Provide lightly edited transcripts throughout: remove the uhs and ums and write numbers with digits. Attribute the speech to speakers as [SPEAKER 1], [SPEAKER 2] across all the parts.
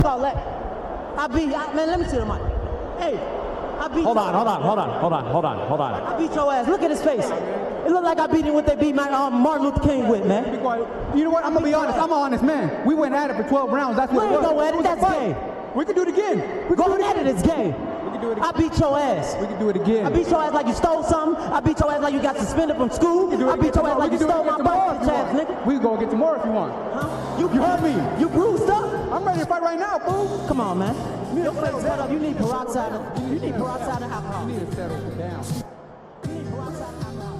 [SPEAKER 1] Fuck all that. Man, let me see the mic. Hey, I beat
[SPEAKER 2] Hold on.
[SPEAKER 1] I beat your ass. Look at his face. It looked like I beat him what they beat Martin Luther King with, man.
[SPEAKER 3] You know what? I'm going to be honest. I'm an honest man. We went at it for 12 rounds. That's what it was.
[SPEAKER 1] Go at it. That's gay.
[SPEAKER 3] We can do it again.
[SPEAKER 1] Going at it is gay.
[SPEAKER 3] We can do it again.
[SPEAKER 1] I beat your ass.
[SPEAKER 3] We can do it again.
[SPEAKER 1] I beat your ass like you stole something. I beat your ass like you got suspended from school. I beat your ass like you stole my bike, ass nigga.
[SPEAKER 3] We can go get some more if you want.
[SPEAKER 1] Huh?
[SPEAKER 3] You heard me.
[SPEAKER 1] You bruised up?
[SPEAKER 3] I'm ready to fight right now, fool.
[SPEAKER 1] Come on, man. Your face is cut up. You need peroxide of alcohol.
[SPEAKER 3] You need to settle it down.
[SPEAKER 1] You need peroxide of alcohol.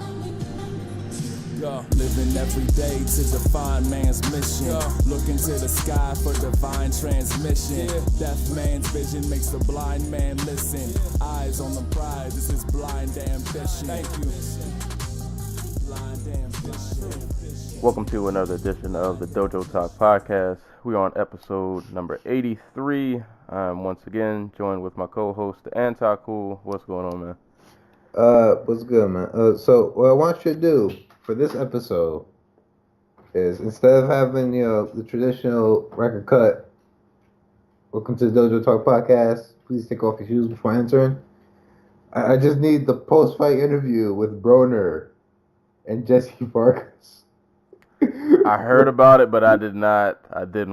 [SPEAKER 4] Living every day to define man's mission. Looking to the sky for divine transmission. Deaf man's vision makes the blind man listen. Eyes on the prize, this is blind ambition. Thank you. Blind ambition.
[SPEAKER 5] Welcome to another edition of the Dojo Talk Podcast. We're on episode number 83. I'm once again joined with my co-host, the Anti-Cool. What's going on, man?
[SPEAKER 6] What's good, man? So what I want you to do for this episode is, instead of having, the traditional record cut, welcome to the Dojo Talk Podcast, please take off your shoes before entering. I just need the post-fight interview with Broner and Jesse Vargas.
[SPEAKER 5] I heard about it, but I didn't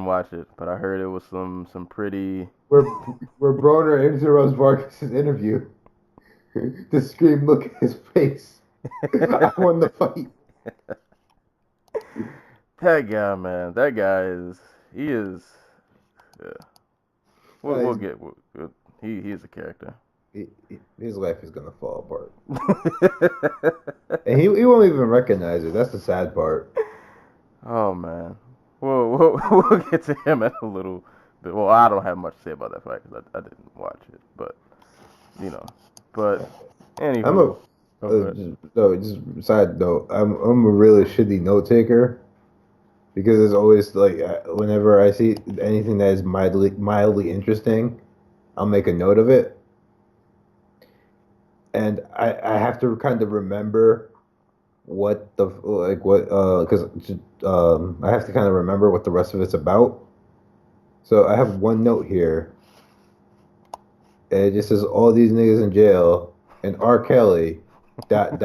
[SPEAKER 5] watch it, but I heard it was some pretty...
[SPEAKER 6] Where Broner interrupts Vargas' interview to scream, look at his face. I won the fight.
[SPEAKER 5] That guy, man. That guy is... He is... Yeah. We'll get... He's a character.
[SPEAKER 6] His life is going to fall apart. And he won't even recognize it. That's the sad part.
[SPEAKER 5] Oh, man. We'll get to him in a little bit. Well, I don't have much to say about that fight because I didn't watch it. But, anyway.
[SPEAKER 6] Just side note, I'm a really shitty note taker, because it's always like, whenever I see anything that is mildly interesting, I'll make a note of it, and I have to kind of remember because I have to kind of remember what the rest of it's about. So I have one note here, and it just says all these niggas in jail and R. Kelly. ...
[SPEAKER 5] Hold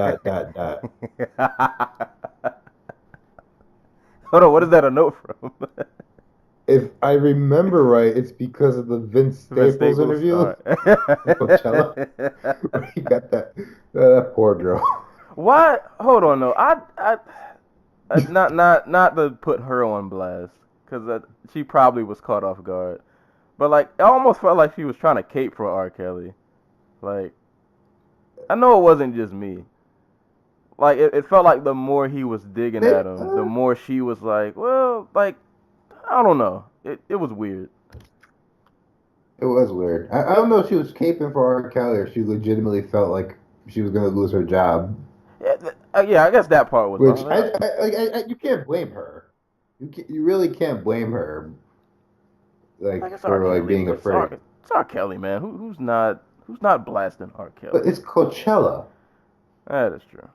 [SPEAKER 5] on, what is that a note from?
[SPEAKER 6] If I remember right, it's because of the Vince Staples interview. Coachella. He got that poor girl.
[SPEAKER 5] What? Hold on, though. I not to put her on blast, because she probably was caught off guard. But like, I almost felt like she was trying to cape for R. Kelly. Like, I know it wasn't just me. Like, it felt like the more he was digging at him, the more she was like, well, like, I don't know. It was weird.
[SPEAKER 6] It was weird. I don't know if she was caping for R. Kelly or she legitimately felt like she was going to lose her job.
[SPEAKER 5] Yeah, I guess that part was...
[SPEAKER 6] Which, you can't blame her. You really can't blame her, like, for like being afraid.
[SPEAKER 5] It's R. Kelly, man. Who's not blasting R. Kelly?
[SPEAKER 6] But it's Coachella.
[SPEAKER 5] That is true.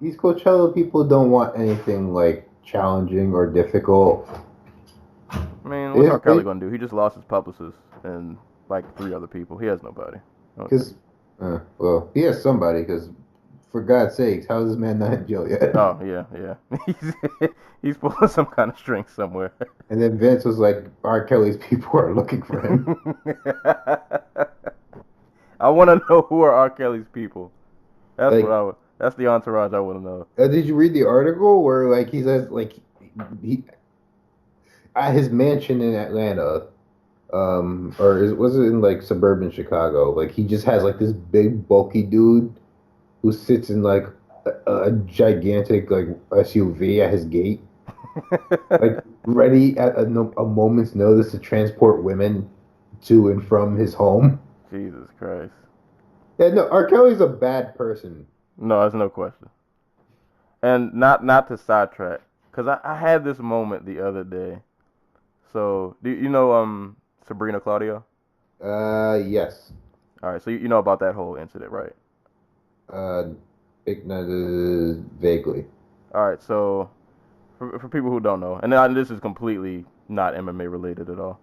[SPEAKER 6] These Coachella people don't want anything like challenging or difficult.
[SPEAKER 5] I mean, what's R. Kelly gonna do? He just lost his publicist and like 3 other people. He has nobody.
[SPEAKER 6] Because, well, he has somebody. Because, for God's sakes, how is this man not in jail yet?
[SPEAKER 5] Oh yeah. He's pulling some kind of string somewhere.
[SPEAKER 6] And then Vince was like, R. Kelly's people are looking for him.
[SPEAKER 5] I want to know who are R. Kelly's people. That's the entourage I want to know.
[SPEAKER 6] Did you read the article where like he says like he at his mansion in Atlanta, was it in like suburban Chicago? Like he just has like this big bulky dude who sits in like a gigantic like SUV at his gate, like ready at a moment's notice to transport women to and from his home.
[SPEAKER 5] Jesus Christ.
[SPEAKER 6] Yeah, no, R. Kelly's a bad person.
[SPEAKER 5] No, there's no question. And not to sidetrack, because I had this moment the other day. So, do you know Sabrina Claudio?
[SPEAKER 6] Yes.
[SPEAKER 5] All right, so you know about that whole incident, right?
[SPEAKER 6] Vaguely.
[SPEAKER 5] All right, so for people who don't know, and this is completely not MMA related at all.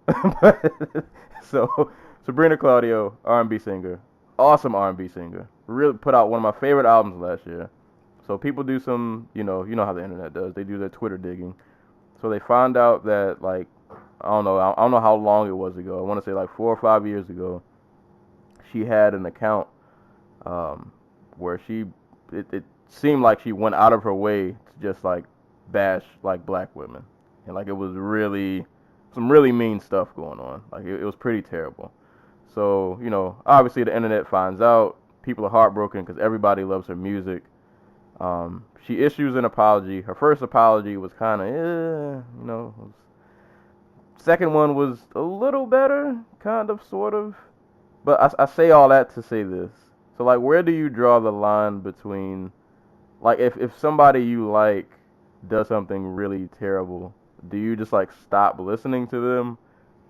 [SPEAKER 5] So Sabrina Claudio, R&B singer, awesome R&B singer. Really put out one of my favorite albums last year. So people do some, you know how the internet does. They do their Twitter digging. So they found out that, like, I don't know how long it was ago. I want to say like 4 or 5 years ago. She had an account where it seemed like she went out of her way to just like bash like black women, and like it was really some really mean stuff going on. Like it was pretty terrible. So obviously the internet finds out. People are heartbroken because everybody loves her music. She issues an apology. Her first apology was kind of, second one was a little better, kind of, sort of. But I say all that to say this. So, like, where do you draw the line between, like, if somebody you like does something really terrible, do you just, like, stop listening to them?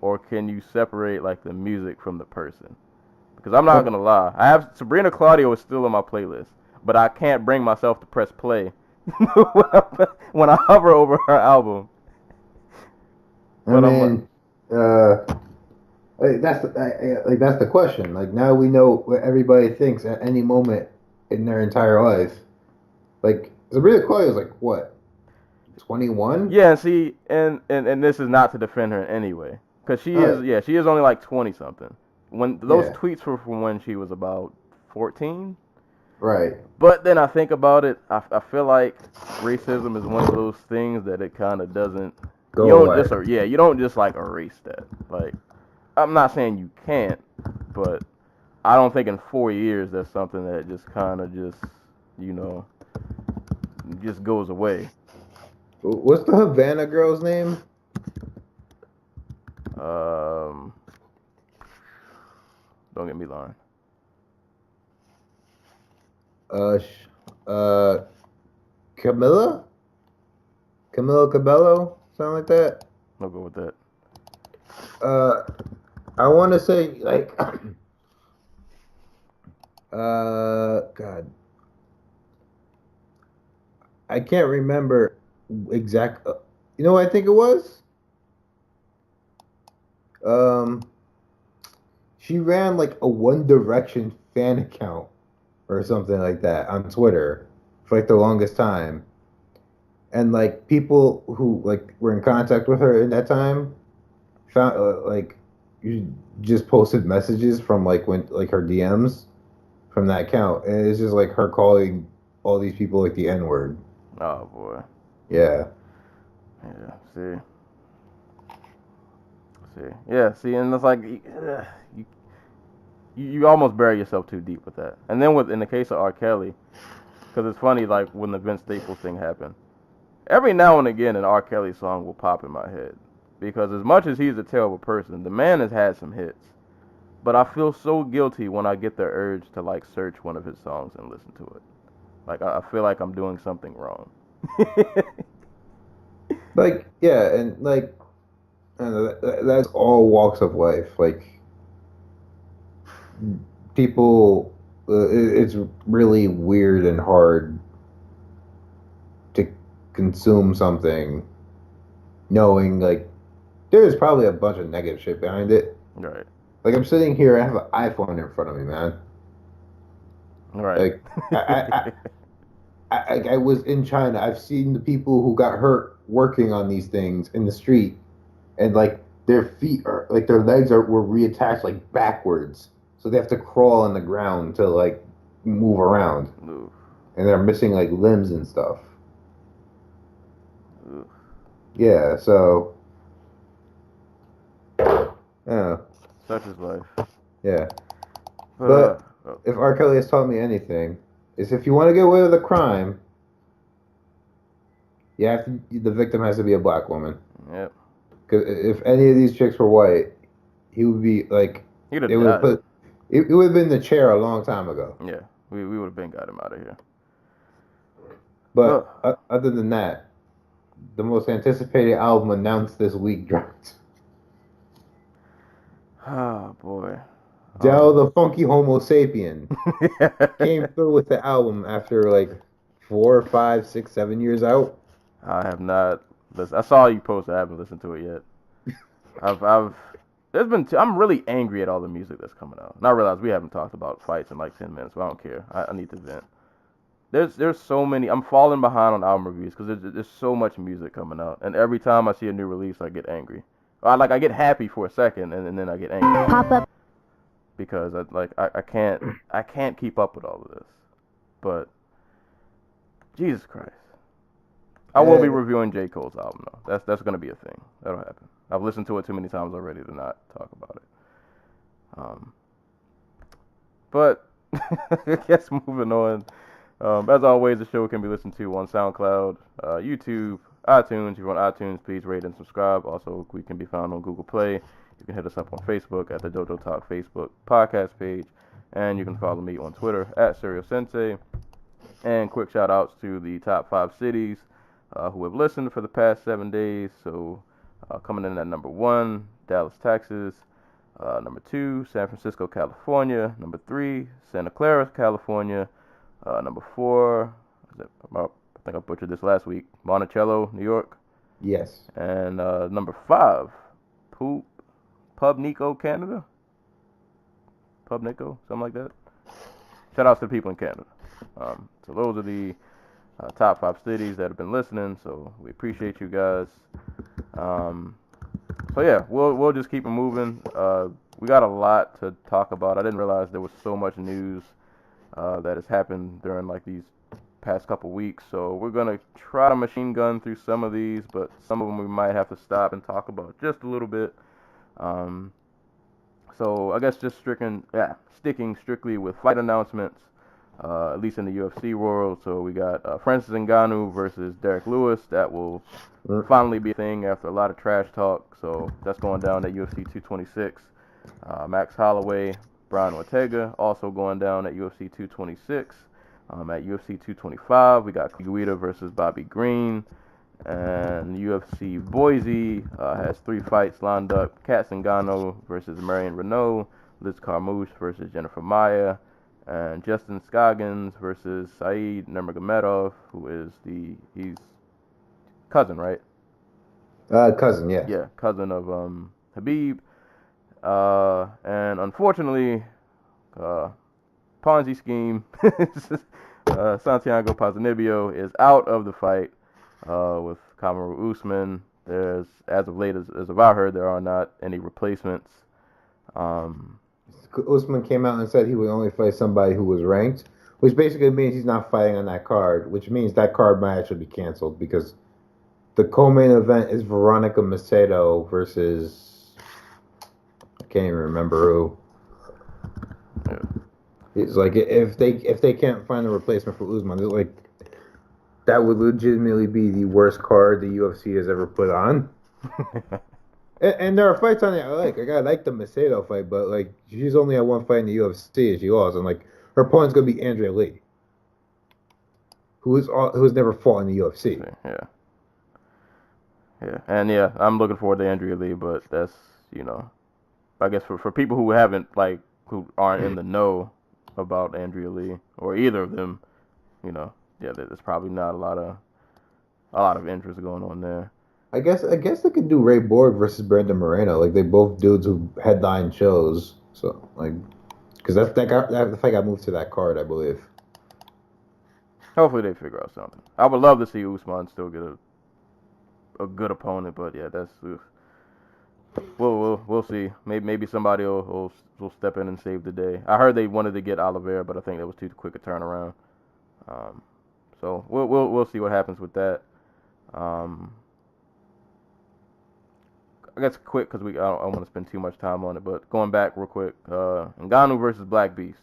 [SPEAKER 5] Or can you separate, like, the music from the person? Because I'm not going to lie. Sabrina Claudio is still on my playlist. But I can't bring myself to press play when I hover over her album.
[SPEAKER 6] I mean, that's the question. Like, now we know what everybody thinks at any moment in their entire life. Like, Sabrina Claudio is like what, 21?
[SPEAKER 5] Yeah, see, and this is not to defend her in any way, because she is only like 20 something. When those tweets were from when she was about 14.
[SPEAKER 6] Right.
[SPEAKER 5] But then I think about it, I feel like racism is one of those things that it kind of doesn't
[SPEAKER 6] go away.
[SPEAKER 5] You don't just like erase that. Like, I'm not saying you can't, but I don't think in 4 years that's something that just kind of just goes away.
[SPEAKER 6] What's the Havana girl's name?
[SPEAKER 5] Don't get me lying.
[SPEAKER 6] Camila Cabello, something like that.
[SPEAKER 5] I'll go with that.
[SPEAKER 6] I want to say like, God, I can't remember exact. You know what I think it was? She ran like a One Direction fan account or something like that on Twitter for like the longest time. And like people who like were in contact with her in that time found like you just posted messages from like when like her DMs from that account, and it's just like her calling all these people like the N-word.
[SPEAKER 5] Oh boy.
[SPEAKER 6] Yeah.
[SPEAKER 5] Yeah. See. Yeah. See, and it's like you almost bury yourself too deep with that. And then in the case of R. Kelly, because it's funny, like when the Vince Staples thing happened, every now and again an R. Kelly song will pop in my head. Because as much as he's a terrible person, the man has had some hits. But I feel so guilty when I get the urge to like search one of his songs and listen to it. Like I feel like I'm doing something wrong.
[SPEAKER 6] Like, yeah, and like, that's all walks of life. Like, people, it's really weird and hard to consume something knowing, like, there's probably a bunch of negative shit behind it.
[SPEAKER 5] Right.
[SPEAKER 6] Like, I'm sitting here, I have an iPhone in front of me, man.
[SPEAKER 5] Right.
[SPEAKER 6] Like, I was in China. I've seen the people who got hurt working on these things in the street, and like their feet are like their legs were reattached like backwards, so they have to crawl on the ground to like move around,
[SPEAKER 5] Oof.
[SPEAKER 6] and they're missing like limbs and stuff.
[SPEAKER 5] Oof.
[SPEAKER 6] Yeah, so yeah,
[SPEAKER 5] Such is life.
[SPEAKER 6] yeah. But if R. Kelly has taught me anything, is if you want to get away with a crime, the victim has to be a black woman.
[SPEAKER 5] Yep.
[SPEAKER 6] Because if any of these chicks were white, he would be like,
[SPEAKER 5] He'd have
[SPEAKER 6] it would have been the chair a long time ago.
[SPEAKER 5] Yeah, we would have been got him out of here.
[SPEAKER 6] But other than that, the most anticipated album announced this week dropped.
[SPEAKER 5] Oh boy.
[SPEAKER 6] Del the Funky Homo Sapien came through with the album after like 4, 5, 6, 7 years out.
[SPEAKER 5] I have not listened. I saw you post. I haven't listened to it yet. I'm really angry at all the music that's coming out. And I realize we haven't talked about fights in like 10 minutes, but I don't care. I need to vent. There's so many. I'm falling behind on album reviews because there's so much music coming out, and every time I see a new release, I get angry. I get happy for a second, and then I get angry.
[SPEAKER 2] Pop up.
[SPEAKER 5] Because I can't keep up with all of this. But Jesus Christ, I will be reviewing J. Cole's album though. That's gonna be a thing. That'll happen. I've listened to it too many times already to not talk about it. But I guess moving on. As always, the show can be listened to on SoundCloud, YouTube, iTunes. If you're on iTunes, please rate and subscribe. Also, we can be found on Google Play. You can hit us up on Facebook at the Dojo Talk Facebook podcast page. And you can follow me on Twitter at Serial Sensei. And quick shout outs to the top 5 cities who have listened for the past 7 days. So coming in at number 1, Dallas, Texas. Number 2, San Francisco, California. Number 3, Santa Clara, California. Number 4, I think I butchered this last week, Monticello, New York.
[SPEAKER 6] Yes.
[SPEAKER 5] And number 5, Pub Nico, Canada. Pub Nico, something like that. Shout out to the people in Canada. So those are the top 5 cities that have been listening. So we appreciate you guys. So yeah, we'll just keep it moving. We got a lot to talk about. I didn't realize there was so much news that has happened during like these past couple weeks. So we're gonna try to machine gun through some of these, but some of them we might have to stop and talk about just a little bit. So I guess just sticking strictly with fight announcements, at least in the UFC world. So we got Francis Ngannou versus Derek Lewis. That will finally be a thing after a lot of trash talk. So that's going down at UFC 226. Max Holloway, Brian Ortega also going down at UFC 226. At UFC 225, we got Guida versus Bobby Green. And UFC Boise has 3 fights lined up. Kat Zingano versus Marion Renault. Liz Carmouche versus Jennifer Maya. And Justin Scoggins versus Saeed Nurmagomedov, who is he's cousin, right?
[SPEAKER 6] Cousin, yeah.
[SPEAKER 5] Yeah, cousin of Habib. And unfortunately, Ponzi scheme, Santiago Ponzinibbio is out of the fight with Kamaru Usman. There's, as of late, as I heard, there are not any replacements.
[SPEAKER 6] Usman came out and said he would only fight somebody who was ranked, which basically means he's not fighting on that card, which means that card might actually be canceled because the co-main event is Veronica Macedo versus I can't even remember who.
[SPEAKER 5] Yeah.
[SPEAKER 6] It's like if they can't find a replacement for Usman, like that would legitimately be the worst card the UFC has ever put on. And there are fights on it I like. I like the Macedo fight, but like she's only had one fight in the UFC and she lost, and like her opponent's gonna be Andrea Lee, who's never fought in the UFC.
[SPEAKER 5] Yeah, and yeah, I'm looking forward to Andrea Lee, but that's I guess for people who aren't in the know about Andrea Lee or either of them, there's probably not a lot of interest going on there.
[SPEAKER 6] I guess they could do Ray Borg versus Brandon Moreno. Like they both dudes who headline shows. So like, because that fight got moved to that card, I believe.
[SPEAKER 5] Hopefully they figure out something. I would love to see Usman still get a good opponent, but yeah, that's we'll see. Maybe somebody will step in and save the day. I heard they wanted to get Oliveira, but I think that was too quick a turnaround. So we'll see what happens with that. I guess quick because I don't want to spend too much time on it, but going back real quick, Ngannou versus Black Beast.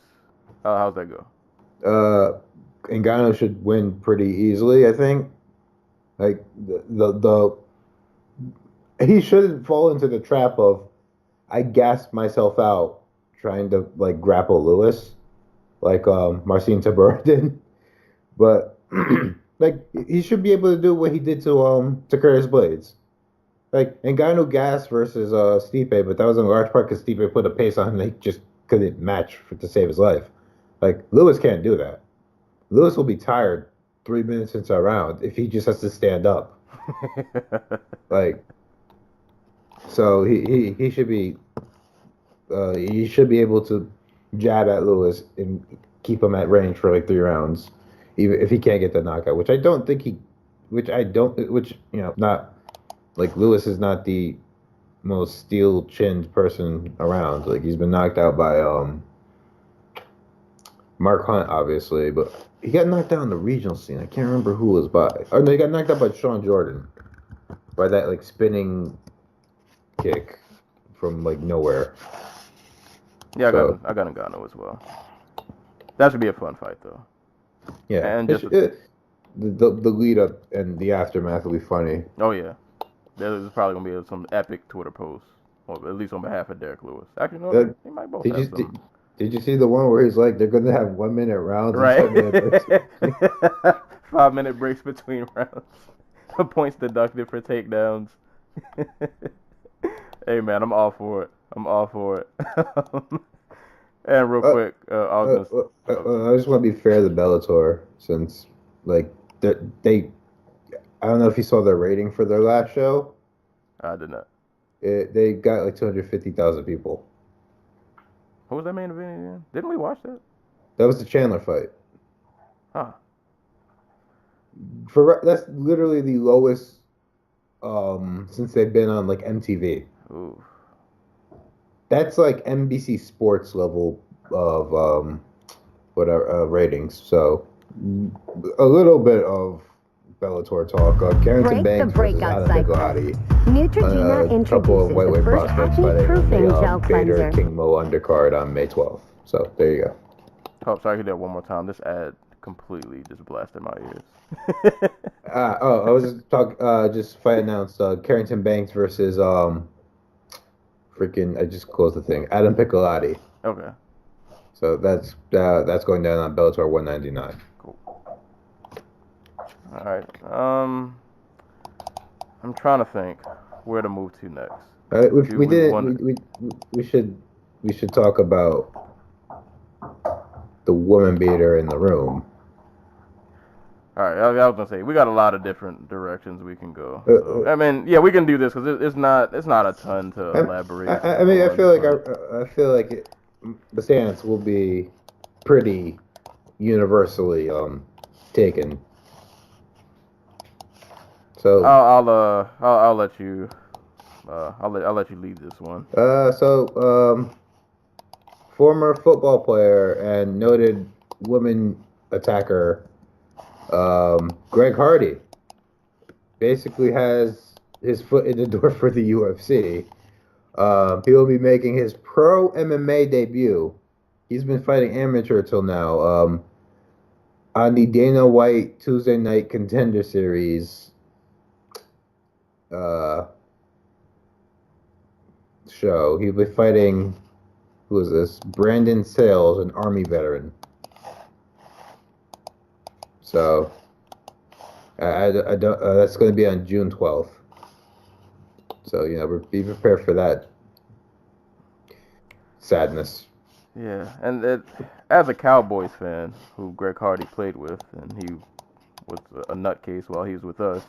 [SPEAKER 5] How's that go?
[SPEAKER 6] Ngannou should win pretty easily, I think. Like he shouldn't fall into the trap of I gassed myself out trying to like grapple Lewis, like Marcin Tybura did. But like he should be able to do what he did to Curtis Blades. Like Ngannou gas versus Stipe, but that was in large part because Stipe put a pace on him they just couldn't match to save his life. Like Lewis can't do that. Lewis will be tired 3 minutes into a round if he just has to stand up. Like So he should be able to jab at Lewis and keep him at range for like 3 rounds, even if he can't get the knockout. Which not like Lewis is not the most steel-chinned person around. Like he's been knocked out by Mark Hunt, obviously, but he got knocked out in the regional scene. I can't remember who it was by. Oh no, he got knocked out by Sean Jordan by that like spinning kick from like nowhere.
[SPEAKER 5] Yeah, I got Ngannou as well. That should be a fun fight though.
[SPEAKER 6] Yeah,
[SPEAKER 5] and just
[SPEAKER 6] the lead up and the aftermath will be funny.
[SPEAKER 5] Oh yeah, there's probably gonna be some epic Twitter posts, or at least on behalf of Derek Lewis. Actually, no, they might both have some.
[SPEAKER 6] Did you see the one where he's like, they're going to have 1 minute rounds?
[SPEAKER 5] Right.
[SPEAKER 6] And 5-minute breaks?
[SPEAKER 5] 5-minute breaks between rounds. Points deducted for takedowns. Hey, man, I'm all for it. And real quick,
[SPEAKER 6] I just want to be fair to Bellator, since, like, they I don't know if you saw their rating for their last show.
[SPEAKER 5] I did not.
[SPEAKER 6] They got, like, 250,000 people.
[SPEAKER 5] What was that main event again? Didn't we watch that?
[SPEAKER 6] That was the Chandler fight.
[SPEAKER 5] Huh.
[SPEAKER 6] That's literally the lowest since they've been on like MTV.
[SPEAKER 5] Ooh.
[SPEAKER 6] That's like NBC Sports level of ratings. So a little bit of Bellator talk. Carrington Banks versus Adam Bigliotti. A couple of lightweight prospects fighting on the Bader King Mo undercard on May 12th. So there you go.
[SPEAKER 5] Oh, sorry, I could do that one more time. This ad completely just blasted my ears.
[SPEAKER 6] I was just fight announced. Carrington Banks versus I just closed the thing. Adam Bigliotti.
[SPEAKER 5] Okay.
[SPEAKER 6] So that's going down on Bellator 199.
[SPEAKER 5] Cool. All right. I'm trying to think where to move to next.
[SPEAKER 6] We should talk about the woman beater in the room.
[SPEAKER 5] All right, I was gonna say we got a lot of different directions we can go. So, I mean, yeah, we can do this because it's not a ton to elaborate.
[SPEAKER 6] I feel like the stance will be pretty universally taken. So
[SPEAKER 5] I'll let you lead this one.
[SPEAKER 6] Former football player and noted woman attacker, Greg Hardy, basically has his foot in the door for the UFC. He will be making his pro MMA debut. He's been fighting amateur till now. On the Dana White Tuesday Night Contender Series show. He'll be fighting. Who is this? Brandon Sales, an Army veteran. So, I don't. That's going to be on June 12th. So be prepared for that sadness.
[SPEAKER 5] Yeah, and as a Cowboys fan, who Greg Hardy played with, and he was a nutcase while he was with us,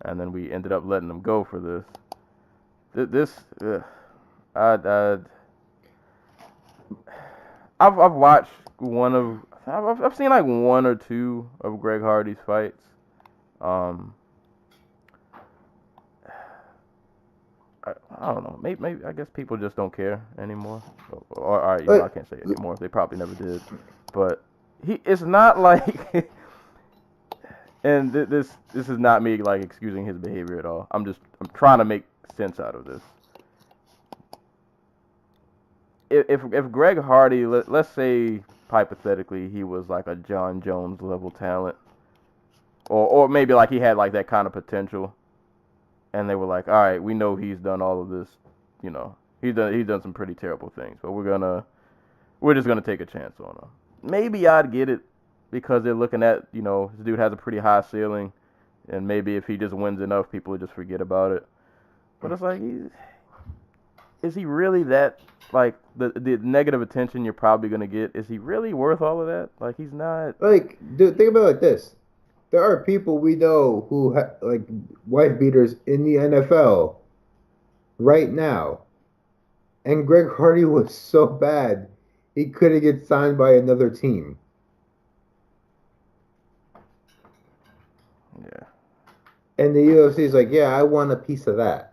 [SPEAKER 5] and then we ended up letting him go for this. I've watched I've seen like one or two of Greg Hardy's fights. I don't know. Maybe I guess people just don't care anymore. Or I can't say anymore. They probably never did. But it's not like. And this is not me like excusing his behavior at all. I'm trying to make sense out of this. If Greg Hardy, let's say hypothetically he was like a John Jones level talent, or maybe like he had like that kind of potential, and they were like, all right, we know he's done all of this, he's done some pretty terrible things, but we're just gonna take a chance on him. Maybe I'd get it because they're looking at this dude has a pretty high ceiling, and maybe if he just wins enough, people would just forget about it. But it's like, is he really that? Like, the negative attention you're probably going to get, is he really worth all of that? Like, he's not...
[SPEAKER 6] Like, dude, think about it like this. There are people we know who like wife beaters in the NFL right now. And Greg Hardy was so bad, he couldn't get signed by another team.
[SPEAKER 5] Yeah.
[SPEAKER 6] And the UFC is like, yeah, I want a piece of that.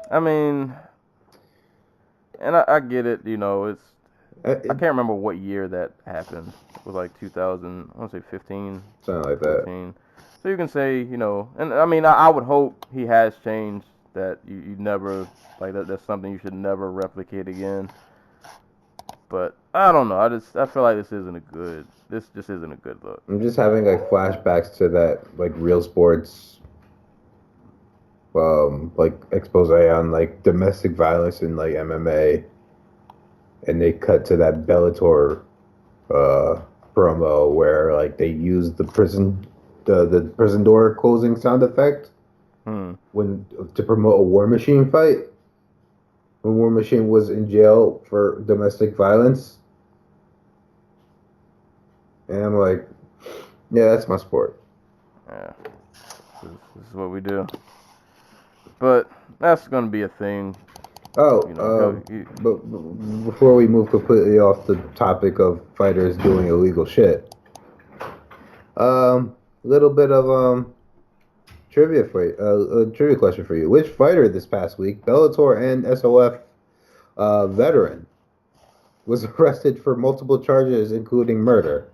[SPEAKER 5] I mean, and I get it, it's, I can't remember what year that happened. It was like 2000, I want to say 15,
[SPEAKER 6] Something like
[SPEAKER 5] 14. So you can say, and I mean, I would hope he has changed, that you never, like, that's something you should never replicate again. But I don't know. I feel like this just isn't a good look.
[SPEAKER 6] I'm just having like flashbacks to that like Real Sports like expose on like domestic violence in like MMA, and they cut to that Bellator promo where like they used the prison door closing sound effect when to promote a War Machine fight. When War Machine was in jail for domestic violence. And I'm like, yeah, that's my sport.
[SPEAKER 5] Yeah, this is what we do. But that's going to be a thing.
[SPEAKER 6] Oh, but before we move completely off the topic of fighters doing illegal shit, little bit of trivia for you, a trivia question for you. Which fighter this past week, Bellator and SOF veteran, was arrested for multiple charges, including murder?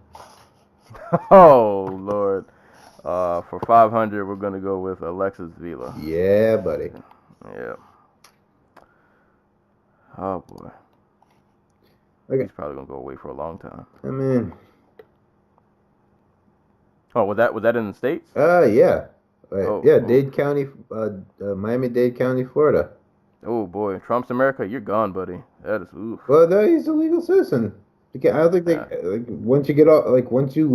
[SPEAKER 5] Oh, Lord. For 500, we're going to go with Alexis Vila.
[SPEAKER 6] Yeah, buddy.
[SPEAKER 5] Yeah. Oh, boy.
[SPEAKER 6] Okay.
[SPEAKER 5] He's probably going to go away for a long time.
[SPEAKER 6] I mean...
[SPEAKER 5] Oh, was that in the States?
[SPEAKER 6] Yeah.
[SPEAKER 5] Oh.
[SPEAKER 6] Dade County, Miami-Dade County, Florida.
[SPEAKER 5] Oh, boy. Trump's America, you're gone, buddy. That is, oof.
[SPEAKER 6] Well, no, he's a legal citizen. I don't think they, like, once you get off, like, once you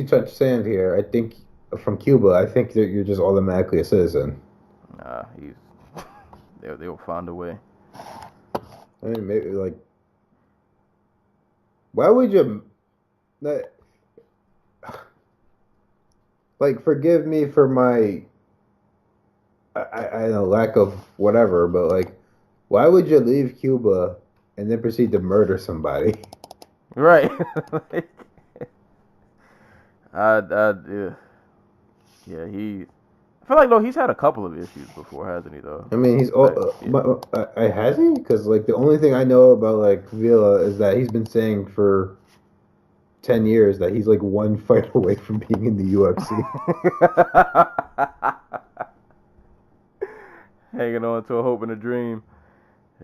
[SPEAKER 6] touch sand here, I think, from Cuba, I think that you're just automatically a citizen.
[SPEAKER 5] Nah, they will find a way.
[SPEAKER 6] I mean, maybe, like, why would you, like, forgive me for my, I know, lack of whatever, but, like, why would you leave Cuba and then proceed to murder somebody?
[SPEAKER 5] Right. Yeah, I feel like, though, he's had a couple of issues before, hasn't he, though?
[SPEAKER 6] I mean, has he? Because, like, the only thing I know about, like, Vila is that he's been saying for 10 years that he's, like, one fight away from being in the UFC.
[SPEAKER 5] Hanging on to a hope and a dream.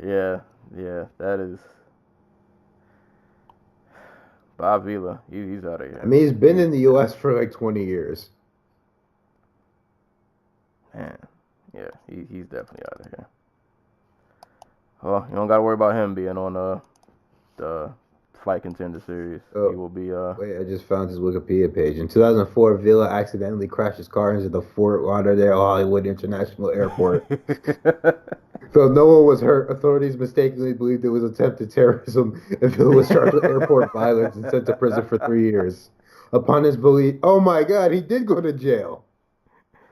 [SPEAKER 5] Yeah, that is... Bob Vila, he's out of here.
[SPEAKER 6] I mean, he's been in the U.S. for, like, 20 years.
[SPEAKER 5] Man, yeah, he's definitely out of here. Well, you don't got to worry about him being on the Fight Contender Series.
[SPEAKER 6] Oh,
[SPEAKER 5] he will be...
[SPEAKER 6] Wait, I just found his Wikipedia page. In 2004, Vila accidentally crashed his car into the Fort Lauderdale Hollywood International Airport. Though no one was hurt, authorities mistakenly believed it was attempted terrorism, and Vila was charged with airport violence and sent to prison for 3 years. Upon his belief, oh my God, he did go to jail.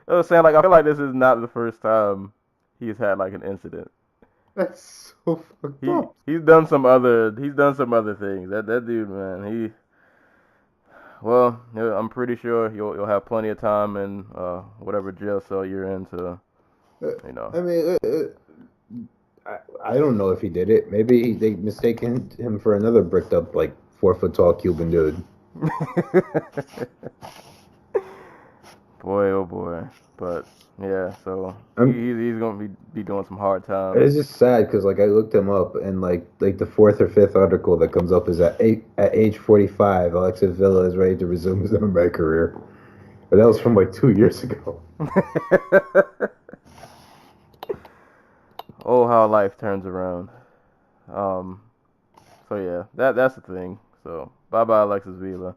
[SPEAKER 5] I was saying, like, I feel like this is not the first time he's had, like, an incident.
[SPEAKER 6] That's so fucked up.
[SPEAKER 5] He's done some other things. That dude, man, well, I'm pretty sure you'll have plenty of time in whatever jail cell you're in to,
[SPEAKER 6] I mean, I don't know if he did it. Maybe they mistaken him for another bricked up, like, 4 foot tall Cuban dude.
[SPEAKER 5] Boy, oh boy. But yeah, so he's gonna be doing some hard times.
[SPEAKER 6] It's just sad because, like, I looked him up, and like the 4th or 5th article that comes up is at age 45, Alexis Vila is ready to resume his MMA career. But that was from like 2 years ago.
[SPEAKER 5] Oh, how life turns around. So yeah, that's the thing. So bye Alexis Vila.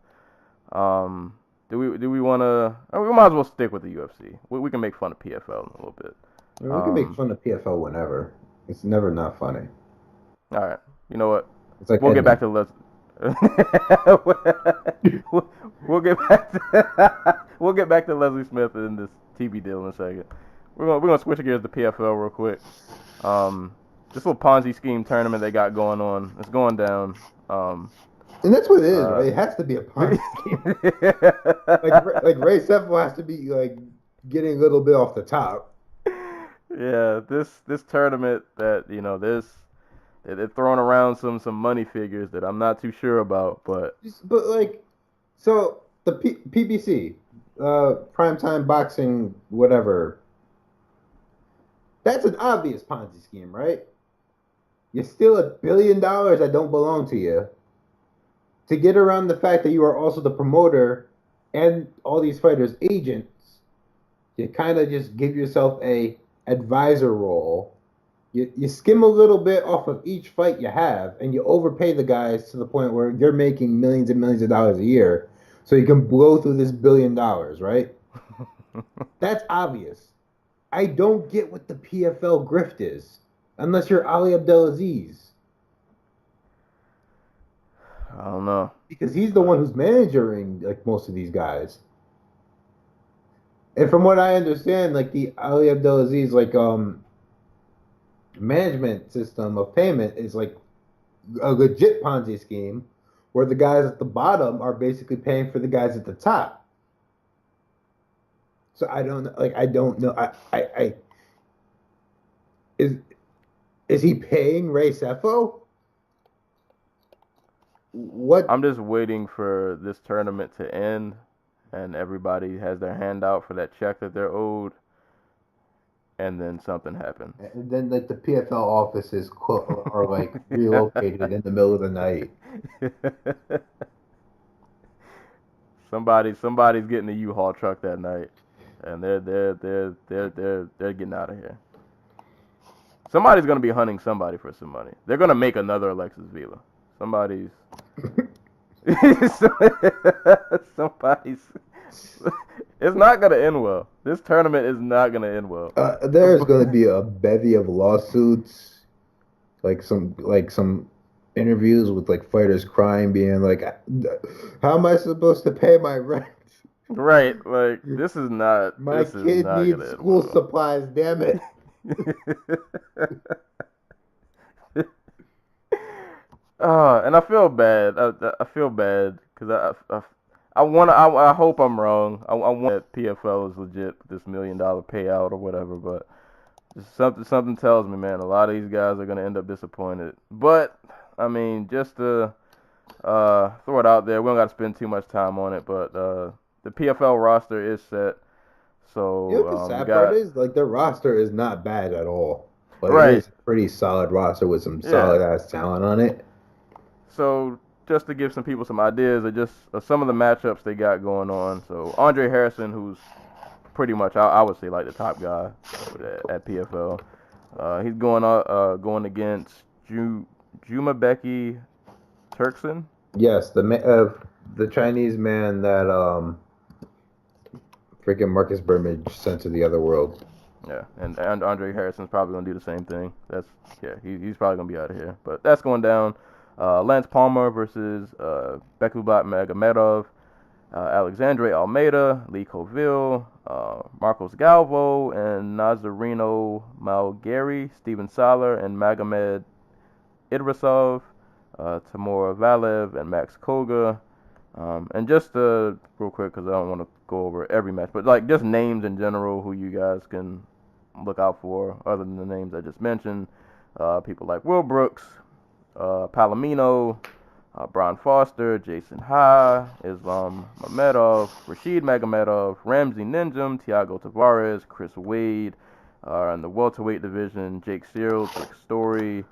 [SPEAKER 5] Do we want to? We might as well stick with the UFC. We can make fun of PFL in a little bit.
[SPEAKER 6] I mean, we can make fun of PFL whenever. It's never not funny.
[SPEAKER 5] All right. You know what?
[SPEAKER 6] It's like
[SPEAKER 5] we'll get back to we'll get back to Leslie Smith in this TV deal in a second. We're gonna switch gears to PFL real quick. This little Ponzi scheme tournament they got going on. It's going down.
[SPEAKER 6] And that's what it is, right? It has to be a Ponzi scheme. like Ray Sefo has to be like getting a little bit off the top.
[SPEAKER 5] Yeah, this tournament that they're throwing around some money figures that I'm not too sure about, but
[SPEAKER 6] like, so the PBC, primetime boxing, whatever. That's an obvious Ponzi scheme, right? You steal $1 billion that don't belong to you to get around the fact that you are also the promoter and all these fighters' agents. You kind of just give yourself a advisor role. You skim a little bit off of each fight you have, and you overpay the guys to the point where you're making millions and millions of dollars a year, so you can blow through this $1 billion, right? That's obvious. I don't get what the PFL grift is, unless you're Ali Abdelaziz.
[SPEAKER 5] I don't know.
[SPEAKER 6] Because he's the one who's managing like most of these guys. And from what I understand, like the Ali Abdelaziz management system of payment is like a legit Ponzi scheme where the guys at the bottom are basically paying for the guys at the top. So I don't know. Is he paying Ray Sefo? What?
[SPEAKER 5] I'm just waiting for this tournament to end and everybody has their hand out for that check that they're owed, and then something happens.
[SPEAKER 6] And then like the PFL offices are like relocated in the middle of the night.
[SPEAKER 5] Somebody's getting a U-Haul truck that night, and they're getting out of here. Somebody's gonna be hunting somebody for some money. They're gonna make another Alexis Vila. Somebody's. It's not gonna end well. This tournament is not gonna end well.
[SPEAKER 6] There's gonna be a bevy of lawsuits, like some interviews with like fighters crying, being like, "How am I supposed to pay my rent?"
[SPEAKER 5] Right, like this is not.
[SPEAKER 6] My kid needs school supplies. Damn it.
[SPEAKER 5] And I feel bad. I feel bad because I hope I'm wrong. I want that PFL is legit with this $1 million payout or whatever, but something tells me, man, a lot of these guys are gonna end up disappointed. But I mean, just to throw it out there, we don't got to spend too much time on it. But the PFL roster is set. So
[SPEAKER 6] you know what the sad part is? Like their roster is not bad at all. Like,
[SPEAKER 5] right.
[SPEAKER 6] It's a pretty solid roster with some solid ass talent on it.
[SPEAKER 5] So just to give some people some ideas of just some of the matchups they got going on. So Andre Harrison, who's pretty much I would say like the top guy at PFL. He's going against Jumabeki Turkson.
[SPEAKER 6] Yes, the Chinese man that freaking Marcus Burmage sent to the other world.
[SPEAKER 5] Yeah, and Andre Harrison's probably gonna do the same thing. He's probably gonna be out of here. But that's going down. Lance Palmer versus Bekubat Magomedov, Alexandre Almeida, Lee Colville, Marcos Galvo, and Nazareno Malgeri, Steven Saller, and Magomed Idrisov, Timur Valev, and Max Koga. And just real quick, because I don't want to go over every match, but like just names in general who you guys can look out for, other than the names I just mentioned. People like Will Brooks, Palomino, Brian Foster, Jason Ha, Islam Mamedov, Rashid Magomedov, Ramsey Ninjum, Tiago Tavares, Chris Wade. In the welterweight division, Jake Searles, Rick Story,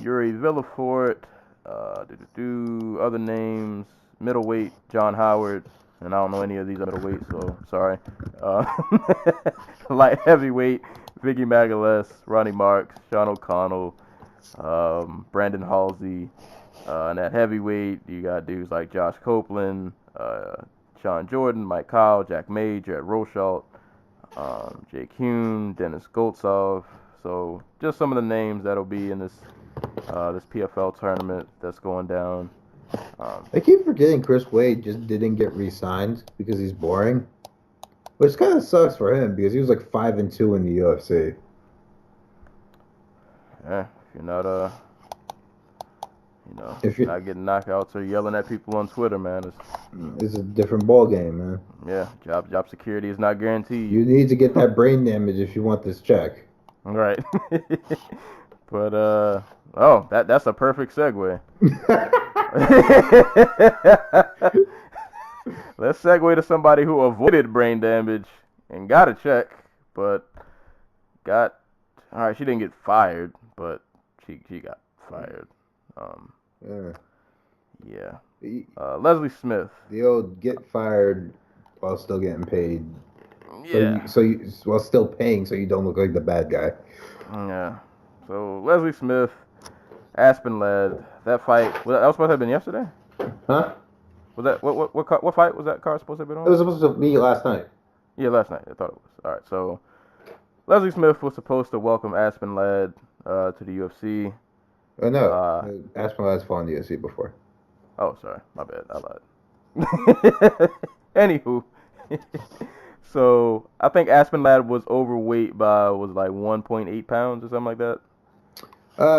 [SPEAKER 5] Yuri Villafort, other names, middleweight, John Howard, and I don't know any of these middleweights, so sorry. Light heavyweight, Vicky Magalhaes, Ronnie Marks, Sean O'Connell, Brandon Halsey. And at heavyweight, you got dudes like Josh Copeland, Sean Jordan, Mike Kyle, Jack May, Jared Rochat, Jake Hume, Dennis Goltsov. So just some of the names that'll be in this PFL tournament that's going down.
[SPEAKER 6] I keep forgetting Chris Wade just didn't get re-signed because he's boring, which kind of sucks for him because he was like 5-2 in the UFC.
[SPEAKER 5] Yeah, if you're not if you're not getting knockouts or yelling at people on Twitter, man,
[SPEAKER 6] it's a different ball game, man.
[SPEAKER 5] Yeah, job security is not guaranteed.
[SPEAKER 6] You need to get that brain damage if you want this check.
[SPEAKER 5] Right. But that's a perfect segue. Let's segue to somebody who avoided brain damage and got a check, but she didn't get fired, but she got fired. Yeah. Leslie Smith.
[SPEAKER 6] The old get fired while still getting paid.
[SPEAKER 5] Yeah.
[SPEAKER 6] While still paying, so you don't look like the bad guy.
[SPEAKER 5] Yeah. So Leslie Smith, Aspen Ladd, that fight that was supposed to have been yesterday?
[SPEAKER 6] Huh?
[SPEAKER 5] Was that what fight was that card supposed to have been on?
[SPEAKER 6] It was supposed to be last night.
[SPEAKER 5] Yeah, last night. I thought it was. All right. So Leslie Smith was supposed to welcome Aspen Ladd to the UFC.
[SPEAKER 6] Oh no, Aspen Ladd's fought in the UFC before.
[SPEAKER 5] Oh, sorry, my bad. I lied. Anywho, so I think Aspen Ladd was overweight by 1.8 pounds or something like that.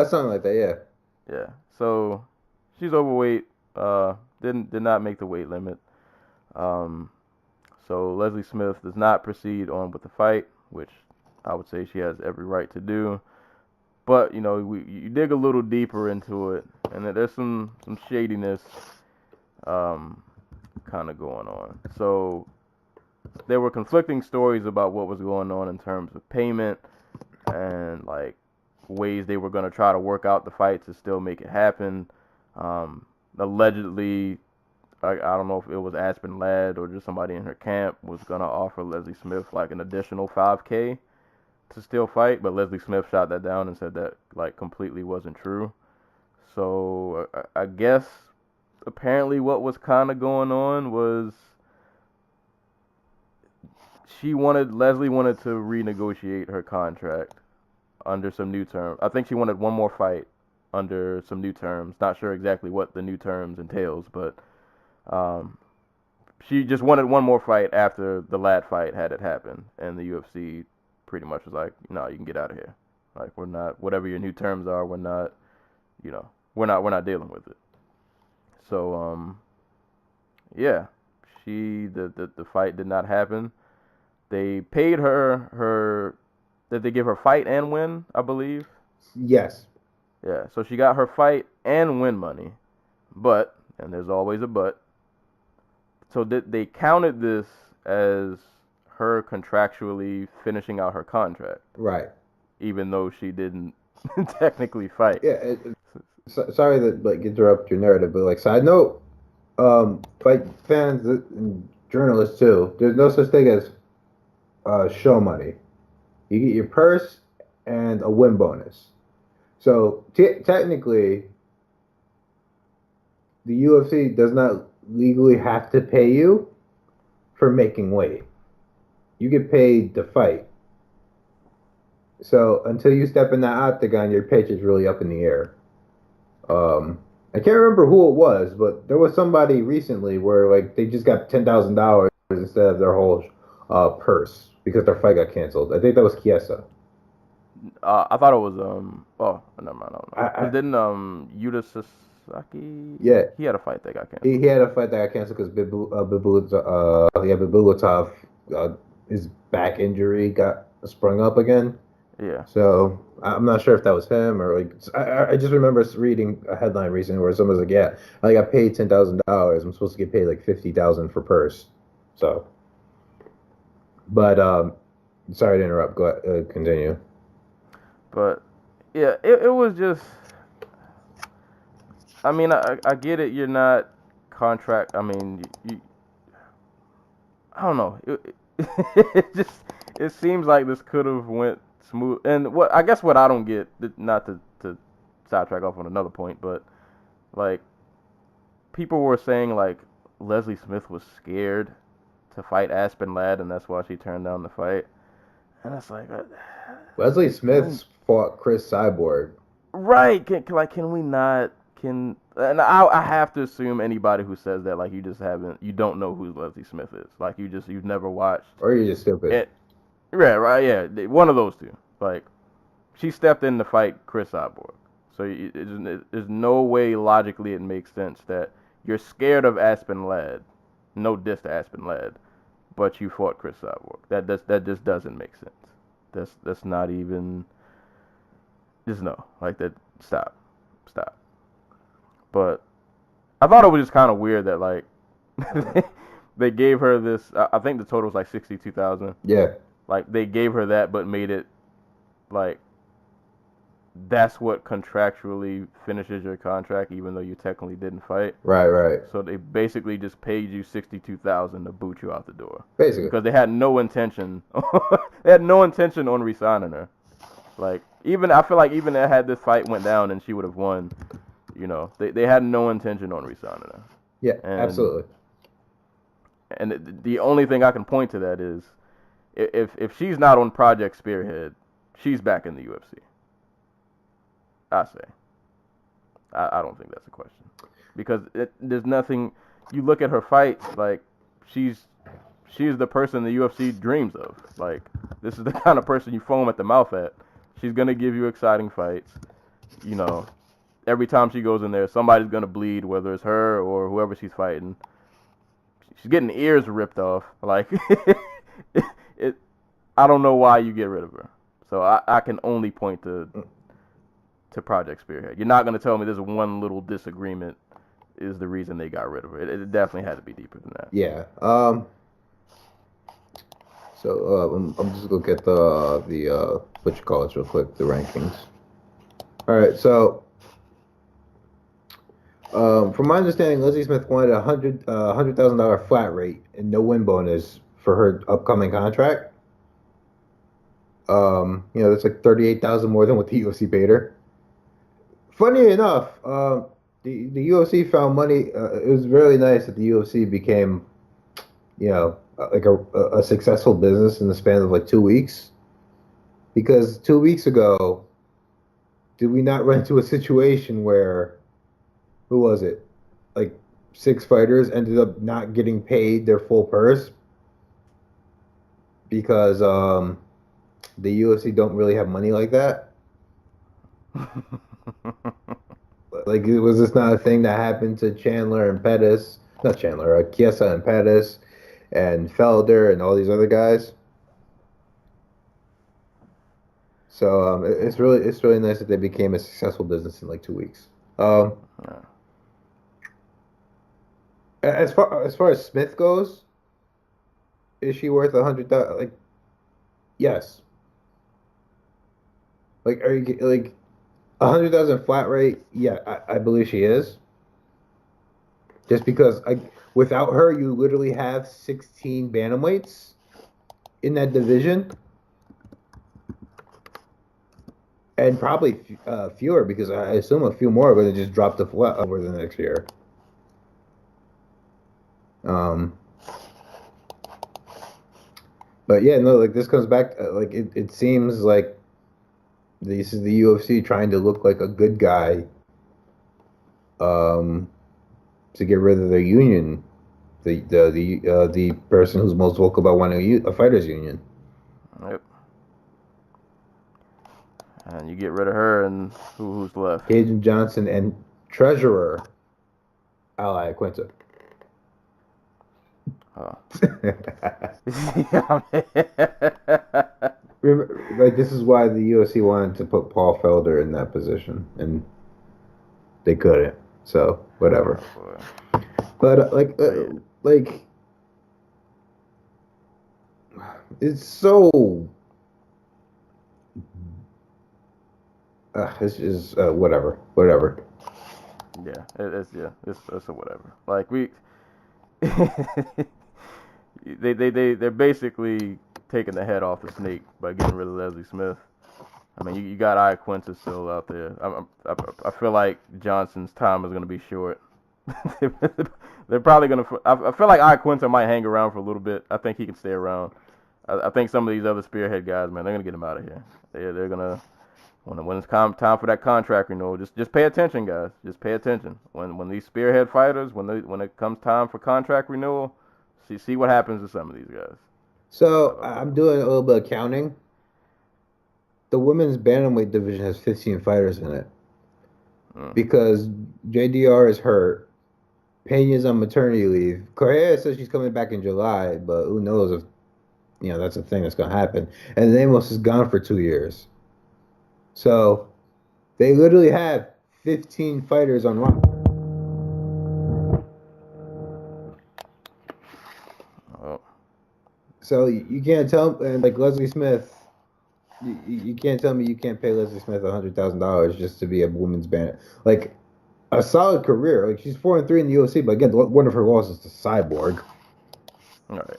[SPEAKER 6] Something like that, yeah.
[SPEAKER 5] Yeah. So she's overweight. Did not make the weight limit. So Leslie Smith does not proceed on with the fight, which I would say she has every right to do. But you dig a little deeper into it, and there's some shadiness, kind of going on. So there were conflicting stories about what was going on in terms of payment and ways they were going to try to work out the fight to still make it happen. Allegedly, I don't know if it was Aspen Ladd or just somebody in her camp was going to offer Leslie Smith an additional $5,000 to still fight, but Leslie Smith shot that down and said that completely wasn't true. So I guess apparently what was kind of going on was Leslie wanted to renegotiate her contract under some new terms. I think she wanted one more fight under some new terms. Not sure exactly what the new terms entails, but she just wanted one more fight after the Ladd fight had it happen, and the UFC pretty much was like, no, you can get out of here. We're not, whatever your new terms are, we're not dealing with it. So yeah, the fight did not happen. They paid her. Did they give her fight and win, I believe?
[SPEAKER 6] Yes.
[SPEAKER 5] Yeah, so she got her fight and win money, but, and there's always a but, so they counted this as her contractually finishing out her contract.
[SPEAKER 6] Right. Even
[SPEAKER 5] though she didn't technically fight.
[SPEAKER 6] Yeah. Sorry to interrupt your narrative, but side note, fight fans and journalists too, there's no such thing as show money. You get your purse and a win bonus. So technically, the UFC does not legally have to pay you for making weight. You get paid to fight. So until you step in that octagon, your paycheck's really up in the air. I can't remember who it was, but there was somebody recently where they just got $10,000 instead of their whole purse because their fight got canceled. I think that was Chiesa.
[SPEAKER 5] I thought it was never mind. I don't know. Didn't Yuta Sasaki?
[SPEAKER 6] Yeah,
[SPEAKER 5] he had a fight that got canceled.
[SPEAKER 6] He had a fight that got canceled because Bibulatov, his back injury got sprung up again.
[SPEAKER 5] Yeah.
[SPEAKER 6] So I'm not sure if that was him or I just remember reading a headline recently where someone was like, "Yeah, I got paid $10,000. I'm supposed to get paid $50,000 for purse." So, but sorry to interrupt. Go ahead, continue.
[SPEAKER 5] But yeah, it was just. I mean, I get it. You're not contract. I mean, I don't know. It seems like this could have went smooth. And what I don't get, not to sidetrack off on another point, but people were saying Leslie Smith was scared to fight Aspen Ladd, and that's why she turned down the fight. And it's Leslie
[SPEAKER 6] Smith fought Chris Cyborg.
[SPEAKER 5] Right? Can and I have to assume anybody who says that, like, you don't know who Leslie Smith is. Like, you've never watched.
[SPEAKER 6] Or you're just stupid.
[SPEAKER 5] Right, yeah. One of those two. Like, she stepped in to fight Chris Cyborg. So there's no way logically it makes sense that you're scared of Aspen Ladd. No diss to Aspen Ladd. But you fought Chris Cyborg. That just doesn't make sense. That's not even... Just no. Like, that... Stop. But I thought it was just kind of weird that, like, they gave her this... I think the total was, like, $62,000.
[SPEAKER 6] Yeah.
[SPEAKER 5] Like, they gave her that, but made it, like, that's what contractually finishes your contract, even though you technically didn't fight.
[SPEAKER 6] Right.
[SPEAKER 5] So they basically just paid you $62,000 to boot you out the door.
[SPEAKER 6] Basically.
[SPEAKER 5] Because they had no intention. They had no intention on re-signing her. Like, I feel like even had this fight went down and she would have won, you know, they had no intention on re-signing her.
[SPEAKER 6] Yeah, absolutely.
[SPEAKER 5] And the only thing I can point to that is, if she's not on Project Spearhead, she's back in the UFC. I say. I don't think that's a question. Because there's nothing... You look at her fights, like, she's the person the UFC dreams of. Like, this is the kind of person you foam at the mouth at. She's going to give you exciting fights. You know, every time she goes in there, somebody's going to bleed, whether it's her or whoever she's fighting. She's getting ears ripped off. Like, I don't know why you get rid of her. So I can only point to Project Spearhead. You're not going to tell me there's one little disagreement is the reason they got rid of her. It definitely had to be deeper than that.
[SPEAKER 6] Yeah. So I'm just looking at the what you call it real quick, the rankings. All right. So from my understanding, Leslie Smith wanted a $100,000 flat rate and no win bonus for her upcoming contract. You know, that's like $38,000 more than what the UFC paid her. Funny enough, the UFC found money. It was really nice that the UFC became, you know, like a successful business in the span of like 2 weeks. Because 2 weeks ago, did we not run into a situation where, who was it? Like 6 fighters ended up not getting paid their full purse because the UFC don't really have money like that. Like, was this not a thing that happened to Chandler and Pettis? Not Chandler, Chiesa and Pettis and Felder and all these other guys. So it's really nice that they became a successful business in like 2 weeks. As far as Smith goes, is she worth $100,000? Like, yes. Like, are you like $100,000 flat rate? Yeah, I believe she is. Just because without her, you literally have 16 bantamweights in that division, and probably fewer because I assume a few more are going to just drop the flat over the next year. But yeah, no, like this comes back. Like it seems like this is the UFC trying to look like a good guy, to get rid of their union, the person who's most vocal about wanting a fighters union.
[SPEAKER 5] Yep. And you get rid of her, and who's left?
[SPEAKER 6] Cajun Johnson and treasurer Ally Quinta.
[SPEAKER 5] Oh.
[SPEAKER 6] Remember, like, this is why the UFC wanted to put Paul Felder in that position, and they couldn't. So whatever.
[SPEAKER 5] Oh,
[SPEAKER 6] but like it's so. It's just whatever.
[SPEAKER 5] Yeah, it's a whatever. Like they're basically taking the head off the snake by getting rid of Leslie Smith. I mean, you got Iaquinta still out there. I feel like Johnson's time is going to be short. They're probably going to... I feel like Iaquinta might hang around for a little bit. I think he can stay around. I think some of these other spearhead guys, man, they're going to get him out of here. They're going to when it's time for that contract renewal, just pay attention, guys. Just pay attention. When these spearhead fighters, when it comes time for contract renewal, see what happens to some of these guys.
[SPEAKER 6] So I'm doing a little bit of counting. The women's bantamweight division has 15 fighters in it because JDR is hurt. Pena's on maternity leave. Correa says she's coming back in July, but who knows if that's a thing that's gonna happen. And Amos is gone for 2 years. So they literally have 15 fighters on one.
[SPEAKER 5] Oh.
[SPEAKER 6] So you can't tell, and like Leslie Smith, you can't tell me you can't pay Leslie Smith $100,000 just to be a women's band. Like a solid career. Like she's 4-3 in the UFC, but again, one of her losses to Cyborg.
[SPEAKER 5] All right.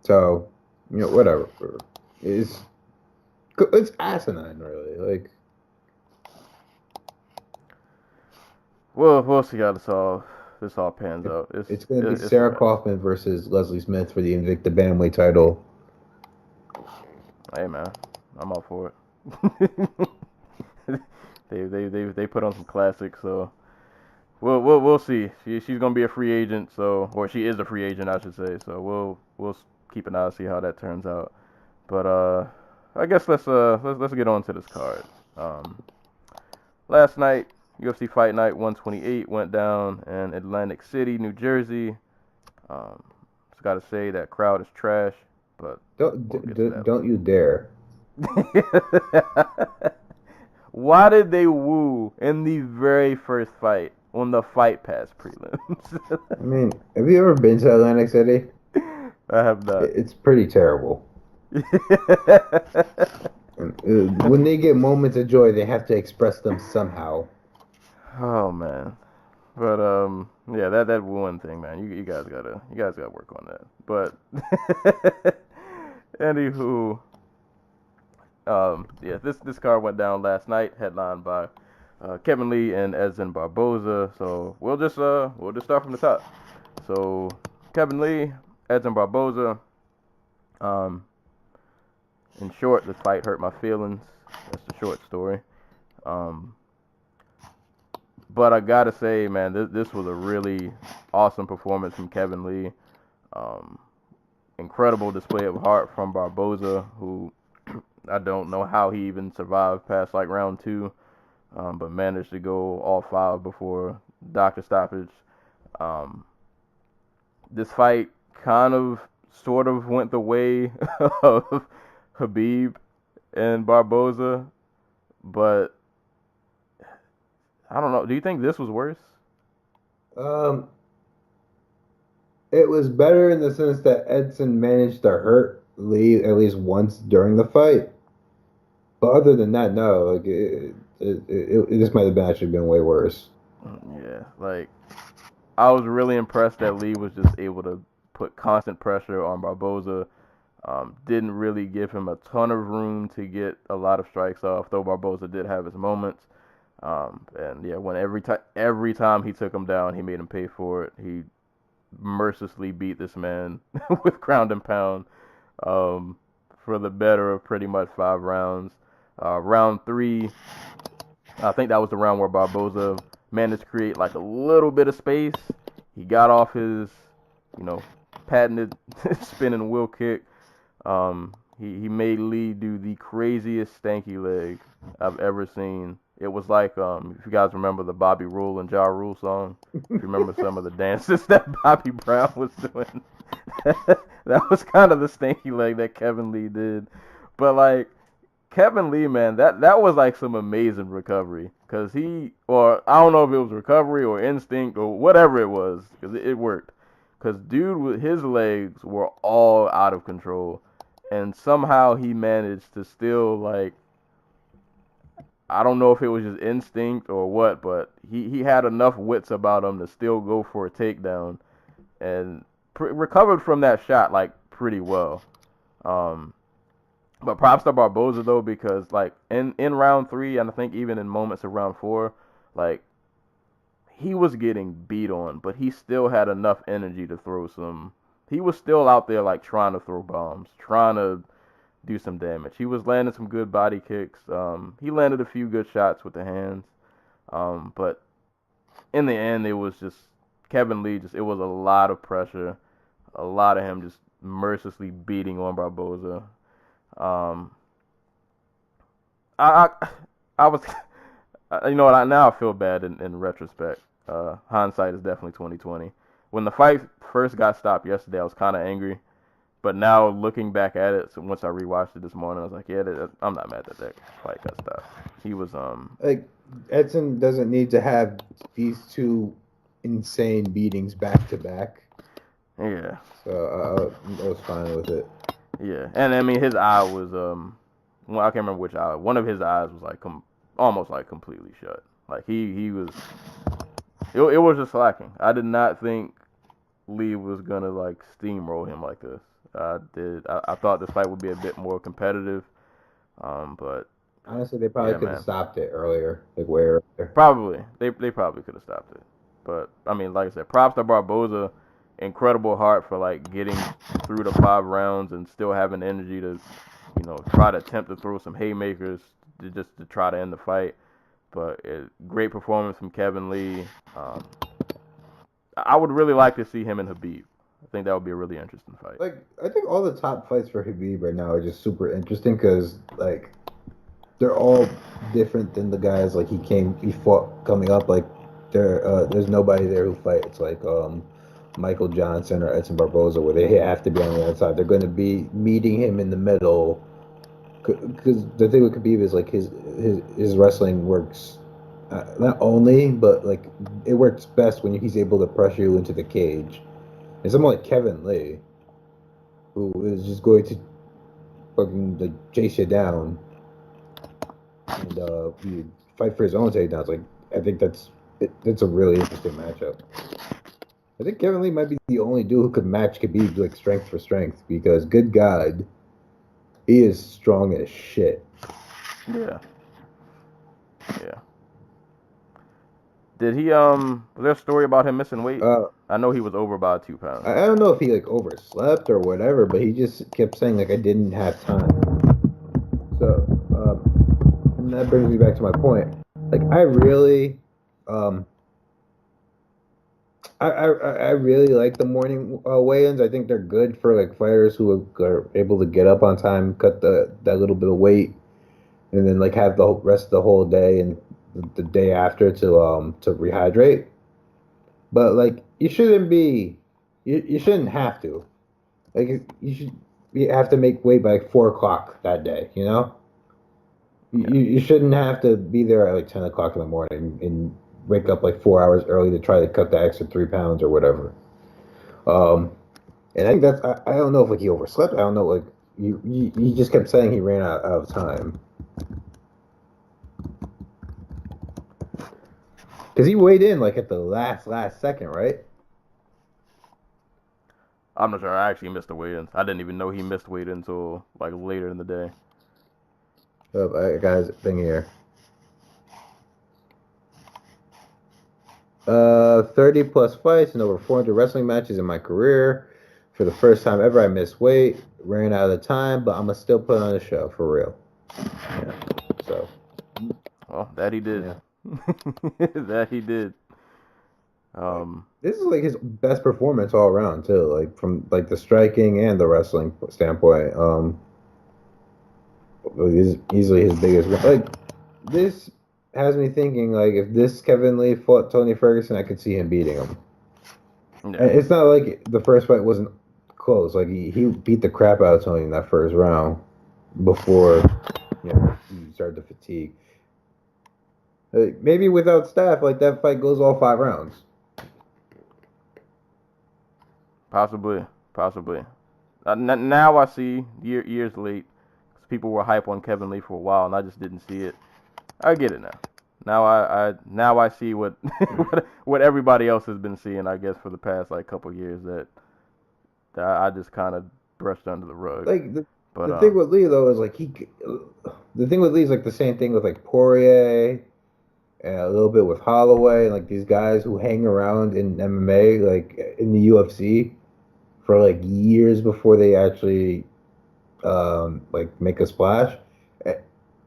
[SPEAKER 6] So whatever. It's asinine, really. Like,
[SPEAKER 5] we'll see how this all pans out.
[SPEAKER 6] It's going to be Sarah Kaufman versus Leslie Smith for the Invicta Bantamweight title.
[SPEAKER 5] Hey man, I'm all for it. They put on some classics, so we'll see. She's gonna be a free agent, or she is a free agent, I should say. So we'll keep an eye and see how that turns out. But I guess let's get on to this card. Last night, UFC Fight Night 128 went down in Atlantic City, New Jersey. Just gotta say that crowd is trash, but
[SPEAKER 6] don't you dare.
[SPEAKER 5] Why did they woo in the very first fight on the Fight Pass prelims?
[SPEAKER 6] I mean, have you ever been to Atlantic City?
[SPEAKER 5] I have not.
[SPEAKER 6] It's pretty terrible. When they get moments of joy, they have to express them somehow.
[SPEAKER 5] Oh man, but yeah, that wooing thing, man. You guys gotta work on that. But anywho, yeah, this card went down last night, headlined by Kevin Lee and Edson Barboza. So we'll just start from the top. So Kevin Lee, Edson Barboza. In short, this fight hurt my feelings. That's the short story. But I gotta say, man, this was a really awesome performance from Kevin Lee. Incredible display of heart from Barboza, who I don't know how he even survived past like round 2, but managed to go all 5 before doctor stoppage. This fight sort of went the way of Khabib and Barboza, but I don't know. Do you think this was worse?
[SPEAKER 6] It was better in the sense that Edson managed to hurt Lee at least once during the fight. But other than that, no. Like this might have actually been way worse.
[SPEAKER 5] Yeah, like I was really impressed that Lee was just able to put constant pressure on Barboza. Didn't really give him a ton of room to get a lot of strikes off, though Barboza did have his moments. And yeah, when every time he took him down, he made him pay for it. He mercilessly beat this man with ground and pound for the better of pretty much 5 rounds. Round 3, I think that was the round where Barboza managed to create like a little bit of space. He got off his, patented spinning wheel kick. He made Lee do the craziest stanky leg I've ever seen. It was like, if you guys remember the Bobby Rule and Ja Rule song, if you remember some of the dances that Bobby Brown was doing, that was kind of the stanky leg that Kevin Lee did. But like, Kevin Lee, man, that was like some amazing recovery. Because I don't know if it was recovery or instinct or whatever it was, because it worked. Because dude, his legs were all out of control. And somehow he managed to still, like, I don't know if it was just instinct or what, but he had enough wits about him to still go for a takedown and recovered from that shot, like, pretty well. But props to Barboza, though, because, like, in round 3, and I think even in moments of round 4, like, he was getting beat on, but he still had enough energy to throw some. He was still out there, like, trying to throw bombs, trying to do some damage. He was landing some good body kicks. He landed a few good shots with the hands. But in the end, it was just Kevin Lee. It was a lot of pressure, a lot of him just mercilessly beating on Barboza. I was, you know what? Now I feel bad in retrospect. Hindsight is definitely 2020. When the fight first got stopped yesterday, I was kind of angry. But now looking back at it, so once I rewatched it this morning, I was like, yeah, I'm not mad that fight got stopped. He was
[SPEAKER 6] like Edson doesn't need to have these two insane beatings back to back.
[SPEAKER 5] Yeah.
[SPEAKER 6] So I was fine with it.
[SPEAKER 5] Yeah, and I mean his eye was well, I can't remember which eye. One of his eyes was like almost like completely shut. Like he was. It was just lacking. I did not think Lee was gonna like steamroll him like this. I thought this fight would be a bit more competitive, but
[SPEAKER 6] honestly, they probably could have stopped it earlier. Like where?
[SPEAKER 5] Probably they probably could have stopped it. But I mean, like I said, props to Barboza. Incredible heart for like getting through the 5 rounds and still having the energy to, try to attempt to throw some haymakers to try to end the fight. But great performance from Kevin Lee. I would really like to see him and Khabib. I think that would be a really interesting fight.
[SPEAKER 6] Like, I think all the top fights for Khabib right now are just super interesting because, like, they're all different than the guys, like, he fought coming up. Like, there's nobody there who fights, like, Michael Johnson or Edson Barboza, where they have to be on the outside. They're going to be meeting him in the middle. Because the thing with Khabib is, like, his wrestling works not only, but, like, it works best when he's able to pressure you into the cage. And someone like Kevin Lee, who is just going to fucking like chase you down and you fight for his own takedowns. Like, I think that's a really interesting matchup. I think Kevin Lee might be the only dude who could match Khabib like strength for strength because, good God, he is strong as shit.
[SPEAKER 5] Yeah. Yeah. Did he was there a story about him missing weight? I know he was over by 2 pounds.
[SPEAKER 6] I don't know if he like overslept or whatever, but he just kept saying like I didn't have time. So and that brings me back to my point. Like I really I really like the morning weigh-ins. I think they're good for like fighters who are able to get up on time, cut that little bit of weight, and then like have the rest of the whole day and the day after to rehydrate. But like you shouldn't have to. Like you have to make weight by like 4 o'clock that day, you know? You shouldn't have to be there at like 10 o'clock in the morning and wake up like 4 hours early to try to cut the extra 3 pounds or whatever. And I think that's I don't know if like he overslept. I don't know, like he just kept saying he ran out of time. Because he weighed in like at the last second, right?
[SPEAKER 5] I'm not sure. I actually missed the weigh-ins. I didn't even know he missed weight until like later in the day.
[SPEAKER 6] I got his thing here. 30 plus fights and over 400 wrestling matches in my career. For the first time ever, I missed weight, ran out of time, but I'm gonna still put on a show for real. Yeah. So.
[SPEAKER 5] Well, that he did.
[SPEAKER 6] Yeah.
[SPEAKER 5] That he did.
[SPEAKER 6] This is like his best performance all around too, like from like the striking and the wrestling standpoint. This is easily his biggest win. Like this has me thinking like if this Kevin Lee fought Tony Ferguson, I could see him beating him. Yeah. And it's not like the first fight wasn't close. Like he beat the crap out of Tony in that first round before he started to fatigue. Maybe without Staff, like that fight goes all 5 rounds.
[SPEAKER 5] Possibly. Now I see years late. People were hype on Kevin Lee for a while, and I just didn't see it. I get it now. Now I see what what everybody else has been seeing. I guess for the past like couple years that I just kind of brushed under the rug.
[SPEAKER 6] Like the thing with Lee though is like the thing with Lee is like the same thing with like Poirier. And a little bit with Holloway, like these guys who hang around in MMA, like in the UFC, for like years before they actually like make a splash.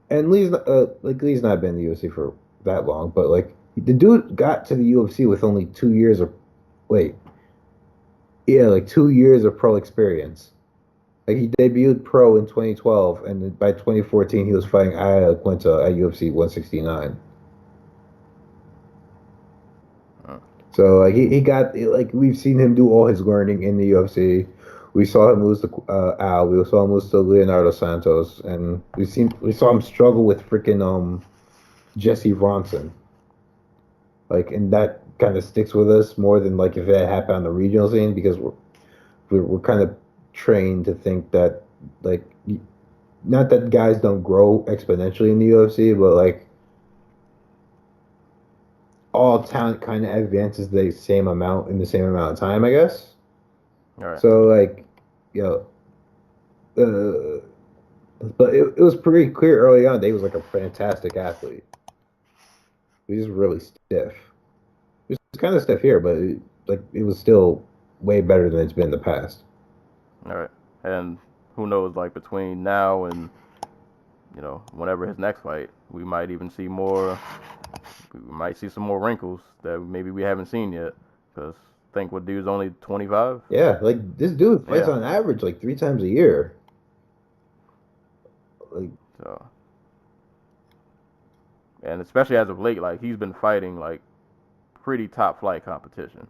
[SPEAKER 6] And Lee's not been in the UFC for that long, but like the dude got to the UFC with only 2 years of like 2 years of pro experience. Like he debuted pro in 2012, and by 2014 he was fighting Aya Quinta at UFC 169. So like he got like we've seen him do all his learning in the UFC. We saw him lose to Al. We saw him lose to Leonardo Santos, and we saw him struggle with freaking Jesse Ronson. Like, and that kind of sticks with us more than like if it had happened on the regional scene, because we're kind of trained to think that like not that guys don't grow exponentially in the UFC, but like all talent kind of advances the same amount in the same amount of time, I guess.
[SPEAKER 5] All right.
[SPEAKER 6] So like, but it was pretty clear early on that he was like a fantastic athlete. He was really stiff. It was kind of stiff here, but it was still way better than it's been in the past.
[SPEAKER 5] All right. And who knows, like between now and, whenever his next fight, we might even see more. We might see some more wrinkles that maybe we haven't seen yet. Because I think what dude's only 25?
[SPEAKER 6] Yeah, like this dude fights on average like 3 times a year. Like,
[SPEAKER 5] so. And especially as of late, like he's been fighting like pretty top flight competition.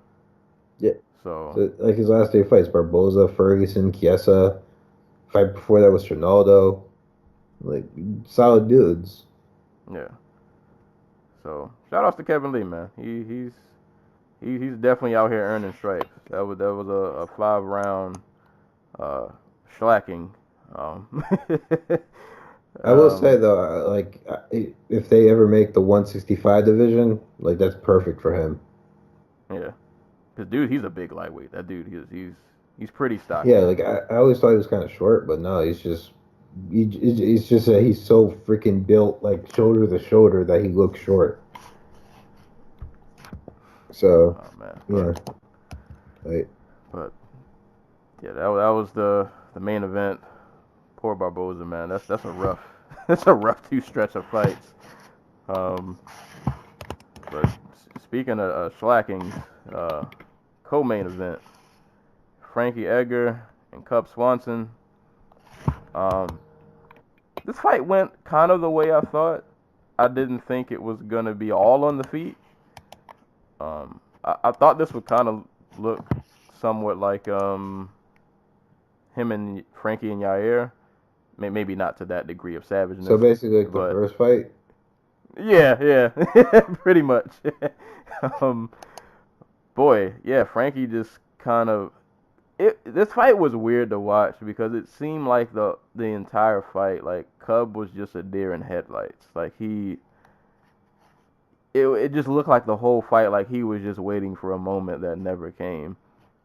[SPEAKER 6] Yeah.
[SPEAKER 5] So
[SPEAKER 6] like his last 3 fights: Barboza, Ferguson, Chiesa. Fight before that was Ronaldo. Like solid dudes.
[SPEAKER 5] Yeah. So shout outs to Kevin Lee, man. He's definitely out here earning stripes. That was a 5-round shellacking.
[SPEAKER 6] I will say though, like if they ever make the 165 division, like that's perfect for him.
[SPEAKER 5] Yeah, cause dude, he's a big lightweight. That dude, he's pretty stocky.
[SPEAKER 6] Yeah, like I always thought he was kind of short, but no, he's just that he's so freaking built, like shoulder to shoulder, that he looks short. So, right.
[SPEAKER 5] But yeah, that was the main event. Poor Barboza, man. That's a rough that's a rough 2 stretch of fights. But speaking of slacking, co-main event, Frankie Edgar and Cub Swanson. This fight went kind of the way I thought. I didn't think it was gonna be all on the feet. I thought this would kind of look somewhat like him and Frankie and Yair. Maybe not to that degree of savageness.
[SPEAKER 6] So basically, like the first fight.
[SPEAKER 5] Yeah, pretty much. Boy, yeah, Frankie just kind of. This fight was weird to watch because it seemed like the entire fight, like Cub was just a deer in headlights. Like it just looked like the whole fight like he was just waiting for a moment that never came.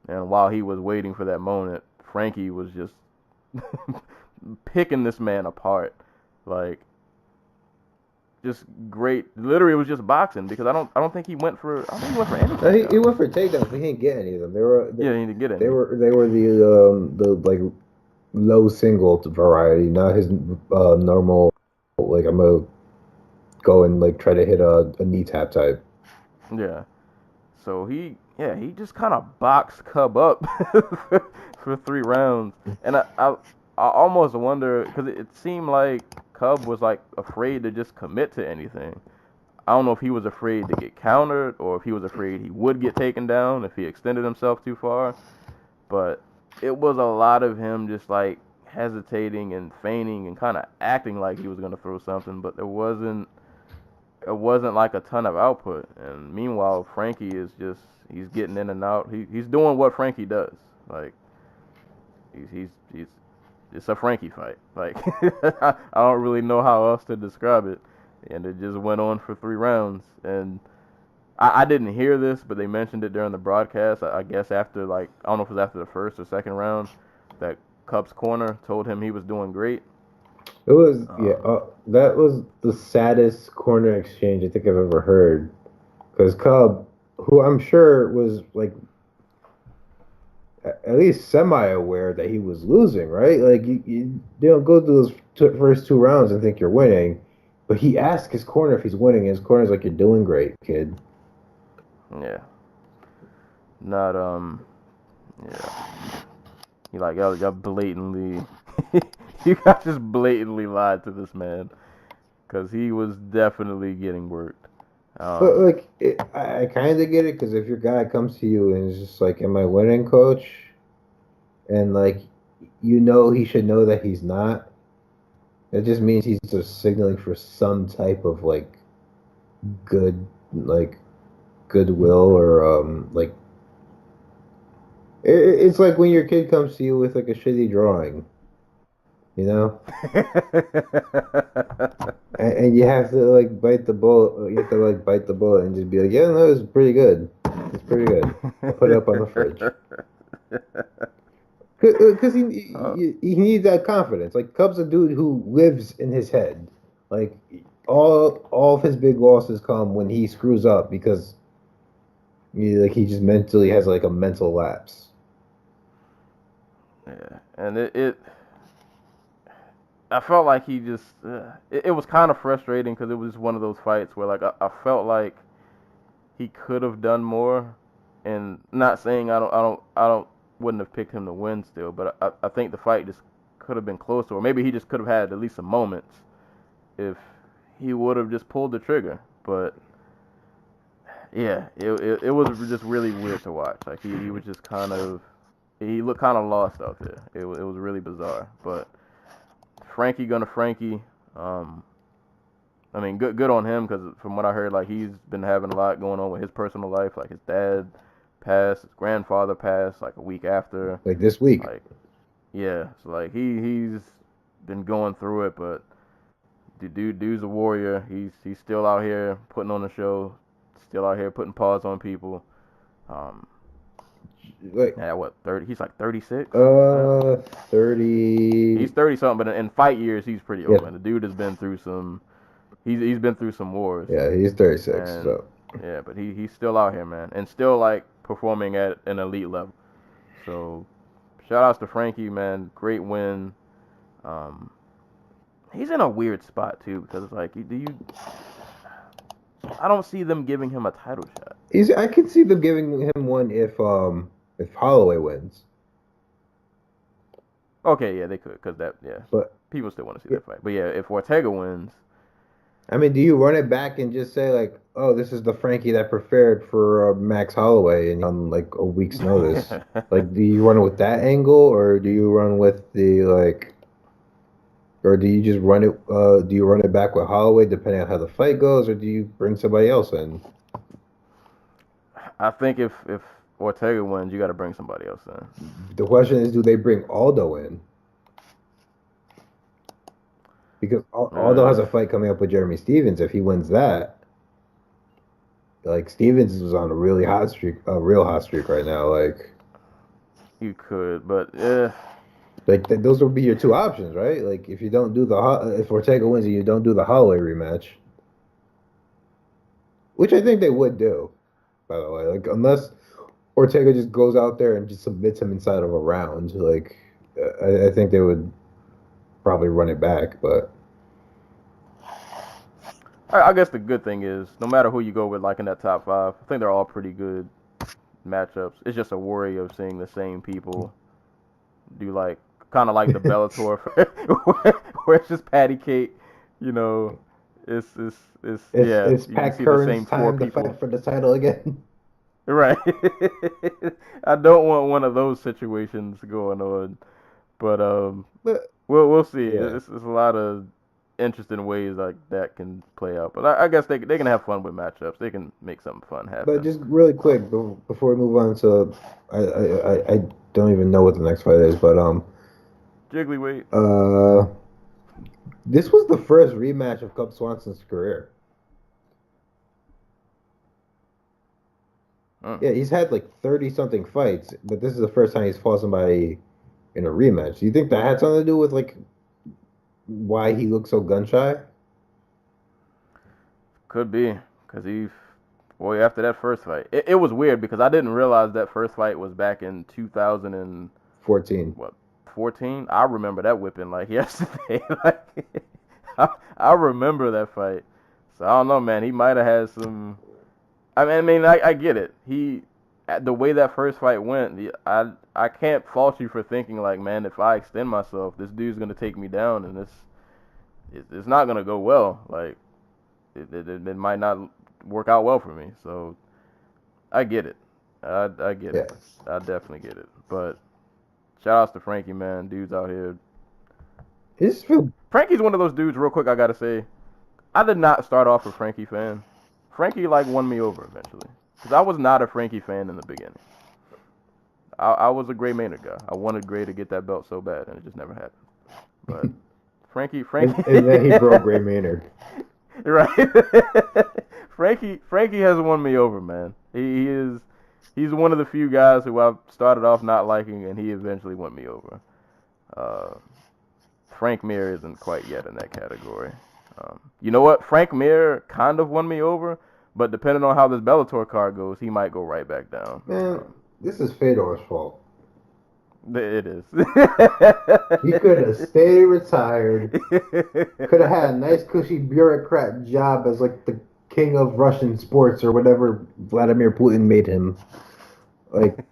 [SPEAKER 5] And while he was waiting for that moment, Frankie was just picking this man apart. Like just great. Literally, it was just boxing because I don't think he went for anything.
[SPEAKER 6] He went for takedowns, but he didn't get any of them.
[SPEAKER 5] He didn't get any.
[SPEAKER 6] They were the like low single variety, not his normal. Like I'm gonna go and like try to hit a knee tap type.
[SPEAKER 5] Yeah. So he just kind of boxed Cub up for 3 rounds, and I almost wonder because it seemed like Cub was like afraid to just commit to anything. I don't know if he was afraid to get countered or if he was afraid he would get taken down if he extended himself too far. But it was a lot of him just like hesitating and feigning and kind of acting like he was gonna throw something, but it wasn't like a ton of output. And meanwhile, Frankie is just he's getting in and out. He's doing what Frankie does. Like he's it's a Frankie fight. Like I don't really know how else to describe it. And it just went on for 3 rounds. And I didn't hear this, but they mentioned it during the broadcast. I guess after I don't know if it was after the first or second round, that Cub's corner told him he was doing great.
[SPEAKER 6] It was that was the saddest corner exchange I think I've ever heard. Because Cub, who I'm sure was like at least semi-aware that he was losing, right? Like you don't go through those first 2 rounds and think you're winning, but he asked his corner if he's winning. And his corner's like, "You're doing great, kid."
[SPEAKER 5] Yeah. Not yeah. You like y'all blatantly, you guys just blatantly lied to this man, because he was definitely getting worked.
[SPEAKER 6] But like, I kind of get it because if your guy comes to you and is just like, "Am I winning, coach?" and like, he should know that he's not. It just means he's just signaling for some type of like good, like goodwill or like. It's like when your kid comes to you with like a shitty drawing, you know. And you have to like bite the bullet. You have to like bite the bullet and just be like, "Yeah, no, it's pretty good. It's pretty good. I'll put it up on the fridge." Because he needs that confidence. Like Cub's a dude who lives in his head. Like all of his big losses come when he screws up because he just mentally has like a mental lapse.
[SPEAKER 5] Yeah, and I felt like he just it was kind of frustrating because it was one of those fights where like I felt like he could have done more, and not saying I wouldn't have picked him to win still, but I think the fight just could have been closer, or maybe he just could have had at least some moments if he would have just pulled the trigger. But yeah, it was just really weird to watch. Like he was just he looked kind of lost out there. It was really bizarre. But Frankie gonna Frankie. I mean, good on him, because from what I heard, like he's been having a lot going on with his personal life. Like his dad passed, his grandfather passed like a week after.
[SPEAKER 6] Like this week.
[SPEAKER 5] Like, yeah, so like he's been going through it, but dude's a warrior. He's still out here putting on the show, still out here putting paws on people.
[SPEAKER 6] Like,
[SPEAKER 5] yeah, what 30? He's like 36.
[SPEAKER 6] 30.
[SPEAKER 5] He's 30 something, but in fight years, he's pretty old.
[SPEAKER 6] Yeah.
[SPEAKER 5] Man. The dude has been through some. He's been through some wars.
[SPEAKER 6] Yeah, he's 36.
[SPEAKER 5] And,
[SPEAKER 6] so
[SPEAKER 5] yeah, but he's still out here, man, and still like performing at an elite level. So shout outs to Frankie, man. Great win. He's in a weird spot too, because it's like, I don't see them giving him a title shot.
[SPEAKER 6] I could see them giving him one if Holloway wins.
[SPEAKER 5] Okay, yeah, they could, because but people still want to see that fight. But yeah, if Ortega wins,
[SPEAKER 6] I mean, do you run it back and just say like, "Oh, this is the Frankie that prepared for Max Holloway," and on like a week's notice? Like, do you run it with that angle, or do you run with the like, or do you just run it? Do you run it back with Holloway, depending on how the fight goes, or do you bring somebody else in?
[SPEAKER 5] I think if Ortega wins, you got to bring somebody else in.
[SPEAKER 6] The question is, do they bring Aldo in? Because Aldo has a fight coming up with Jeremy Stevens. If he wins that, like Stevens is on a real hot streak right now. Like
[SPEAKER 5] you could, but yeah,
[SPEAKER 6] like those would be your two options, right? Like if you don't do if Ortega wins and you don't do the Holloway rematch, which I think they would do, by the way. Like unless Ortega just goes out there and just submits him inside of a round, like I think they would probably run it back, but
[SPEAKER 5] I guess the good thing is, no matter who you go with, like in that top 5, I think they're all pretty good matchups. It's just a worry of seeing the same people do like kind of like the Bellator, where it's just patty cake. You know, it's
[SPEAKER 6] Pat Curran's time to fight for the title again.
[SPEAKER 5] Right. I don't want one of those situations going on, but we'll see.
[SPEAKER 6] Yeah.
[SPEAKER 5] It's a lot of interesting ways like that can play out, but I guess they can have fun with matchups. They can make something fun happen.
[SPEAKER 6] But just really quick before we move on to, I don't even know what the next fight is, but
[SPEAKER 5] Jiggly
[SPEAKER 6] this was the first rematch of Cub Swanson's career. Yeah, he's had like 30-something fights, but this is the first time he's fought somebody in a rematch. Do you think that had something to do with like why he looks so gun shy?
[SPEAKER 5] Could be, because Well, after that first fight, it was weird because I didn't realize that first fight was back in 2014. 14? I remember that whipping like yesterday. Like, I remember that fight. So I don't know, man. He might have had some. I get it. The way that first fight went, I can't fault you for thinking like, man, if I extend myself, this dude's gonna take me down, and it's not gonna go well. Like, it might not work out well for me. So I get it. I get it. I definitely get it. But shout outs to Frankie, man. Dude's out here. Frankie's one of those dudes, real quick, I gotta say. I did not start off a Frankie fan. Frankie, won me over eventually. Because I was not a Frankie fan in the beginning. I was a Gray Maynard guy. I wanted Gray to get that belt so bad, and it just never happened. But Frankie...
[SPEAKER 6] and then he broke Gray Maynard.
[SPEAKER 5] Right. Frankie has won me over, man. He's one of the few guys who I started off not liking, and he eventually won me over. Frank Mir isn't quite yet in that category. You know what? Frank Mir kind of won me over, but depending on how this Bellator card goes, he might go right back down.
[SPEAKER 6] Man, this is Fedor's fault.
[SPEAKER 5] It is.
[SPEAKER 6] He could have stayed retired. Could have had a nice, cushy bureaucrat job as like the king of Russian sports or whatever Vladimir Putin made him. Like,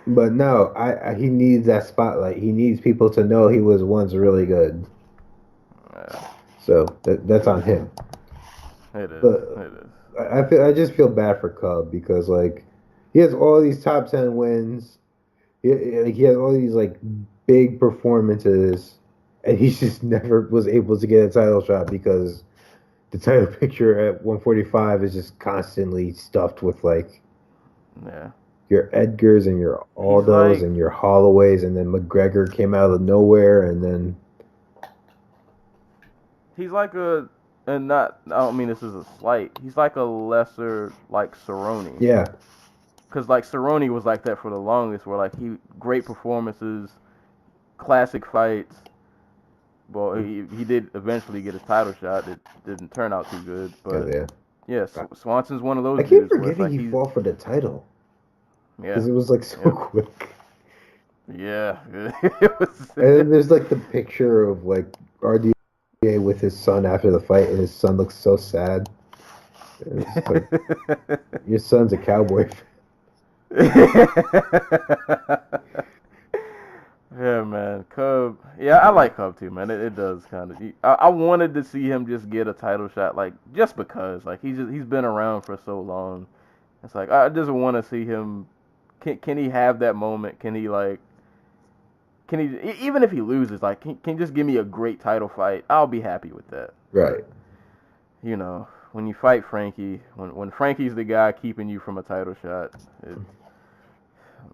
[SPEAKER 6] but no, he needs that spotlight. He needs people to know he was once really good. So that's on him.
[SPEAKER 5] It is.
[SPEAKER 6] But
[SPEAKER 5] It is.
[SPEAKER 6] I just feel bad for Cub because like he has all these top 10 wins. He has all these like big performances, and he just never was able to get a title shot because the title picture at 145 is just constantly stuffed with like your Edgars and your Aldos and your Holloways, and then McGregor came out of nowhere, and then
[SPEAKER 5] he's like I don't mean this is a slight. He's like a lesser like Cerrone.
[SPEAKER 6] Yeah.
[SPEAKER 5] Because, like, Cerrone was like that for the longest, where, like, great performances, classic fights. Well, he did eventually get his title shot. It didn't turn out too good. But, yeah, Swanson's one of those
[SPEAKER 6] I keep
[SPEAKER 5] dudes
[SPEAKER 6] forgetting
[SPEAKER 5] like
[SPEAKER 6] he fought for the title.
[SPEAKER 5] Yeah.
[SPEAKER 6] Because it was, like, so quick.
[SPEAKER 5] Yeah.
[SPEAKER 6] And then there's, like, the picture of, like, RDA with his son after the fight, and his son looks so sad. And it's like, your son's a cowboy fan.
[SPEAKER 5] Yeah, man. Cub. Yeah, I like Cub too, man. It does kind of. I wanted to see him just get a title shot, like just because, like he's been around for so long. It's like I just want to see him. Can he have that moment? Can he even if he loses, like can he just give me a great title fight? I'll be happy with that.
[SPEAKER 6] Right.
[SPEAKER 5] You know, when you fight Frankie, when Frankie's the guy keeping you from a title shot,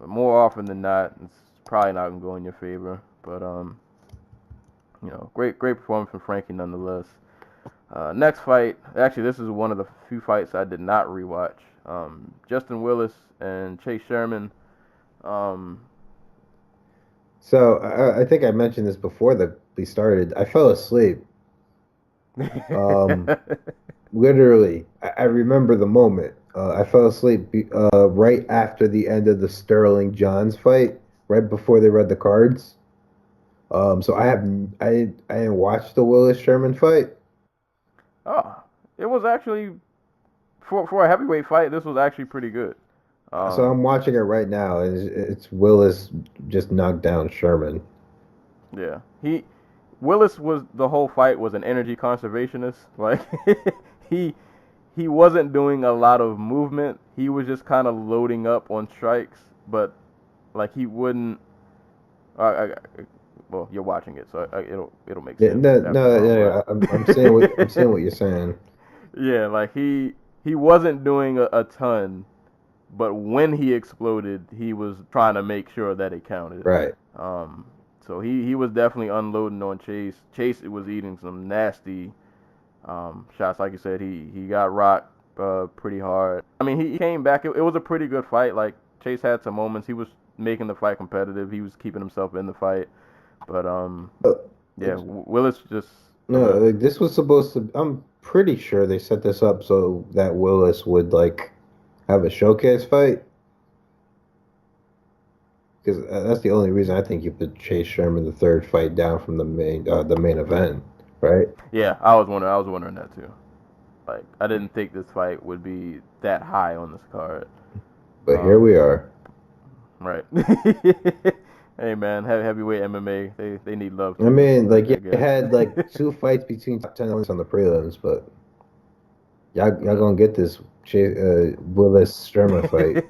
[SPEAKER 5] more often than not, it's probably not gonna go in your favor. But you know, great performance from Frankie nonetheless. Next fight, actually, this is one of the few fights I did not rewatch. Justin Willis and Chase Sherman.
[SPEAKER 6] So I think I mentioned this before that we started. I fell asleep. Literally, I remember the moment. I fell asleep right after the end of the Sterling Johns fight, right before they read the cards. So I didn't watch the Willis Sherman fight.
[SPEAKER 5] Oh, it was actually for a heavyweight fight. This was actually pretty good.
[SPEAKER 6] So I'm watching it right now, and it's Willis just knocked down Sherman.
[SPEAKER 5] Yeah, Willis was the whole fight was an energy conservationist. Like he wasn't doing a lot of movement. He was just kind of loading up on strikes, but like he wouldn't. Well, you're watching it, so it'll make sense.
[SPEAKER 6] I'm saying what you're saying.
[SPEAKER 5] Yeah, like he wasn't doing a ton, but when he exploded, he was trying to make sure that it counted.
[SPEAKER 6] Right.
[SPEAKER 5] So he was definitely unloading on Chase. Chase was eating some nasty shots. Like you said, he got rocked pretty hard. I mean, he came back. It was a pretty good fight. Like, Chase had some moments. He was making the fight competitive. He was keeping himself in the fight. But, yeah, Willis just...
[SPEAKER 6] No, like, this was supposed to... I'm pretty sure they set this up so that Willis would like have a showcase fight. Because that's the only reason I think you put Chase Sherman the third fight down from the main event, right?
[SPEAKER 5] Yeah, I was wondering that too. Like, I didn't think this fight would be that high on this card.
[SPEAKER 6] But here we are.
[SPEAKER 5] Right. Hey man, heavyweight MMA, they need love too.
[SPEAKER 6] I mean, like, you had like 2 fights between top 10 on the prelims, but y'all gonna get this Willis Sherman fight.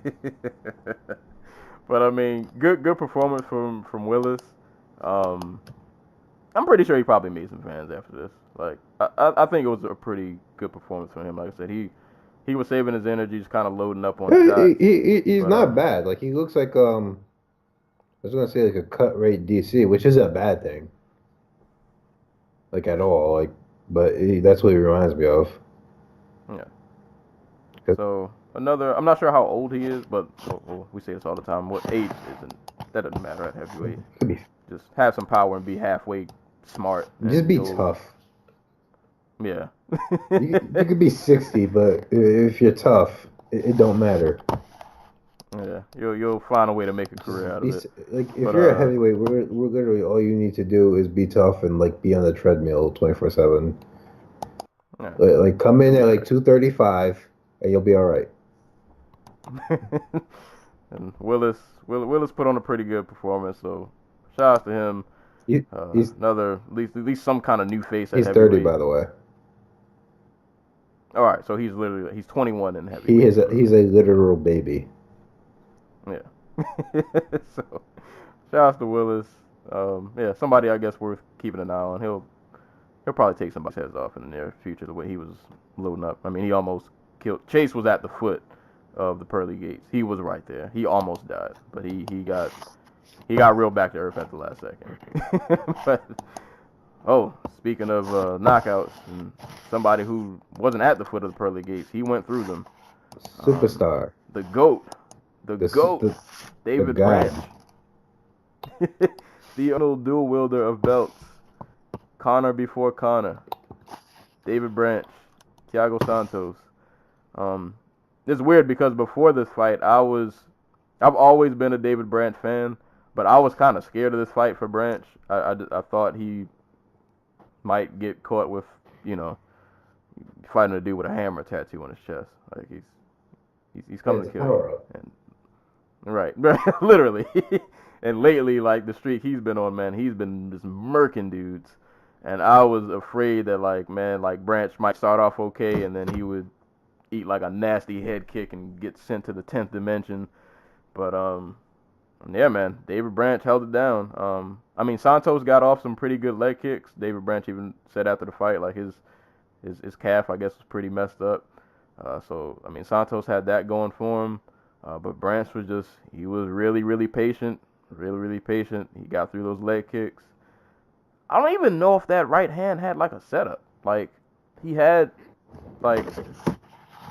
[SPEAKER 5] But I mean, good performance from Willis. I'm pretty sure he probably made some fans after this. Like, I think it was a pretty good performance for him. Like I said, he was saving his energy, just kind of loading up on shots.
[SPEAKER 6] He's not bad. like, he looks like I was gonna say like a cut rate DC, which isn't a bad thing. Like, at all. Like, but that's what he reminds me of.
[SPEAKER 5] Yeah. So I'm not sure how old he is, but we say this all the time. What age that doesn't matter at heavyweight. Just have some power and be halfway smart.
[SPEAKER 6] Just be tough.
[SPEAKER 5] Yeah.
[SPEAKER 6] you could be 60, but if you're tough, it don't matter.
[SPEAKER 5] Yeah, you'll find a way to make a career out of it.
[SPEAKER 6] Like, if you're a heavyweight, we're literally all you need to do is be tough and like be on the treadmill 24/7. Yeah. Like, come in at like 235 and you'll be all right.
[SPEAKER 5] And Willis put on a pretty good performance, so shout out to him. He's another at least some kind of new face at heavyweight.
[SPEAKER 6] He's 30, by the way.
[SPEAKER 5] All right, so he's 21 in heavyweight.
[SPEAKER 6] He's a literal baby.
[SPEAKER 5] Yeah. So shout out to Willis. Yeah, somebody I guess worth keeping an eye on. He'll probably take somebody's heads off in the near future the way he was loading up. I mean, he almost killed. Chase was at the foot of the pearly gates. He was right there. He almost died, but he got real back to earth at the last second. But speaking of knockouts and somebody who wasn't at the foot of the pearly gates, he went through them.
[SPEAKER 6] Superstar.
[SPEAKER 5] The GOAT. The GOAT. David Branch. The old dual wielder of belts. Conor before Conor. David Branch. Thiago Santos. It's weird because before this fight, I've always been a David Branch fan, but I was kind of scared of this fight for Branch. I thought he might get caught with, fighting a dude with a hammer tattoo on his chest. Like, he's coming to kill you. And, right, literally. And lately, like, the streak he's been on, man, he's been just murking dudes. And I was afraid that, like, man, like, Branch might start off okay, and then he would eat, like, a nasty head kick and get sent to the 10th dimension. But, yeah, man, David Branch held it down. I mean, Santos got off some pretty good leg kicks. David Branch even said after the fight, like, his calf, I guess, was pretty messed up. So, I mean, Santos had that going for him. But Branch he was really, really patient. Really, really patient. He got through those leg kicks. I don't even know if that right hand had, like, a setup. Like, he had, like,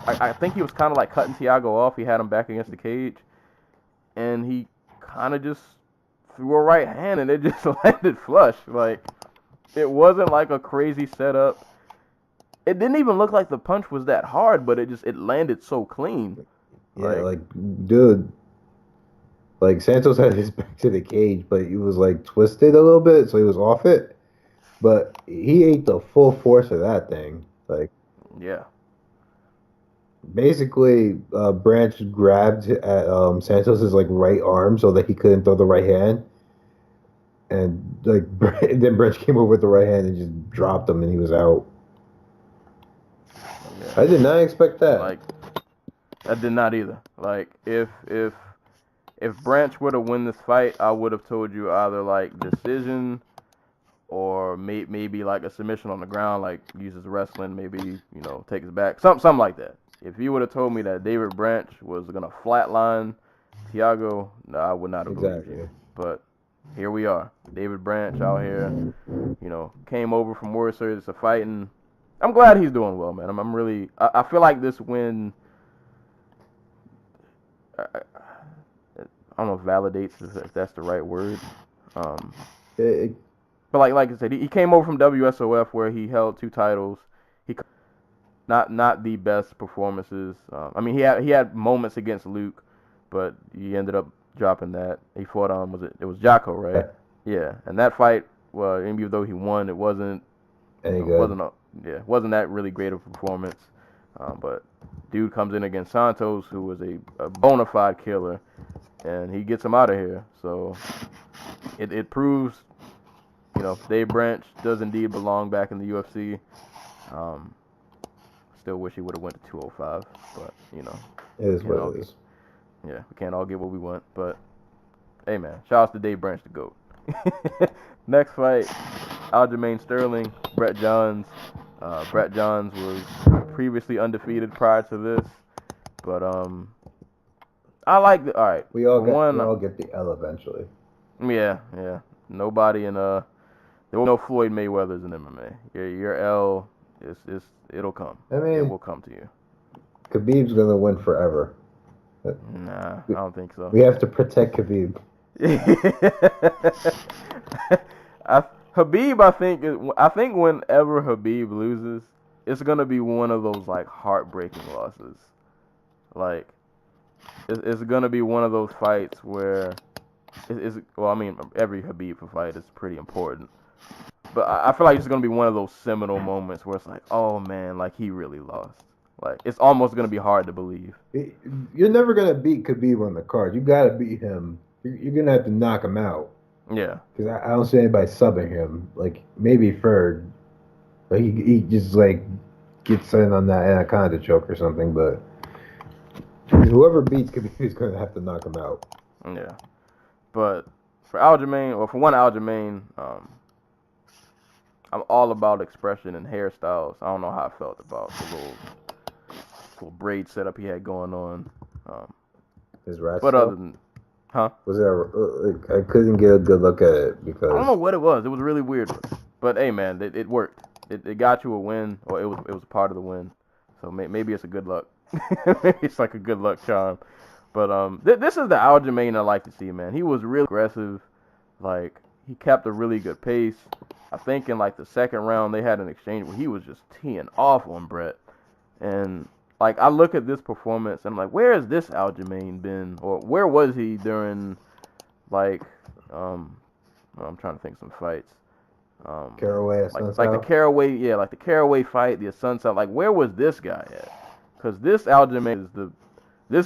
[SPEAKER 5] I think he was kind of, like, cutting Thiago off. He had him back against the cage. And he kind of just threw a right hand, and it just landed flush. Like, it wasn't, like, a crazy setup. It didn't even look like the punch was that hard, but it landed so clean.
[SPEAKER 6] Yeah, like, dude. Like, Santos had his back to the cage, but he was, like, twisted a little bit, so he was off it. But he ate the full force of that thing. Like,
[SPEAKER 5] yeah.
[SPEAKER 6] Basically, Branch grabbed at Santos's, like, right arm so that he couldn't throw the right hand. And, like, then Branch came over with the right hand and just dropped him, and he was out. Yeah. I did not expect that.
[SPEAKER 5] Like, I did not either. Like, if Branch were to win this fight, I would have told you either, like, decision or maybe like a submission on the ground, like uses wrestling, maybe, take his back, something like that. If you would have told me that David Branch was gonna flatline Thiago, no, I would not have believed you. But here we are, David Branch out here, came over from World Series to fighting. I'm glad he's doing well, man. I'm really, I feel like this win, I don't know if validates if that's the right word. But like I said, he came over from WSOF where he held 2 titles. not the best performances. I mean, he had moments against Luke, but he ended up dropping that. He fought on it was Jocko, right? Yeah, and that fight, well, even though he won, it wasn't wasn't that really great of a performance. But dude comes in against Santos, who was a bona fide killer, and he gets him out of here. So it proves, Dave Branch does indeed belong back in the UFC. Still wish he would have went to 205, but
[SPEAKER 6] It is what it is.
[SPEAKER 5] Yeah, we can't all get what we want, but hey man, shout out to Dave Branch, the GOAT. Next fight, Aljamain Sterling, Brett Johns. Brett Johns was previously undefeated prior to this, but I like the. All right,
[SPEAKER 6] we all get the L eventually.
[SPEAKER 5] Yeah. Nobody in there were no Floyd Mayweathers in MMA. Your L it'll come.
[SPEAKER 6] I mean,
[SPEAKER 5] it will come to you.
[SPEAKER 6] Khabib's gonna win forever.
[SPEAKER 5] Nah, I don't think so.
[SPEAKER 6] We have to protect Khabib.
[SPEAKER 5] Habib, I think whenever Habib loses, it's gonna be one of those like heartbreaking losses. Like, it's gonna be one of those fights where well, I mean, every Habib fight is pretty important, but I feel like it's gonna be one of those seminal moments where it's like, oh man, like he really lost. Like, it's almost gonna be hard to believe.
[SPEAKER 6] You're never gonna beat Khabib on the card. You gotta beat him. You're gonna have to knock him out.
[SPEAKER 5] Yeah.
[SPEAKER 6] Because I don't see anybody subbing him. Like, maybe Ferg. But he just, like, gets in on that anaconda choke or something. But whoever beats Khabib is going to have to knock him out.
[SPEAKER 5] Yeah. But for Aljamain, or for one Aljamain, I'm all about expression and hairstyles. I don't know how I felt about the little braid setup he had going on.
[SPEAKER 6] His rat
[SPEAKER 5] But
[SPEAKER 6] stuff?
[SPEAKER 5] other than... Huh?
[SPEAKER 6] Was there? I couldn't get a good look at it because
[SPEAKER 5] I don't know what it was. It was really weird. But hey, man, it worked. It got you a win, or it was a part of the win. So maybe it's a good luck. Maybe it's like a good luck charm. But this is the Aljamain I like to see, man. He was really aggressive. Like, he kept a really good pace. I think in like the second round they had an exchange where he was just teeing off on Brett, and like, I look at this performance and I'm like, where has this Aljamain been? Or where was he during, like, I'm trying to think of some fights.
[SPEAKER 6] Caraway,
[SPEAKER 5] like the Caraway fight, the Sunset. Like, where was this guy at? Because this Aljamain is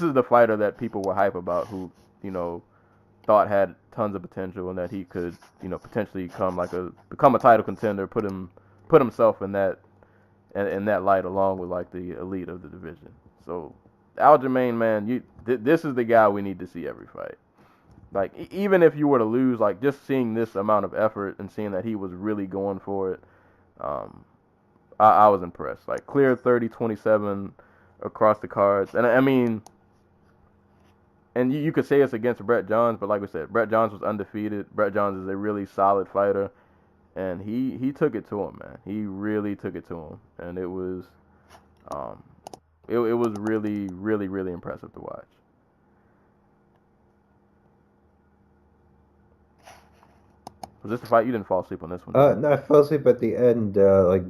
[SPEAKER 5] the fighter that people were hype about, who, thought had tons of potential and that he could, potentially become a title contender, put himself in that light along with like the elite of the division. So Aljamain, man, this is the guy we need to see every fight. Like, even if you were to lose, like, just seeing this amount of effort and seeing that he was really going for it, I was impressed. Like, clear 30-27 across the cards. And I mean, and you could say it's against Brett Johns, but like we said, Brett Johns was undefeated. Brett Johns is a really solid fighter. And he took it to him, man. He really took it to him, and it was really, really, really impressive to watch. Was this the fight? You didn't fall asleep on this one?
[SPEAKER 6] No, I fell asleep at the end. I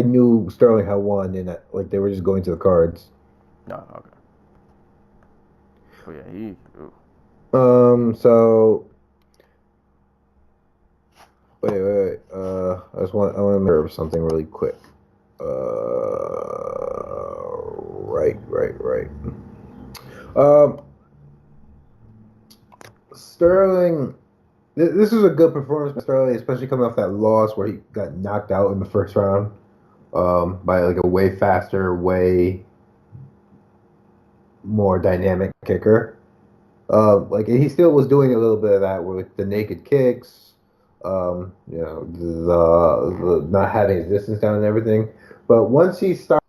[SPEAKER 6] knew Sterling had won, and like they were just going to the cards.
[SPEAKER 5] No, okay. Oh yeah,
[SPEAKER 6] So. Wait. I want to remember something really quick. Right. Sterling. This is a good performance by Sterling, especially coming off that loss where he got knocked out in the first round by like a way faster, way more dynamic kicker. Like he still was doing a little bit of that with the naked kicks. The not having his distance down and everything, but once he set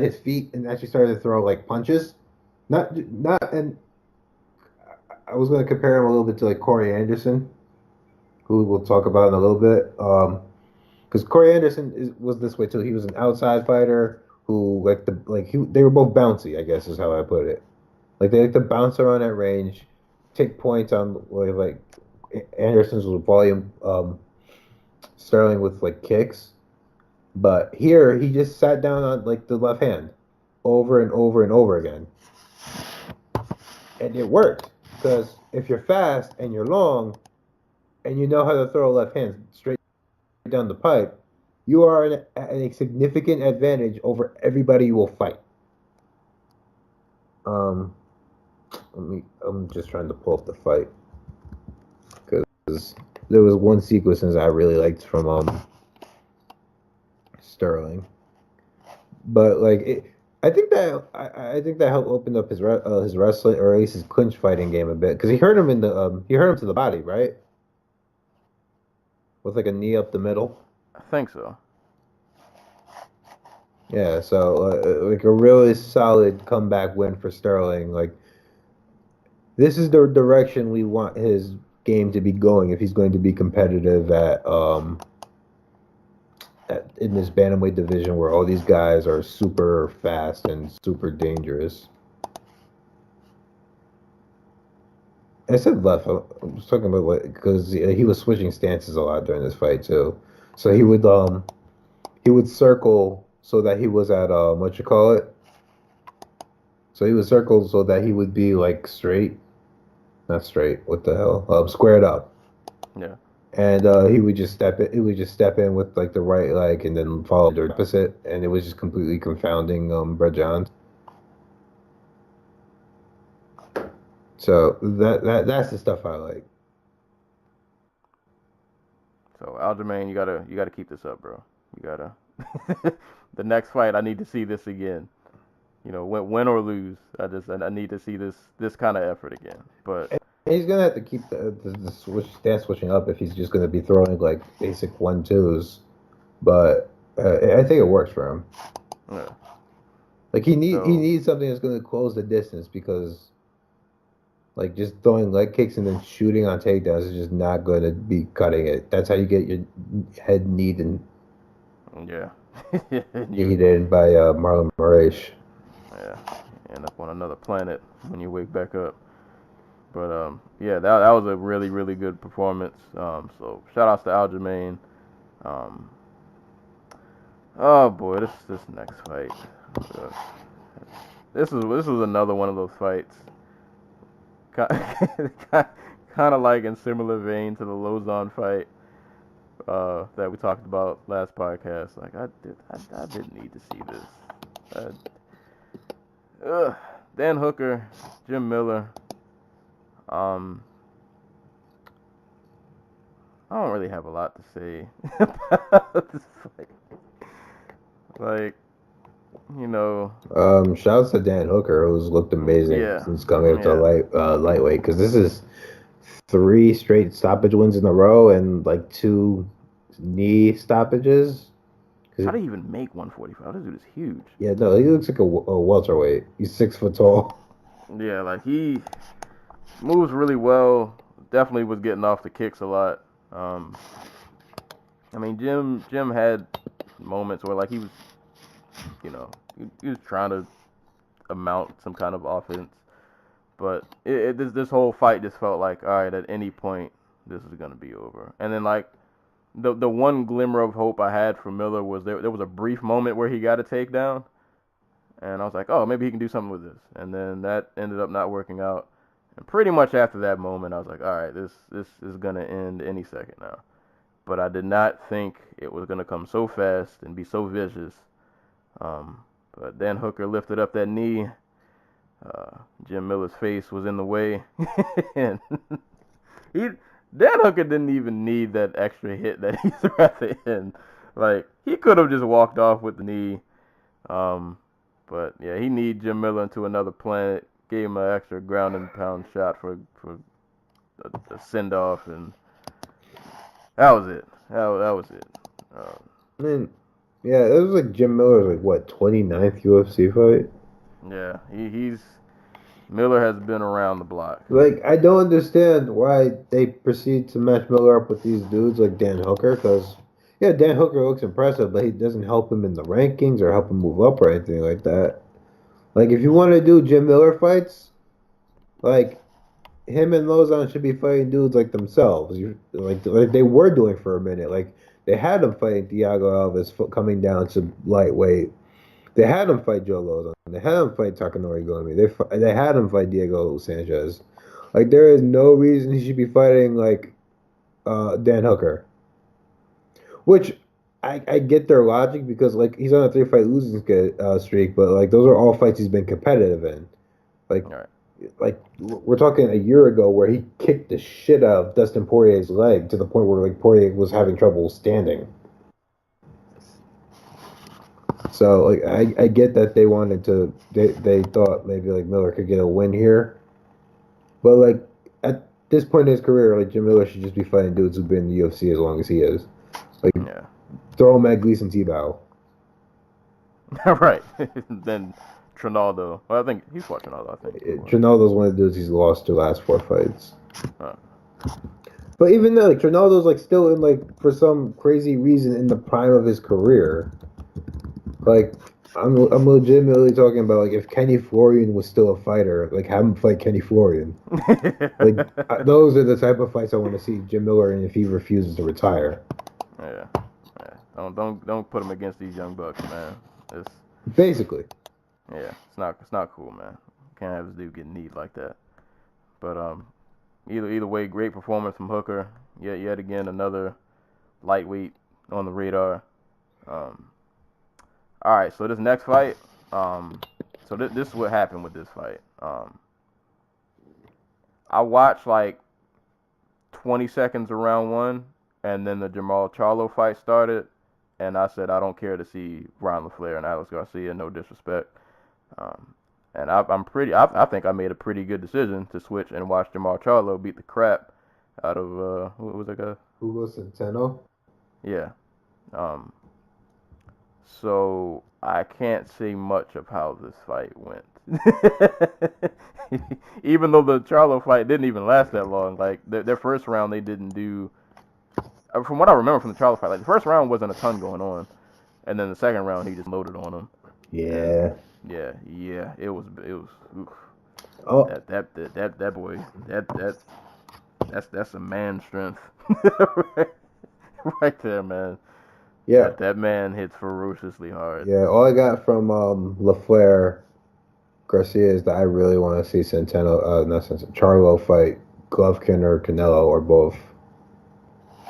[SPEAKER 6] his feet and actually started to throw like punches, and I was going to compare him a little bit to like Corey Anderson, who we'll talk about in a little bit, because Corey Anderson was this way too. He was an outside fighter who they were both bouncy, I guess is how I put it. Like they like to bounce around that range, take points on like Anderson's with volume, Sterling with like kicks. But here, he just sat down on like the left hand over and over and over again. And it worked. Because if you're fast and you're long and you know how to throw a left hand straight down the pipe, you are at a significant advantage over everybody you will fight. I'm just trying to pull up the fight. Because there was one sequence I really liked from Sterling. But like I think that helped open up his wrestling, or at least his clinch fighting game a bit, because he hurt him to the body, right? With like a knee up the middle.
[SPEAKER 5] I think so.
[SPEAKER 6] Yeah, so like a really solid comeback win for Sterling. Like, this is the direction we want his game to be going if he's going to be competitive in this bantamweight division where all these guys are super fast and super dangerous. I said left. I was talking about because he was switching stances a lot during this fight too. So he would circle so that he was at what you call it. So he would circle so that he would be like straight, not straight. What the hell? Squared up.
[SPEAKER 5] Yeah.
[SPEAKER 6] And he would just step in with like the right leg and then follow the opposite, and it was just completely confounding Brett Johns. So that's the stuff I like.
[SPEAKER 5] So Aljamain, you gotta keep this up, bro. You gotta. The next fight, I need to see this again. You know, win or lose, I need to see this kind of effort again. But
[SPEAKER 6] he's gonna have to keep the stance switching up if he's just gonna be throwing like basic 1-2s. But I think it works for him.
[SPEAKER 5] Yeah.
[SPEAKER 6] Like he needs something that's gonna close the distance, because like just throwing leg kicks and then shooting on takedowns is just not going to be cutting it. That's how you get your head kneed and kneed in by Marlon Moraes.
[SPEAKER 5] Yeah, you end up on another planet when you wake back up. But yeah, that was a really, really good performance. So shout outs to Aljamain. Oh boy, this next fight. This was another one of those fights. Kind of like in similar vein to the Lozon fight that we talked about last podcast. Like I didn't need to see this. Dan Hooker, Jim Miller. I don't really have a lot to say about this fight. Like, you know.
[SPEAKER 6] Shouts to Dan Hooker, who's looked amazing since coming up to lightweight, because this is 3 straight stoppage wins in a row and like 2 knee stoppages.
[SPEAKER 5] How did he even make 145? This dude is huge.
[SPEAKER 6] Yeah, no, he looks like a welterweight. He's 6 foot tall.
[SPEAKER 5] Yeah, like he moves really well. Definitely was getting off the kicks a lot. I mean, Jim had moments where like he was, you know, he was trying to amount some kind of offense, but this whole fight just felt like, all right, at any point this is gonna be over. And then like the one glimmer of hope I had for Miller was there was a brief moment where he got a takedown, and I was like, oh, maybe he can do something with this. And then that ended up not working out. And pretty much after that moment, I was like, all right, this is gonna end any second now. But I did not think it was gonna come so fast and be so vicious. But Dan Hooker lifted up that knee. Jim Miller's face was in the way, and Dan Hooker didn't even need that extra hit that he threw at the end. Like, he could have just walked off with the knee. But yeah, he kneed Jim Miller into another planet. Gave him an extra ground and pound shot for a send off, and that was it. That was it.
[SPEAKER 6] I mean, yeah, that was like Jim Miller's like what 29th UFC fight.
[SPEAKER 5] Yeah, Miller has been around the block.
[SPEAKER 6] Like, I don't understand why they proceed to match Miller up with these dudes like Dan Hooker, because yeah, Dan Hooker looks impressive, but he doesn't help him in the rankings or help him move up or anything like that. Like, if you want to do Jim Miller fights, like, him and Lozon should be fighting dudes like themselves. Like they were doing for a minute. Like, They had him fighting Thiago Alves coming down to lightweight. They had him fight Joe Lozon. They had him fight Takanori Gomi. They had him fight Diego Sanchez. Like, there is no reason he should be fighting, like, Dan Hooker. Which, I get their logic because, like, he's on a 3-fight losing streak, but, like, those are all fights he's been competitive in. Like, we're talking a year ago where he kicked the shit out of Dustin Poirier's leg to the point where, like, Poirier was having trouble standing. So, like, I get that they wanted to, they thought maybe, like, Miller could get a win here. But, like, at this point in his career, like, Jim Miller should just be fighting dudes who've been in the UFC as long as he is. Like, throw him at Gleason Tebow.
[SPEAKER 5] Right. Then Trinaldo. Well, I think he's fought Trinaldo, I think.
[SPEAKER 6] Trinaldo's one of the dudes he's lost to last 4 fights. But even though, like, Trinaldo's, like, still in, like, for some crazy reason in the prime of his career. Like, I'm legitimately talking about, like, if Kenny Florian was still a fighter, like, have him fight Kenny Florian. Like, those are the type of fights I want to see Jim Miller in if he refuses to retire.
[SPEAKER 5] Yeah. Don't put him against these young bucks, man. It's
[SPEAKER 6] basically.
[SPEAKER 5] Yeah, it's not cool, man. Can't have this dude getting kneed like that. But either way, great performance from Hooker. Yet again, another lightweight on the radar. All right, so this next fight, so this is what happened with this fight. I watched like 20 seconds of round 1, and then the Jamal Charlo fight started, and I said I don't care to see Brian LaFleur and Alex Garcia, no disrespect. And I think I made a pretty good decision to switch and watch Jamal Charlo beat the crap out of what was that guy?
[SPEAKER 6] Hugo Centeno.
[SPEAKER 5] Yeah. So I can't say much of how this fight went. Even though the Charlo fight didn't even last that long, like their first round they didn't do. From what I remember from the Charlo fight, like the first round wasn't a ton going on, and then the second round he just loaded on him.
[SPEAKER 6] Yeah.
[SPEAKER 5] Yeah. It was. Oof.
[SPEAKER 6] Oh.
[SPEAKER 5] That boy. That's a man's strength. Right there, man.
[SPEAKER 6] Yeah.
[SPEAKER 5] That man hits ferociously hard.
[SPEAKER 6] Yeah, all I got from LaFleur Garcia is that I really want to see Charlo fight Golovkin or Canelo or both.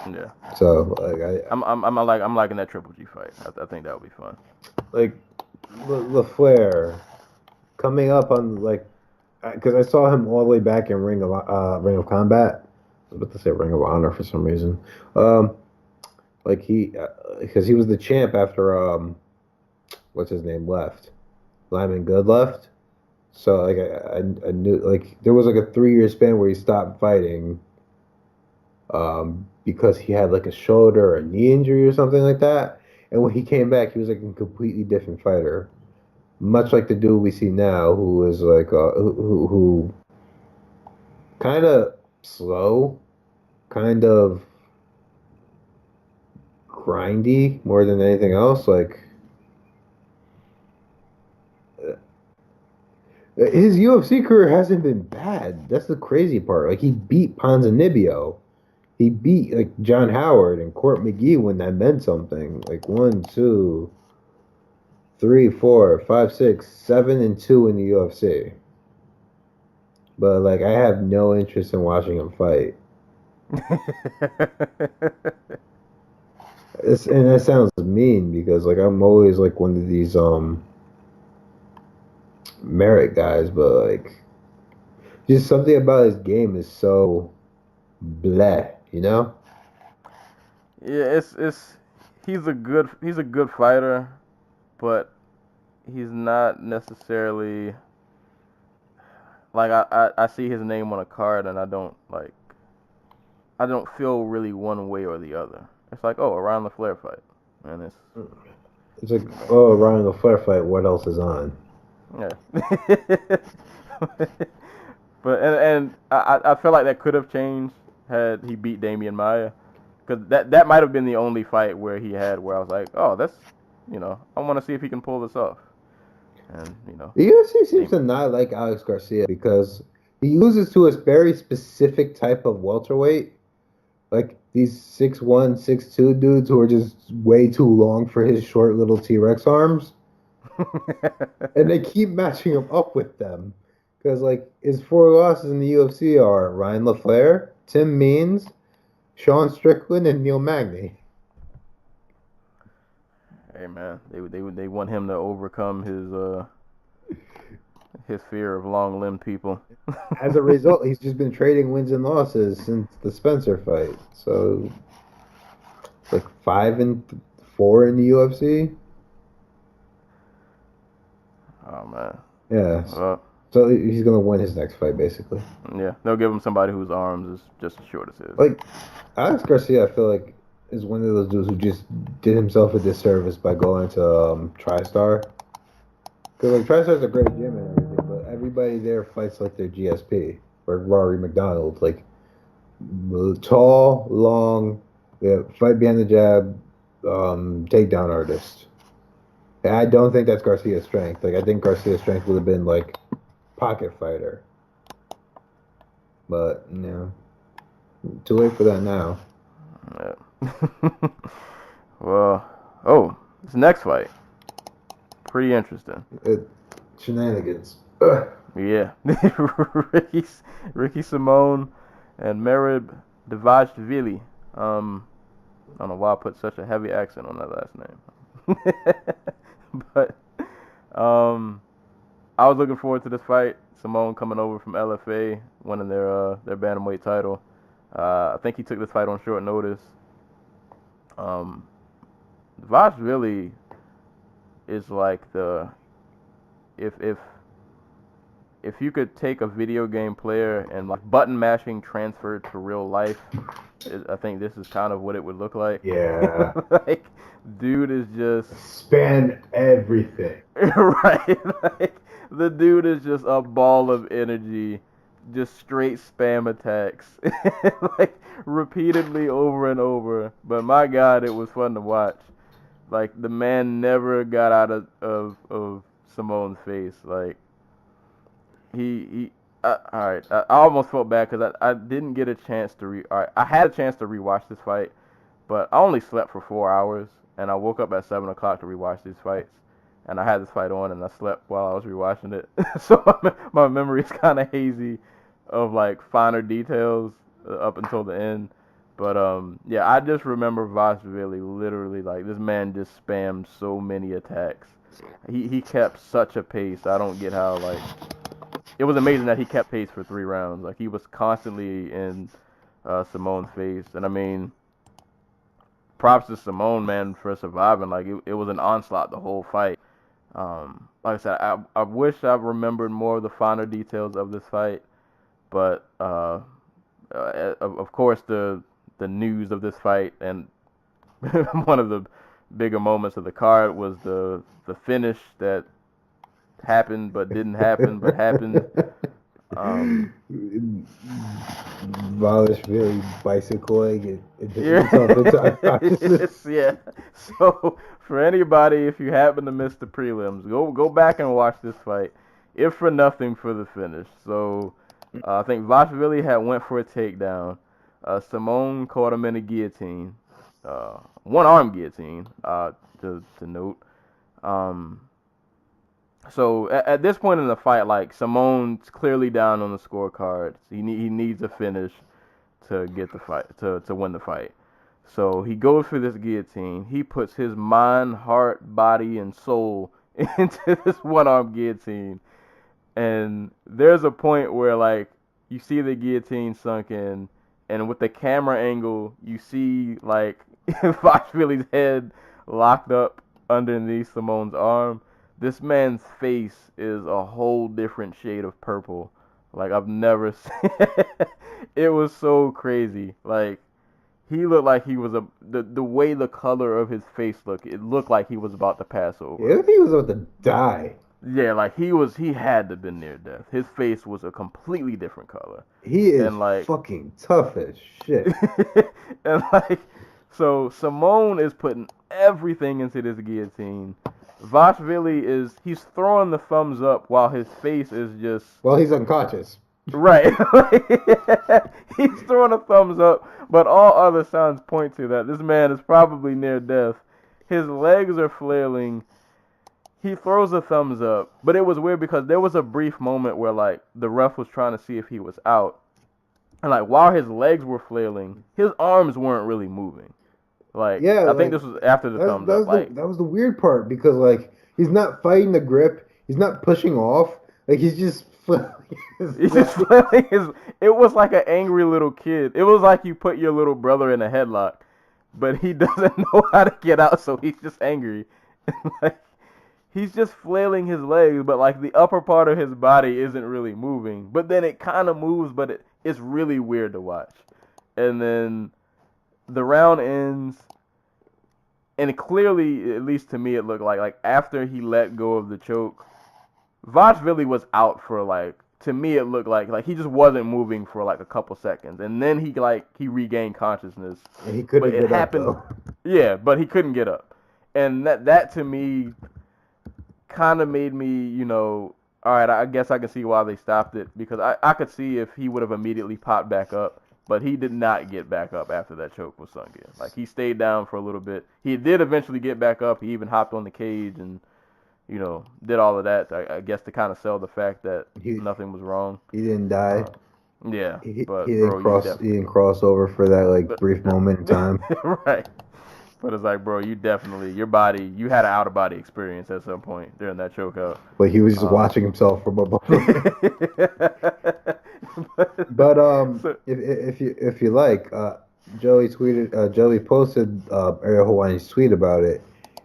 [SPEAKER 5] Yeah.
[SPEAKER 6] So like
[SPEAKER 5] I'm liking that Triple G fight. I think that would be fun.
[SPEAKER 6] Like LaFleur coming up on like because I saw him all the way back in Ring of Combat. I was about to say Ring of Honor for some reason. Like because he was the champ after what's his name left, Lyman Good left. So like I knew like there was like a 3-year span where he stopped fighting, because he had like a shoulder or a knee injury or something like that. And when he came back, he was like a completely different fighter, much like the dude we see now, who is like who kind of slow, kind of grindy more than anything else. Like his UFC career hasn't been bad. That's the crazy part. Like he beat Ponzinibbio, he beat like John Howard and Court McGee when that meant something. Like 1, 2, 3, 4, 5, 6, 7 and 2 in the UFC. But like I have no interest in watching him fight. And that sounds mean because like I'm always like one of these merit guys, but like just something about his game is so bleh, you know?
[SPEAKER 5] Yeah, he's a good fighter, but he's not necessarily like I see his name on a card and I don't feel really one way or the other. It's like, oh, a Ryan LaFleur fight. And
[SPEAKER 6] it's like, oh, Ryan LaFleur fight, what else is on?
[SPEAKER 5] Yeah. But and I feel like that could have changed had he beat Damian Maia. Because that might have been the only fight where he had where I was like, oh, that's, I want to see if he can pull this off. And,
[SPEAKER 6] The UFC seems to not like Alex Garcia because he loses to a very specific type of welterweight like these 6'1", 6'2" dudes who are just way too long for his short little T-Rex arms. And they keep matching him up with them. Because, like, his 4 losses in the UFC are Ryan LaFleur, Tim Means, Sean Strickland, and Neil Magny.
[SPEAKER 5] Hey, man, they want him to overcome his fear of long-limbed people.
[SPEAKER 6] As a result, he's just been trading wins and losses since the Spencer fight. So, it's like 5-4 in the UFC.
[SPEAKER 5] Oh, man.
[SPEAKER 6] Yeah. So he's going to win his next fight, basically.
[SPEAKER 5] Yeah, they'll give him somebody whose arms is just as short as his.
[SPEAKER 6] Like, Alex Garcia, I feel like, is one of those dudes who just did himself a disservice by going to TriStar. Because, like, TriStar's a great gym and everything, but everybody there fights like their GSP, or Rory McDonald. Like, tall, long, fight behind the jab, takedown artist. And I don't think that's Garcia's strength. Like, I think Garcia's strength would have been, like, pocket fighter. But, you know, too late for that now.
[SPEAKER 5] Yeah. Well, this next fight, pretty interesting.
[SPEAKER 6] Shenanigans.
[SPEAKER 5] Yeah. Ricky Simone and Merab Devashvili. I don't know why I put such a heavy accent on that last name. But I was looking forward to this fight. Simone coming over from LFA, winning their bantamweight title. I think he took this fight on short notice. Devashvili is like if you could take a video game player and like button mashing transferred to real life, I think this is kind of what it would look like.
[SPEAKER 6] Yeah.
[SPEAKER 5] Like, dude is just
[SPEAKER 6] span everything.
[SPEAKER 5] Right. Like, the dude is just a ball of energy, just straight spam attacks, like repeatedly over and over. But my God, it was fun to watch. Like, the man never got out of Simone's face. Like, all right. I almost felt bad because I didn't get a chance to I had a chance to rewatch this fight, but I only slept for 4 hours, and I woke up at 7 o'clock to rewatch these fights. And I had this fight on, and I slept while I was rewatching it. So my memory is kind of hazy of, like, finer details up until the end. But, yeah, I just remember Vashvili literally, like, this man just spammed so many attacks. He kept such a pace. I don't get how, like, it was amazing that he kept pace for 3 rounds. Like, he was constantly in Simone's face. And, I mean, props to Simone, man, for surviving. Like, it was an onslaught the whole fight. Like I said, I wish I remembered more of the finer details of this fight, but of course the news of this fight and one of the bigger moments of the card was the finish that happened but didn't happen but happened.
[SPEAKER 6] Vashvili bicycling
[SPEAKER 5] yeah. So for anybody, if you happen to miss the prelims, go back and watch this fight, if for nothing for the finish. So I think Vashvili had went for a takedown. Simone caught him in a guillotine, one-arm guillotine, to note. So at this point in the fight, like, Simone's clearly down on the scorecard. He needs a finish to get the fight, to win the fight. So he goes for this guillotine. He puts his mind, heart, body, and soul into this one-arm guillotine. And there's a point where, like, you see the guillotine sunk in, and with the camera angle, you see, like, Vashvili's head locked up underneath Simone's arm. This man's face is a whole different shade of purple. Like, I've never seen. It was so crazy. Like, he looked like he was the way the color of his face looked, it looked like he was about to pass over.
[SPEAKER 6] Yeah, he was about to die.
[SPEAKER 5] Yeah, like, he had to have been near death. His face was a completely different color.
[SPEAKER 6] He is,
[SPEAKER 5] and, like,
[SPEAKER 6] fucking tough as shit.
[SPEAKER 5] And, like, so Simone is putting everything into this guillotine. Vashvili he's throwing the thumbs up while his face is just...
[SPEAKER 6] Well, he's unconscious.
[SPEAKER 5] Right. He's throwing a thumbs up, but all other signs point to that. This man is probably near death. His legs are flailing. He throws a thumbs up, but it was weird because there was a brief moment where like the ref was trying to see if he was out, and like while his legs were flailing, his arms weren't really moving. Like
[SPEAKER 6] Yeah,
[SPEAKER 5] I think this was after the thumbs up.
[SPEAKER 6] That was the weird part because like he's not fighting the grip, he's not pushing off, like he's just
[SPEAKER 5] he's just flailing his. It was like an angry little kid. It was like you put your little brother in a headlock, but he doesn't know how to get out, so he's just angry. Like he's just flailing his legs, but like the upper part of his body isn't really moving. But then it kind of moves, but it's really weird to watch. And then the round ends, and clearly, at least to me, it looked like after he let go of the choke, Vachvili was out for like, to me it looked like he just wasn't moving for like a couple seconds, and then he regained consciousness.
[SPEAKER 6] And he couldn't get up, though.
[SPEAKER 5] Yeah, but he couldn't get up, and that to me kind of made me, all right, I guess I can see why they stopped it, because I could see if he would have immediately popped back up. But he did not get back up after that choke was sunk in. Like, he stayed down for a little bit. He did eventually get back up. He even hopped on the cage and, did all of that, I guess, to kind of sell the fact that nothing was wrong.
[SPEAKER 6] He didn't die.
[SPEAKER 5] Yeah.
[SPEAKER 6] He
[SPEAKER 5] didn't
[SPEAKER 6] cross over for that, brief moment in time.
[SPEAKER 5] Right. But it's like, bro, you definitely, you had an out-of-body experience at some point during that chokeout.
[SPEAKER 6] But he was just watching himself from above. But if you like, Joey posted Ariel Helwani's tweet about it,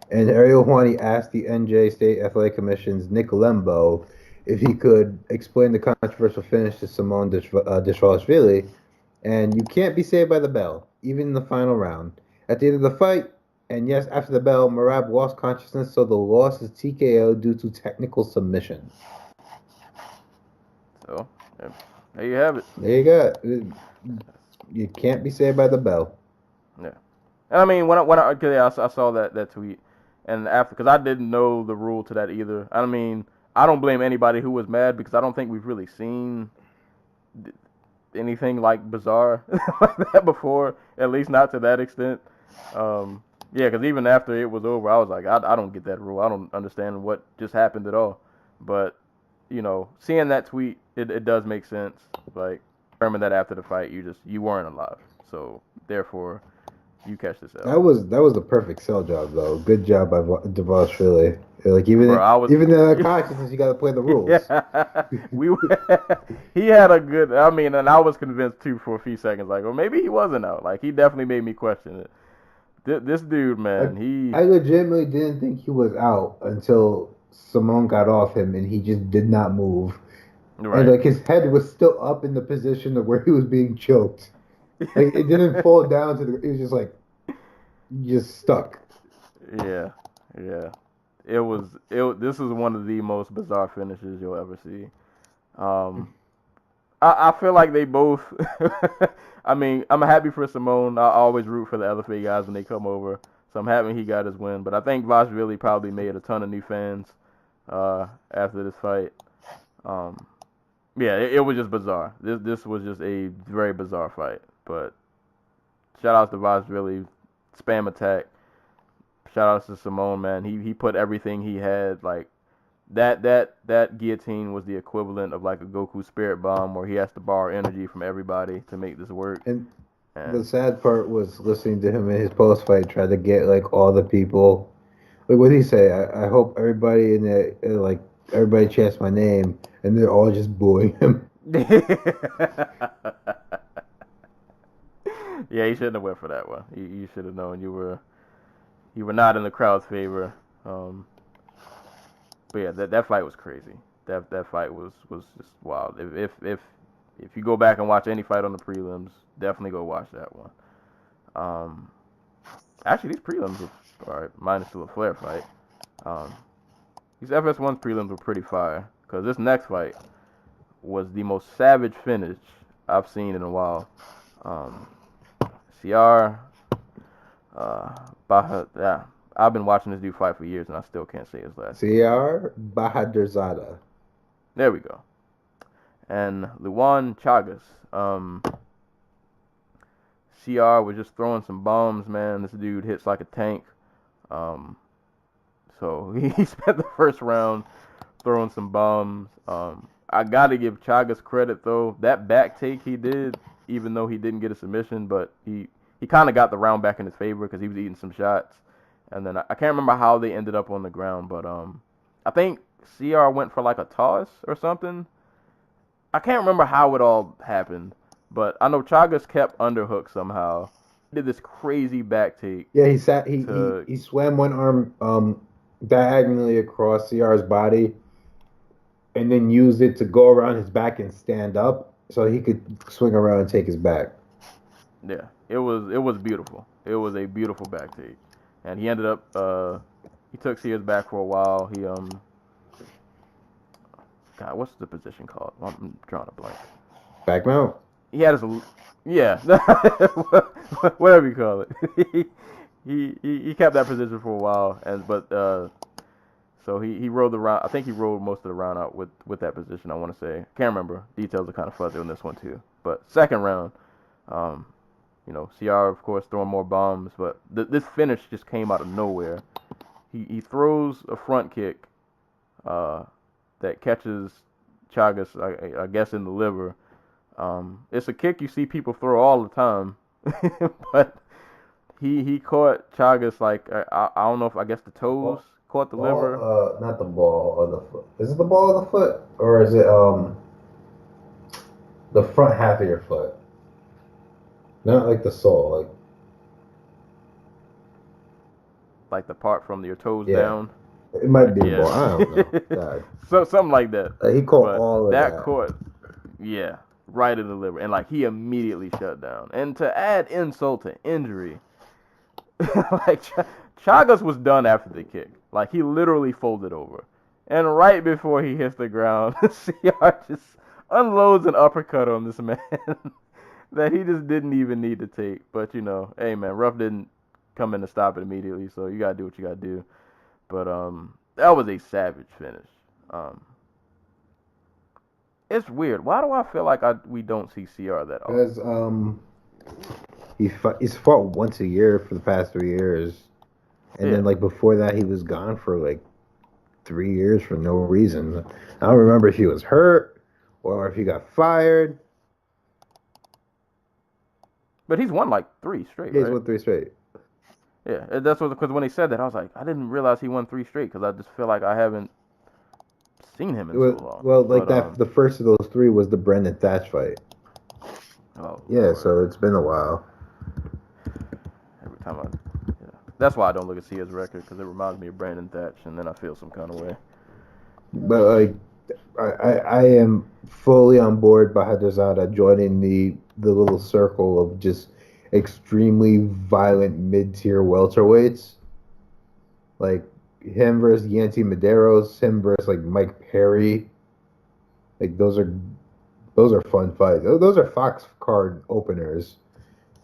[SPEAKER 6] and Ariel Helwani asked the NJ State Athletic Commission's Nick Lembo if he could explain the controversial finish to Simone Dishvalishvili, and you can't be saved by the bell, even in the final round. At the end of the fight, and yes, after the bell, Merab lost consciousness, so the loss is TKO due to technical submission.
[SPEAKER 5] So, yeah. There you have it.
[SPEAKER 6] There you go. You can't be saved by the bell.
[SPEAKER 5] Yeah. And I mean, when I saw that tweet, and after, because I didn't know the rule to that either. I mean, I don't blame anybody who was mad, because I don't think we've really seen anything like bizarre like that before, at least not to that extent. Yeah, because even after it was over, I was like, I don't get that rule. I don't understand what just happened at all. But, seeing that tweet, it does make sense. Like, determine that after the fight, you weren't alive. So, therefore, you catch this out.
[SPEAKER 6] That was the perfect sell job, though. Good job by Dvalishvili. Like, even in consciousness, you got to play the rules.
[SPEAKER 5] Yeah. He had a good, and I was convinced, too, for a few seconds. Like, well, maybe he wasn't out. Like, he definitely made me question it. This dude, man,
[SPEAKER 6] I legitimately didn't think he was out until Simone got off him, and he just did not move. Right. And, his head was still up in the position of where he was being choked. Like, it didn't fall down to it was just like, just stuck.
[SPEAKER 5] Yeah. This is one of the most bizarre finishes you'll ever see. I feel like they both, I'm happy for Simone. I always root for the LFA guys when they come over. So I'm happy he got his win. But I think Vachvili probably made a ton of new fans after this fight. Yeah, it was just bizarre. This was just a very bizarre fight. But shout out to Vachvili, spam attack. Shout out to Simone, man. He put everything he had. Like that guillotine was the equivalent of like a Goku Spirit Bomb, where he has to borrow energy from everybody to make this work.
[SPEAKER 6] And the sad part was listening to him in his post fight try to get like all the people. Like, what did he say? I hope everybody in the everybody chants my name, and they're all just booing him.
[SPEAKER 5] Yeah, he shouldn't have went for that one. You should have known you were not in the crowd's favor. But yeah, that fight was crazy. That fight was just wild. If you go back and watch any fight on the prelims, definitely go watch that one. Actually, these prelims were alright, minus the Flair fight. These FS1 prelims were pretty fire, because this next fight was the most savage finish I've seen in a while. CR, I've been watching this dude fight for years, and I still can't say his last name.
[SPEAKER 6] CR Bahadurzada.
[SPEAKER 5] There we go. and Luan Chagas. CR was just throwing some bombs, man. This dude hits like a tank. So he spent the first round throwing some bombs. I got to give Chagas credit, though. That back take he did, even though he didn't get a submission, but he kind of got the round back in his favor because he was eating some shots. And then I can't remember how they ended up on the ground, but I think CR went for like a toss or something. I can't remember how it all happened, but I know Chagas kept underhook somehow. He did this crazy back take.
[SPEAKER 6] Yeah, he swam one arm diagonally across CR's body, and then used it to go around his back and stand up, so he could swing around and take his back.
[SPEAKER 5] Yeah, it was beautiful. It was a beautiful back take, and he ended up he took CR's back for a while. He God, what's the position called? I'm drawing a blank.
[SPEAKER 6] Back mount?
[SPEAKER 5] He had his, yeah, whatever you call it. he kept that position for a while, so he rode the round. I think he rode most of the round out with that position. I want to say, can't remember. Details are kind of fuzzy on this one too. But second round, CR of course throwing more bombs, but this finish just came out of nowhere. He throws a front kick, that catches Chagas, I guess, in the liver. It's a kick you see people throw all the time, but he caught Chagas like I don't know if I guess the toes caught the liver.
[SPEAKER 6] Not the ball or the foot. Is it the ball or the foot, or is it the front half of your foot? Not like the sole,
[SPEAKER 5] like the part from your toes
[SPEAKER 6] yeah.
[SPEAKER 5] down.
[SPEAKER 6] It might be the ball. I don't know.
[SPEAKER 5] So something like that.
[SPEAKER 6] He caught all of that.
[SPEAKER 5] That caught, yeah, right in the liver, and like he immediately shut down. And to add insult to injury, like Chagas was done after the kick. Like he literally folded over, and right before he hits the ground, CR just unloads an uppercut on this man that he just didn't even need to take. But hey man, Ruff didn't come in to stop it immediately, so you gotta do what you gotta do. But that was a savage finish. It's weird. Why do I feel like we don't see CR that often?
[SPEAKER 6] Because he's fought once a year for the past 3 years, and then like before that he was gone for like 3 years for no reason. I don't remember if he was hurt or if he got fired.
[SPEAKER 5] But he's won like 3 straight.
[SPEAKER 6] Yeah,
[SPEAKER 5] right?
[SPEAKER 6] he's won 3 straight.
[SPEAKER 5] Yeah, that's because when they said that, I was like, I didn't realize he won 3 straight because I just feel like I haven't seen him in so long.
[SPEAKER 6] Well, the first of those 3 was the Brendan Thatch fight.
[SPEAKER 5] Oh.
[SPEAKER 6] Yeah,
[SPEAKER 5] Lord.
[SPEAKER 6] so it's been a while.
[SPEAKER 5] Every time that's why I don't look at CR's record because it reminds me of Brandon Thatch, and then I feel some kind of way.
[SPEAKER 6] But like, I am fully on board Bahadrzada joining the little circle of just extremely violent mid-tier welterweights, like him versus Yancy Medeiros, him versus like Mike Perry. Like those are fun fights. Those are Fox card openers,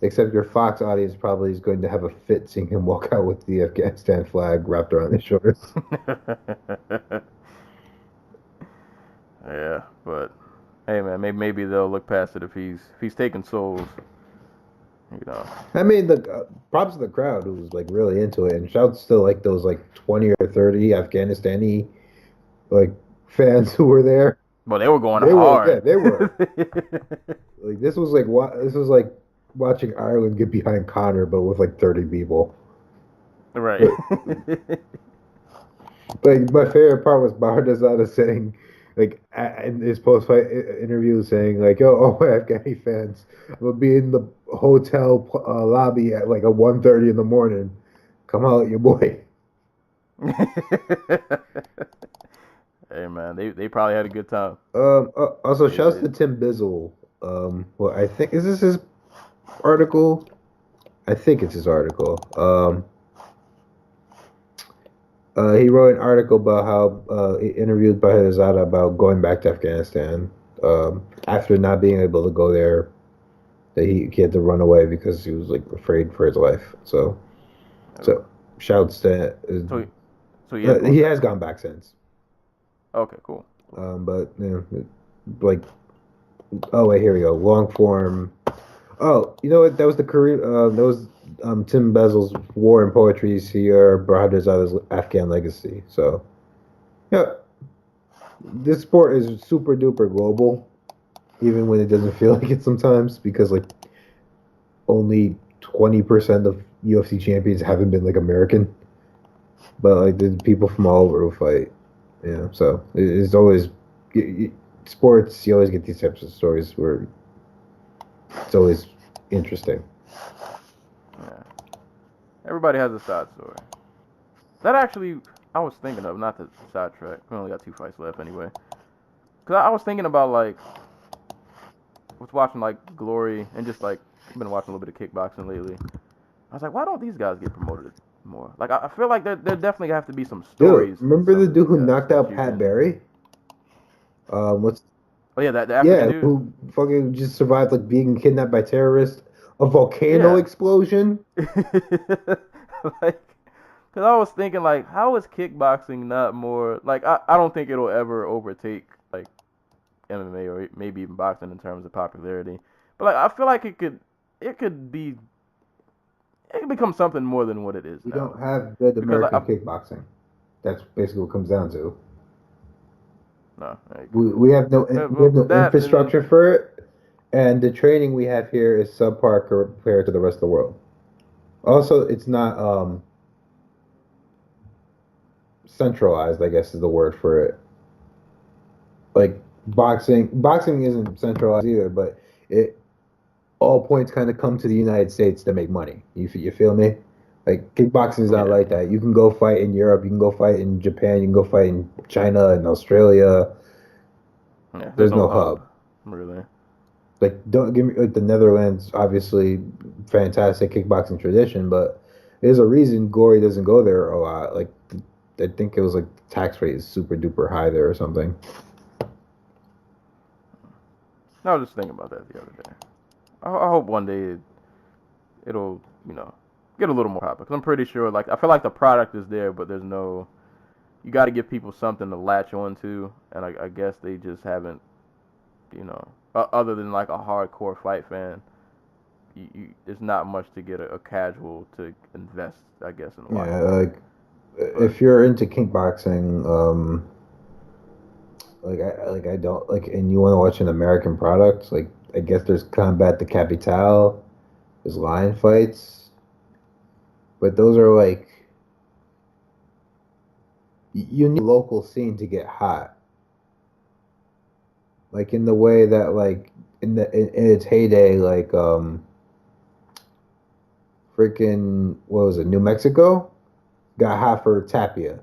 [SPEAKER 6] except your Fox audience probably is going to have a fit seeing him walk out with the Afghanistan flag wrapped around his shoulders.
[SPEAKER 5] Yeah, but hey man, maybe they'll look past it if he's taking souls.
[SPEAKER 6] I mean, the props to the crowd who was like really into it, and shouts to like those like 20 or 30 Afghanistani like fans who were there.
[SPEAKER 5] Well, they were going hard.
[SPEAKER 6] They were. Like this was like watching Ireland get behind Conor, but with like 30 people.
[SPEAKER 5] Right.
[SPEAKER 6] Like my favorite part was Bahadrzada saying, like in his post-fight interview, saying like, "Oh, Afghani fans, will be in the hotel lobby at like 1:30 in the morning. Come out, your boy."
[SPEAKER 5] Hey man, they probably had a good time.
[SPEAKER 6] Also, shouts to Tim Bizzle. Well, I think is this his article? I think it's his article. He wrote an article about how he interviewed Bahadrzada about going back to Afghanistan after not being able to go there. That he had to run away because he was like afraid for his life. So shouts to. He has gone back since.
[SPEAKER 5] Okay, cool.
[SPEAKER 6] But like Oh wait, here we go. Long form. Oh, you know what? That was the career. That was Tim Bezel's War and Poetry, Sierra Bahadurzada's Afghan Legacy. So, yeah, this sport is super duper global, even when it doesn't feel like it sometimes, because like only 20% of UFC champions haven't been like American, but like there's people from all over who fight. Yeah, so it's always sports. You always get these types of stories where it's always interesting.
[SPEAKER 5] Yeah. Everybody has a side story. That actually, I was thinking of, not to sidetrack. We only got 2 fights left anyway. Cause I was thinking about like, was watching like Glory and just like been watching a little bit of kickboxing lately. I was like, why don't these guys get promoted more? Like I feel like there definitely have to be some stories.
[SPEAKER 6] Dude, remember the dude who
[SPEAKER 5] guys
[SPEAKER 6] knocked
[SPEAKER 5] that
[SPEAKER 6] out
[SPEAKER 5] you
[SPEAKER 6] Pat
[SPEAKER 5] can-
[SPEAKER 6] Barry? What's
[SPEAKER 5] Oh yeah, the African dude.
[SPEAKER 6] who fucking just survived like being kidnapped by terrorists, a volcano
[SPEAKER 5] Yeah.
[SPEAKER 6] explosion.
[SPEAKER 5] Like, cause I was thinking like, how is kickboxing not more like? I don't think it'll ever overtake like MMA or maybe even boxing in terms of popularity. But like, I feel like it could become something more than what it is
[SPEAKER 6] We
[SPEAKER 5] now.
[SPEAKER 6] don't have good
[SPEAKER 5] Because
[SPEAKER 6] American
[SPEAKER 5] I-
[SPEAKER 6] kickboxing. That's basically what it comes down to.
[SPEAKER 5] No, like,
[SPEAKER 6] We have no
[SPEAKER 5] well,
[SPEAKER 6] we have no
[SPEAKER 5] that-
[SPEAKER 6] infrastructure for it, and the training we have here is subpar compared to the rest of the world. Also, it's not centralized, I guess is the word for it. Like boxing isn't centralized either, but it all points kind of come to the United States to make money. You feel me? Like kickboxing is not
[SPEAKER 5] Yeah.
[SPEAKER 6] like that. You can go fight in Europe, you can go fight in Japan, you can go fight in China and Australia.
[SPEAKER 5] yeah,
[SPEAKER 6] There's no hub.
[SPEAKER 5] Really.
[SPEAKER 6] Like don't give me like the Netherlands, obviously fantastic kickboxing tradition, but there's a reason Gory doesn't go there a lot. Like I think it was like the tax rate is super duper high there or something.
[SPEAKER 5] I was just thinking about that the other day. I hope one day it'll get a little more popular. Cause I'm pretty sure like I feel like the product is there, but there's no. You got to give people something to latch onto, and I guess they just haven't, other than like a hardcore fight fan, there's not much to get a casual to invest, I guess, in watching.
[SPEAKER 6] Yeah, like if you're into kickboxing, I don't like, and you want to watch an American product, like I guess there's Combat de Capital, there's Lion Fights, but those are like you need a local scene to get hot. Like in the way that like in its heyday, like freaking what was it, New Mexico got hot for Tapia.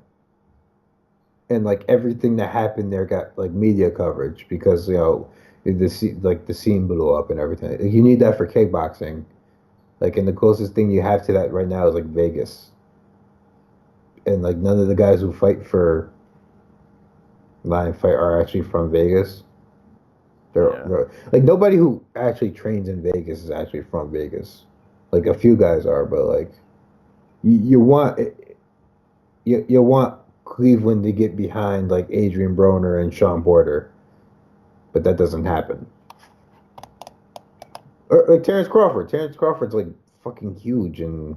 [SPEAKER 6] And like everything that happened there got like media coverage because the scene blew up and everything. Like, you need that for kickboxing. Like, and the closest thing you have to that right now is like Vegas. And like none of the guys who fight for Lion Fight are actually from Vegas. They're like nobody who actually trains in Vegas is actually from Vegas. Like a few guys are, but like you want Cleveland to get behind like Adrian Broner and Sean Porter, but that doesn't happen. Or like Terrence Crawford. Terrence Crawford's like fucking huge, and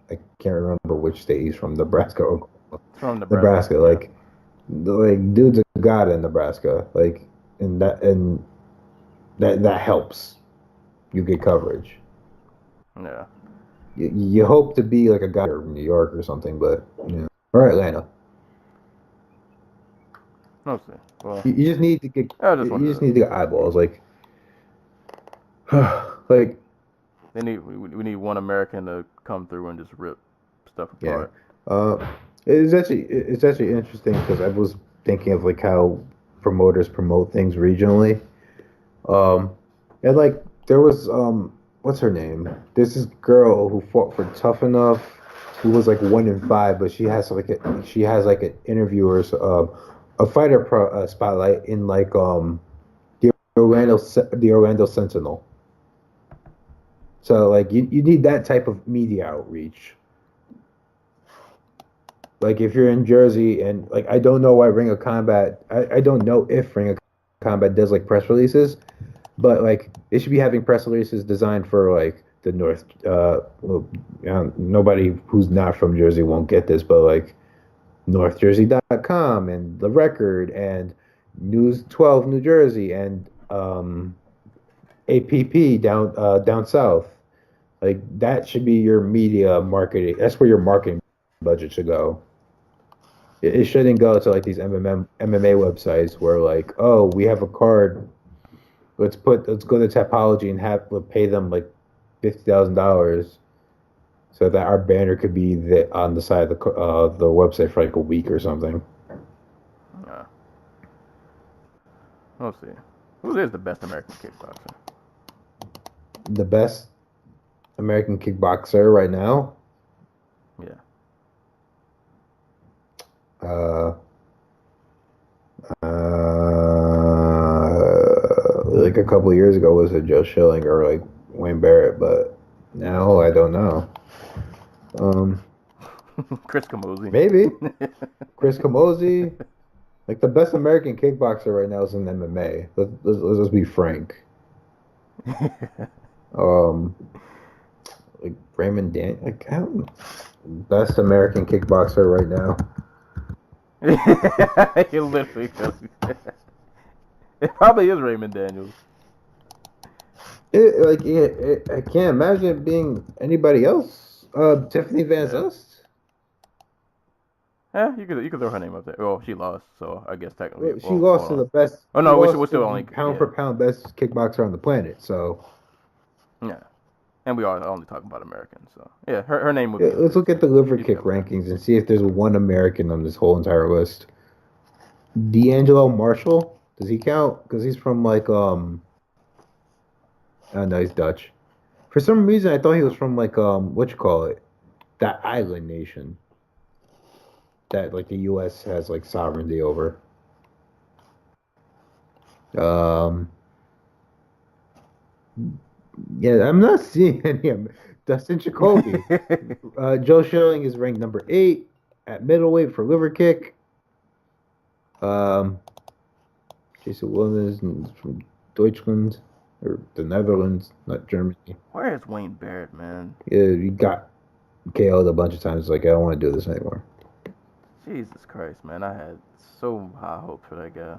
[SPEAKER 6] I can't remember which state he's from. Nebraska.
[SPEAKER 5] From
[SPEAKER 6] Nebraska. Like dude's a god in Nebraska. Like, and that helps. You get coverage.
[SPEAKER 5] Yeah.
[SPEAKER 6] You hope to be like a guy from New York or something, but yeah. Or Atlanta.
[SPEAKER 5] Mostly. Well,
[SPEAKER 6] You just need to get. You just need to get eyeballs. Like, like
[SPEAKER 5] we need one American to come through and just rip stuff apart.
[SPEAKER 6] It's actually interesting because I was thinking of like how promoters promote things regionally. And like there was what's her name? There's this girl who fought for Tough Enough, who was like 1-5, but she has like an interviewer's a fighter spotlight in like the Orlando Sentinel. So like you need that type of media outreach. Like if you're in Jersey and like I don't know why Ring of Combat, I don't know if Ring of Combat does like press releases, but like they should be having press releases designed for like the North. Nobody who's not from Jersey won't get this, but like NorthJersey.com and The Record and News 12 New Jersey and APP down south. Like that should be your media marketing. That's where your marketing budget should go. It shouldn't go to like these MMA websites where like, oh, we have a card. Let's go to Tapology and pay them like $50,000 so that our banner could be on the side of the website for like a week or something.
[SPEAKER 5] Yeah. We'll see. Who is the best American kickboxer?
[SPEAKER 6] The best American kickboxer right now?
[SPEAKER 5] Yeah.
[SPEAKER 6] Like a couple of years ago was it Joe Schilling or like Wayne Barrett, but now I don't know.
[SPEAKER 5] Chris Camozzi.
[SPEAKER 6] Maybe. Chris Camozzi. Like the best American kickboxer right now is in MMA. Let's just be frank. Like Raymond like I don't know. Best American kickboxer right now.
[SPEAKER 5] It literally does. It probably is Raymond Daniels.
[SPEAKER 6] I can't imagine it being anybody else. Tiffany Van Zust.
[SPEAKER 5] Yeah, you could throw her name up there. Well, she lost, so I guess technically.
[SPEAKER 6] She lost to the best.
[SPEAKER 5] Oh no, we're still only
[SPEAKER 6] pound for pound best kickboxer on the planet. So.
[SPEAKER 5] Yeah, and we are only talking about Americans. So yeah, her name would be.
[SPEAKER 6] Let's look at the liver kick rankings and see if there's one American on this whole entire list. D'Angelo Marshall, does he count? Because he's from like oh no, he's Dutch. For some reason, I thought he was from like that island nation that like the U.S. has like sovereignty over. Yeah, I'm not seeing any of them. Dustin Jacoby. Joe Schilling is ranked number 8 at middleweight for liver kick. Jason Williams from Deutschland, or the Netherlands, not Germany.
[SPEAKER 5] Where is Wayne Barrett, man?
[SPEAKER 6] Yeah, he got KO'd a bunch of times. Like, I don't want to do this anymore.
[SPEAKER 5] Jesus Christ, man. I had so high hopes for that guy.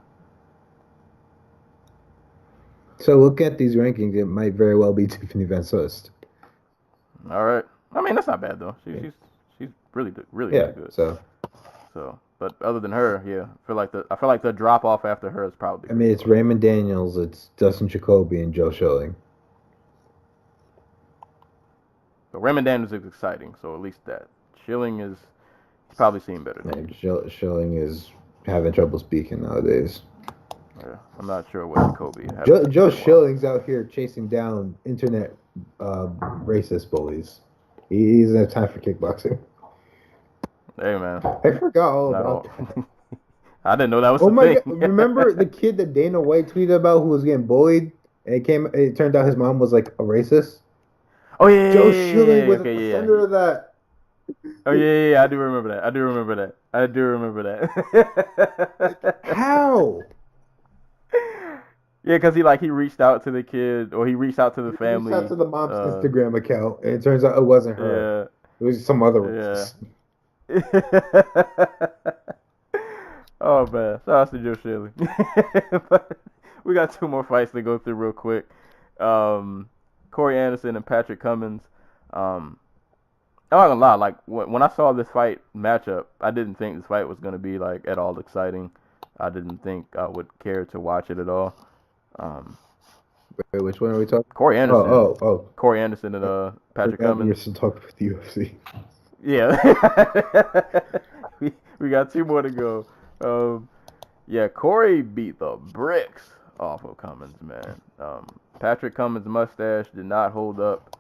[SPEAKER 6] So look at these rankings. It might very well be Tiffany Van Soest.
[SPEAKER 5] All right. I mean, that's not bad though. She's really good, really good.
[SPEAKER 6] So,
[SPEAKER 5] but other than her, yeah, I feel like the drop off after her is probably.
[SPEAKER 6] I mean, it's Raymond Daniels, it's Dustin Jacoby, and Joe Schilling.
[SPEAKER 5] But Raymond Daniels is exciting, so at least that. Schilling is probably seen better.
[SPEAKER 6] Schilling is having trouble speaking nowadays.
[SPEAKER 5] Yeah, I'm not sure what Jacoby.
[SPEAKER 6] Joe Schilling's out here chasing down internet racist bullies. He doesn't have time for kickboxing.
[SPEAKER 5] Hey man,
[SPEAKER 6] I forgot all about that.
[SPEAKER 5] I didn't know that was
[SPEAKER 6] oh
[SPEAKER 5] the
[SPEAKER 6] my
[SPEAKER 5] thing.
[SPEAKER 6] God. Remember the kid that Dana White tweeted about who was getting bullied? And it turned out his mom was like a racist.
[SPEAKER 5] Oh yeah,
[SPEAKER 6] Joe Schilling was at the center of that.
[SPEAKER 5] Oh yeah, I do remember that. I do remember that.
[SPEAKER 6] How?
[SPEAKER 5] Yeah, because he reached out to the kid, or he reached out to the family.
[SPEAKER 6] He reached out to the mom's Instagram account, and it turns out it wasn't her. Yeah. It was some other racist.
[SPEAKER 5] Oh man, shout out to Joe Schilling. But we got 2 more fights to go through real quick. Corey Anderson and Patrick Cummins. I'm not gonna lie, like when I saw this fight matchup, I didn't think this fight was gonna be like at all exciting. I didn't think I would care to watch it at all.
[SPEAKER 6] Wait, which one are we talking?
[SPEAKER 5] Corey Anderson.
[SPEAKER 6] Oh.
[SPEAKER 5] Corey Anderson and Patrick Cummins.
[SPEAKER 6] You're still talking about the UFC.
[SPEAKER 5] Yeah. we got 2 more to go. Yeah, Corey beat the bricks off of Cummins, man. Patrick Cummins' mustache did not hold up.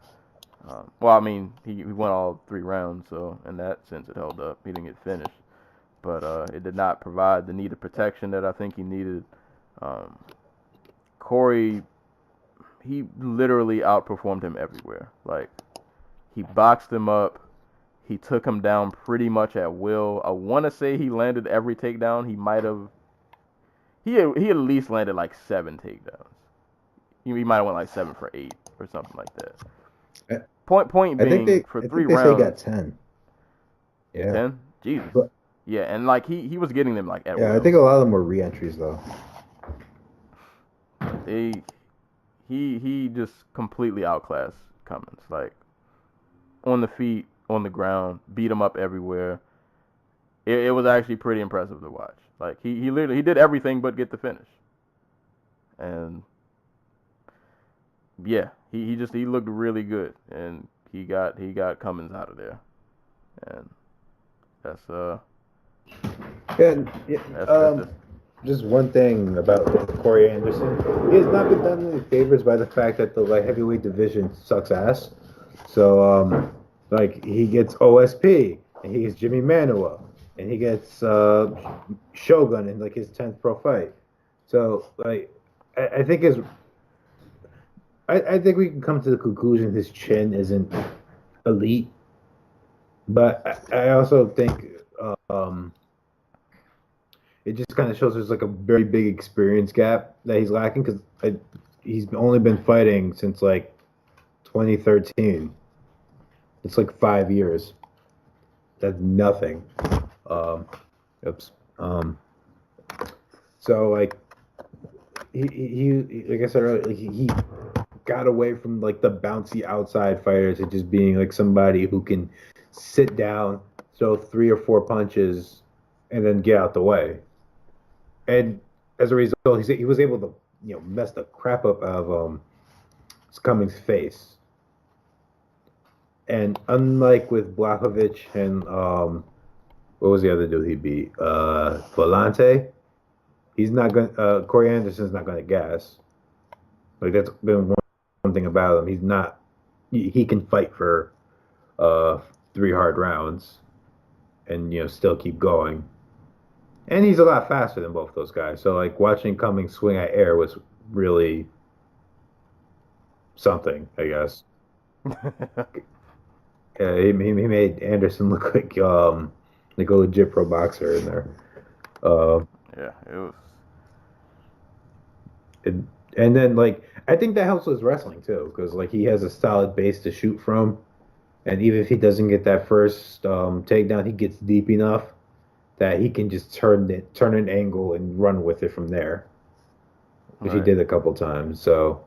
[SPEAKER 5] Well, I mean, he won all 3 rounds, so in that sense it held up. He didn't get finished. But it did not provide the needed protection that I think he needed. Corey, he literally outperformed him everywhere. Like, he boxed him up. He took him down pretty much at will. I want to say he landed every takedown. He might have he at least landed like 7 takedowns. He might have went like 7 for 8 or something like that. Point being, for 3 rounds.
[SPEAKER 2] I think they got 10. Yeah.
[SPEAKER 5] 10? Jesus.
[SPEAKER 2] But,
[SPEAKER 5] yeah, and like he was getting them like at will.
[SPEAKER 2] I think a lot of them were re-entries though.
[SPEAKER 5] He just completely outclassed Cummins. Like on the feet, on the ground, beat him up everywhere. It was actually pretty impressive to watch. Like he literally did everything but get the finish. And yeah, he looked really good, and he got Cummins out of there. And that's
[SPEAKER 2] just one thing about Corey Anderson. He has not been done any favors by the fact that the light heavyweight division sucks ass. So, like, he gets OSP, and he gets Jimmy Manuwa, and he gets Shogun in, like, his 10th pro fight. So, like, I think I think we can come to the conclusion his chin isn't elite. But I also think it just kind of shows there's like a very big experience gap that he's lacking because he's only been fighting since like 2013. It's like 5 years. That's nothing. So like he like I said earlier, like he got away from like the bouncy outside fighter to just being like somebody who can sit down, throw 3 or 4 punches, and then get out the way. And as a result, he was able to, mess the crap up out of Cummings' face. And unlike with Blachowicz and what was the other dude he beat? Volante. He's not going. Corey Anderson's not going to gas. Like that's been one thing about him. He's not. He can fight for 3 hard rounds, and still keep going. And he's a lot faster than both those guys. So like watching Cummings swing at air was really something, I guess. He made Anderson look like a legit pro boxer in there.
[SPEAKER 5] Yeah, it was.
[SPEAKER 2] And then like I think that helps with wrestling too, because like he has a solid base to shoot from, and even if he doesn't get that first takedown, he gets deep enough that he can just turn an angle and run with it from there, which he did a couple times. So,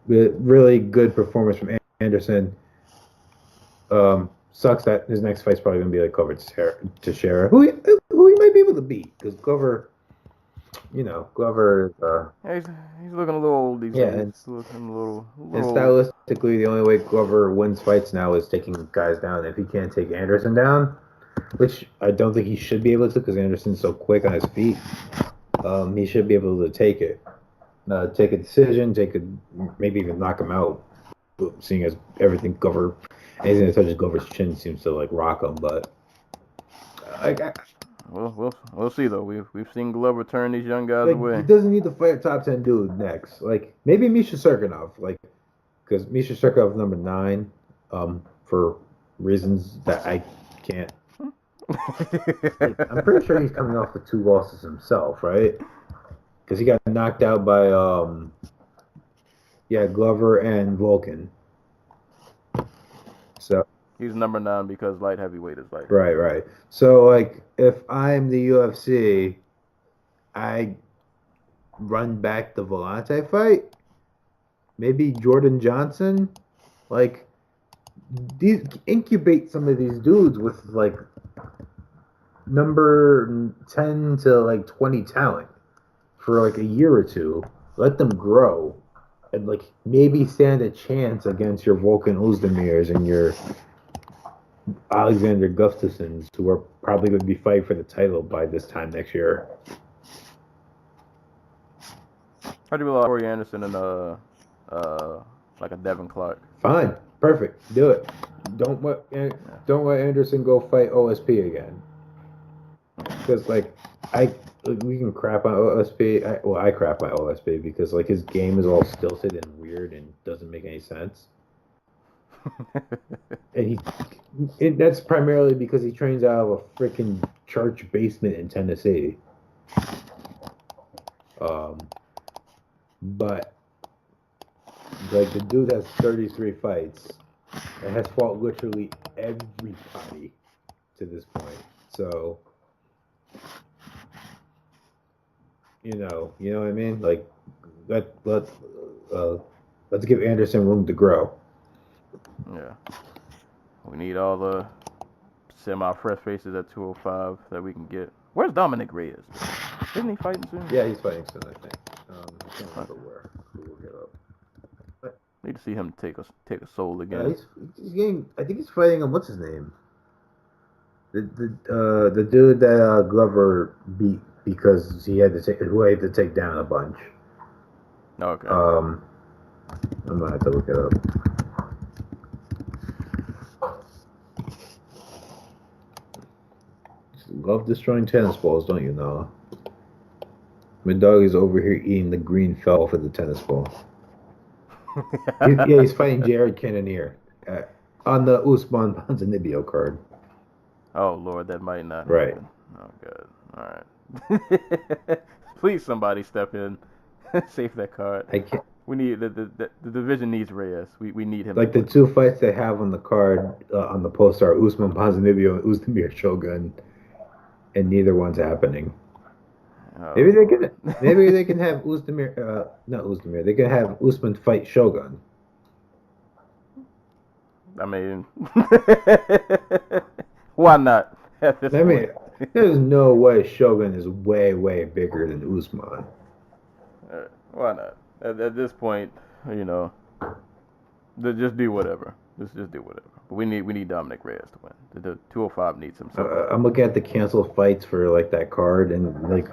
[SPEAKER 2] really good performance from Anderson. Sucks that his next fight's probably gonna be like Glover Teixeira, who he might be able to beat because Glover is.
[SPEAKER 5] Yeah, he's looking a little old these days. He's looking a little.
[SPEAKER 2] And stylistically, the only way Glover wins fights now is taking guys down. If he can't take Anderson down, which I don't think he should be able to because Anderson's so quick on his feet, he should be able to take it. Take a decision, maybe even knock him out, seeing as anything that touches Glover's chin seems to like rock him, but
[SPEAKER 5] we'll see though. We've seen Glover turn these young guys away.
[SPEAKER 2] He doesn't need to fight a top 10 dude next. Like maybe Misha Serkinov, because Misha Serkinov number 9, for reasons that I can't. I'm pretty sure he's coming off with 2 losses himself, right? Because he got knocked out by Glover and Volkan. So
[SPEAKER 5] he's number 9 because light heavyweight is light.
[SPEAKER 2] Right. So like if I'm the UFC, I run back the Volante fight. Maybe Jordan Johnson, like incubate some of these dudes with like number 10 to like 20 talent for like a year or 2. Let them grow and like maybe stand a chance against your Volkan Ozdemirs and your Alexander Gustafssons, who are probably going to be fighting for the title by this time next year.
[SPEAKER 5] How do you allow Corey Anderson and like a Devin Clark?
[SPEAKER 2] Fine, perfect, do it. Don't let Anderson go fight OSP again. Because like we can crap on OSP. I crap on OSP because like his game is all stilted and weird and doesn't make any sense. And that's primarily because he trains out of a freaking church basement in Tennessee. But like the dude has 33 fights and has fought literally everybody to this point. So, you know what I mean? Like, let's give Anderson room to grow.
[SPEAKER 5] Yeah. We need all the semi-fresh faces at 205 that we can get. Where's Dominic Reyes? Isn't he fighting soon?
[SPEAKER 2] Yeah, he's fighting soon, I think. I can't remember where. We'll look it up.
[SPEAKER 5] Need to see him take a soul again.
[SPEAKER 2] Yeah, he's getting. I think he's fighting. What's his name? The dude that Glover beat because he had to take down a bunch.
[SPEAKER 5] Okay.
[SPEAKER 2] I'm gonna have to look it up. You love destroying tennis balls, don't you, Nala? My dog is over here eating the green fell for the tennis ball. He's fighting Jared Cannonier on the Usman Ponzinibbio card.
[SPEAKER 5] Oh Lord, that might not.
[SPEAKER 2] Right.
[SPEAKER 5] Happen. Oh God. All right. Please, somebody step in, save that card.
[SPEAKER 2] I can't.
[SPEAKER 5] We need the division needs Reyes. We need him.
[SPEAKER 2] Like the two fights they have on the card on the poster are Usman Ponzinibbio and Uzdemir Shogun, and neither one's happening.
[SPEAKER 5] Oh.
[SPEAKER 2] Maybe they can have Uzdemir. Not Uzdemir. They can have Usman fight Shogun.
[SPEAKER 5] I mean, why not? At this point?
[SPEAKER 2] There's no way Shogun is way bigger than Usman.
[SPEAKER 5] Why not? At this point, you know, just do whatever. Just do whatever. But we need Dominic Reyes to win. The 205 needs him.
[SPEAKER 2] I'm looking at the canceled fights for like that card, and like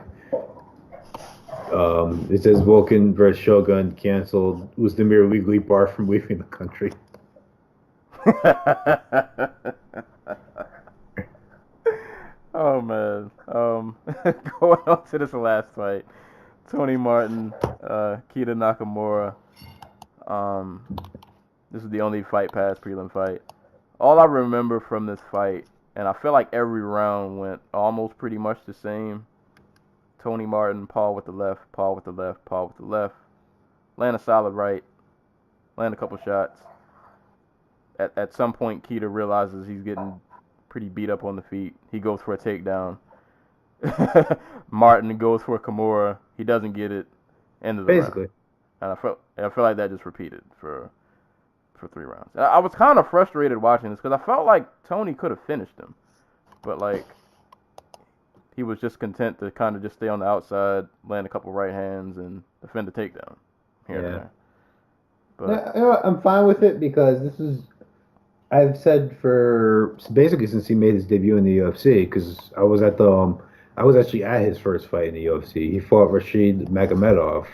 [SPEAKER 2] it says Volkan versus Shogun canceled. Uzdemir legally barred from leaving the country.
[SPEAKER 5] Oh man. Going on to this last fight, Tony Martin, Keita Nakamura. This is the only Fight Pass prelim fight. All I remember from this fight, and I feel like every round went almost pretty much the same. Tony Martin, paw with the left, paw with the left, paw with the left. Land a solid right. Land a couple shots. At some point, Keita realizes he's getting pretty beat up on the feet. He goes for a takedown. Martin goes for a Kimura. He doesn't get it. End of the
[SPEAKER 2] Basically.
[SPEAKER 5] round. And I feel like that just repeated for 3 rounds. I was kind of frustrated watching this because I felt like Tony could have finished him, but like he was just content to kind of just stay on the outside, land a couple right hands, and defend the takedown here and there. But
[SPEAKER 2] I'm fine with it because this is. I've said for basically since he made his debut in the UFC, because I was actually at his first fight in the UFC. He fought Rashid Magomedov.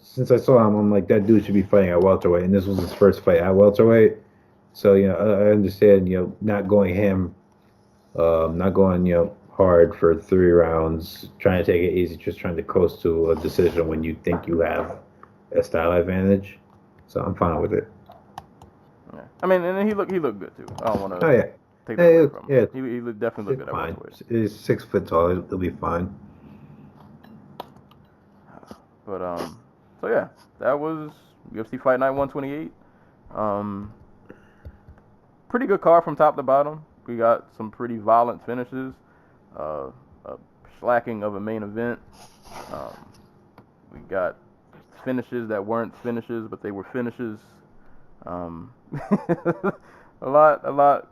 [SPEAKER 2] Since I saw him, I'm like, that dude should be fighting at welterweight, and this was his first fight at welterweight. So I understand not going hard for 3 rounds, trying to take it easy, just trying to coast to a decision when you think you have a style advantage. So I'm fine with it.
[SPEAKER 5] yeah. I mean, and he looked good too. I don't want to take that away from him.
[SPEAKER 2] Yeah,
[SPEAKER 5] He looked definitely good
[SPEAKER 2] fine.
[SPEAKER 5] at welterweight.
[SPEAKER 2] He's 6 foot tall. He'll be fine.
[SPEAKER 5] But so yeah, that was UFC Fight Night 128. Pretty good card from top to bottom. We got some pretty violent finishes. A slacking of a main event. We got finishes that weren't finishes, but they were finishes. A lot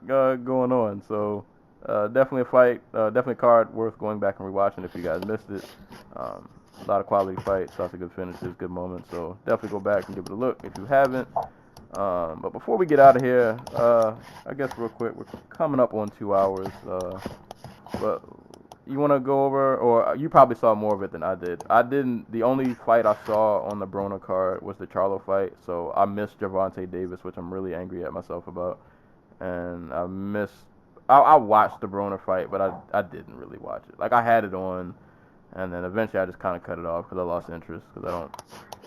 [SPEAKER 5] going on. So definitely a fight, definitely a card worth going back and rewatching if you guys missed it. A lot of quality fights, lots of good finishes, good moments. So definitely go back and give it a look if you haven't. But before we get out of here, I guess real quick, we're coming up on 2 hours. But you want to go over, or you probably saw more of it than I did. I didn't. The only fight I saw on the Broner card was the Charlo fight. So I missed Gervonta Davis, which I'm really angry at myself about. And I watched the Broner fight, but I didn't really watch it. Like, I had it on, and then eventually I just kind of cut it off because I lost interest because I don't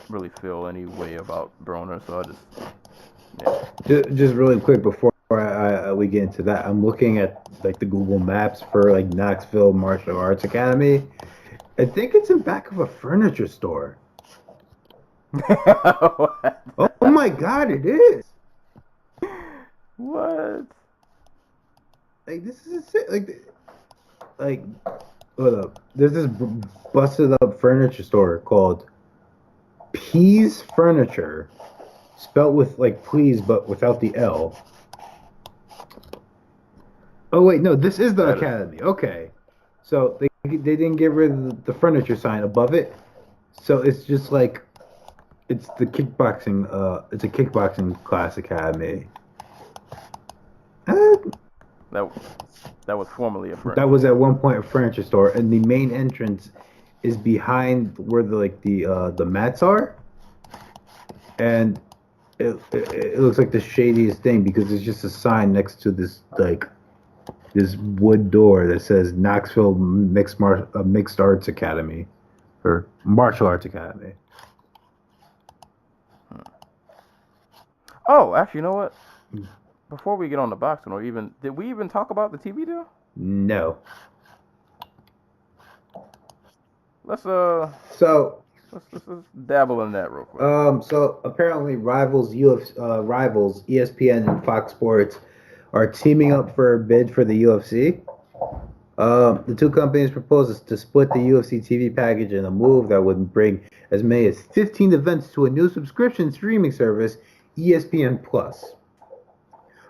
[SPEAKER 5] really feel any way about Broner. So I just, yeah.
[SPEAKER 2] Just really quick before I we get into that, I'm looking at like the Google Maps for like Knoxville Martial Arts Academy. I think it's in back of a furniture store. Oh my God, it is.
[SPEAKER 5] What?
[SPEAKER 2] Like this is like hold up. There's this busted up furniture store called Pease Furniture, spelt with like please but without the L. Oh wait, no, this is the academy. Okay, so they didn't get rid of the furniture sign above it, so it's just like it's the kickboxing. It's a kickboxing class academy.
[SPEAKER 5] That was formerly a furniture.
[SPEAKER 2] That was at one point a furniture store, and the main entrance is behind where the mats are, and it looks like the shadiest thing because it's just a sign next to this this wood door that says Knoxville Mixed Arts Academy or Martial Arts Academy.
[SPEAKER 5] Oh, actually, you know what? Before we get on the boxing, did we even talk about the TV deal?
[SPEAKER 2] No.
[SPEAKER 5] Let's
[SPEAKER 2] So
[SPEAKER 5] let's dabble in that real quick.
[SPEAKER 2] So apparently rivals ESPN and Fox Sports are teaming up for a bid for the UFC. The two companies propose to split the UFC TV package in a move that would bring as many as 15 events to a new subscription streaming service, ESPN Plus.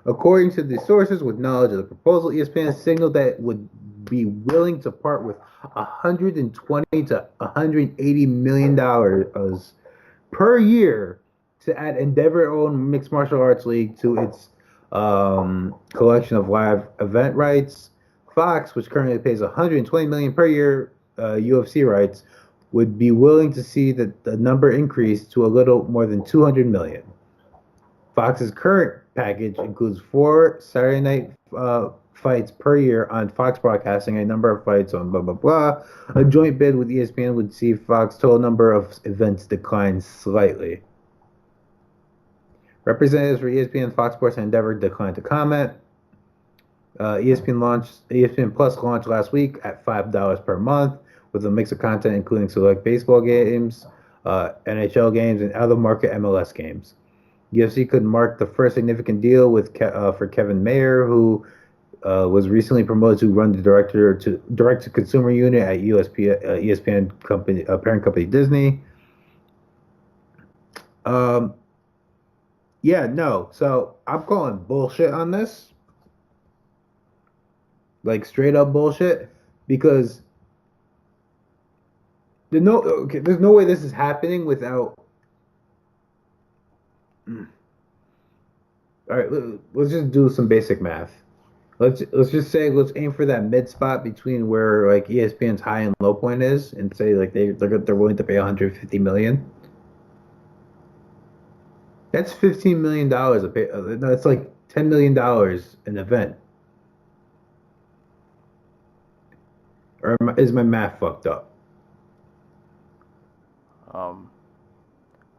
[SPEAKER 2] According to the sources with knowledge of the proposal, ESPN signaled that it would be willing to part with $120 to $180 million per year to add Endeavor-owned mixed martial arts league to its collection of live event rights. Fox, which currently pays $120 million per year UFC rights, would be willing to see that the number increase to a little more than $200 million. Fox's current package includes 4 Saturday night fights per year on Fox Broadcasting, a number of fights on blah, blah, blah. A joint bid with ESPN would see Fox total number of events decline slightly. Representatives for ESPN, Fox Sports, and Endeavor declined to comment. ESPN Plus launched last week at $5 per month with a mix of content including select baseball games, NHL games, and other market MLS games. UFC could mark the first significant deal with for Kevin Mayer, who was recently promoted to run the direct-to-consumer unit at ESPN company, parent company Disney. Yeah, no. So I'm calling bullshit on this, like straight up bullshit, because there's no way this is happening without. All right, let's just do some basic math. Let's just say let's aim for that mid spot between where like ESPN's high and low point is, and say like they're willing to pay $150 million. That's $15 million a pay. That's like $10 million an event. Or is my math fucked up?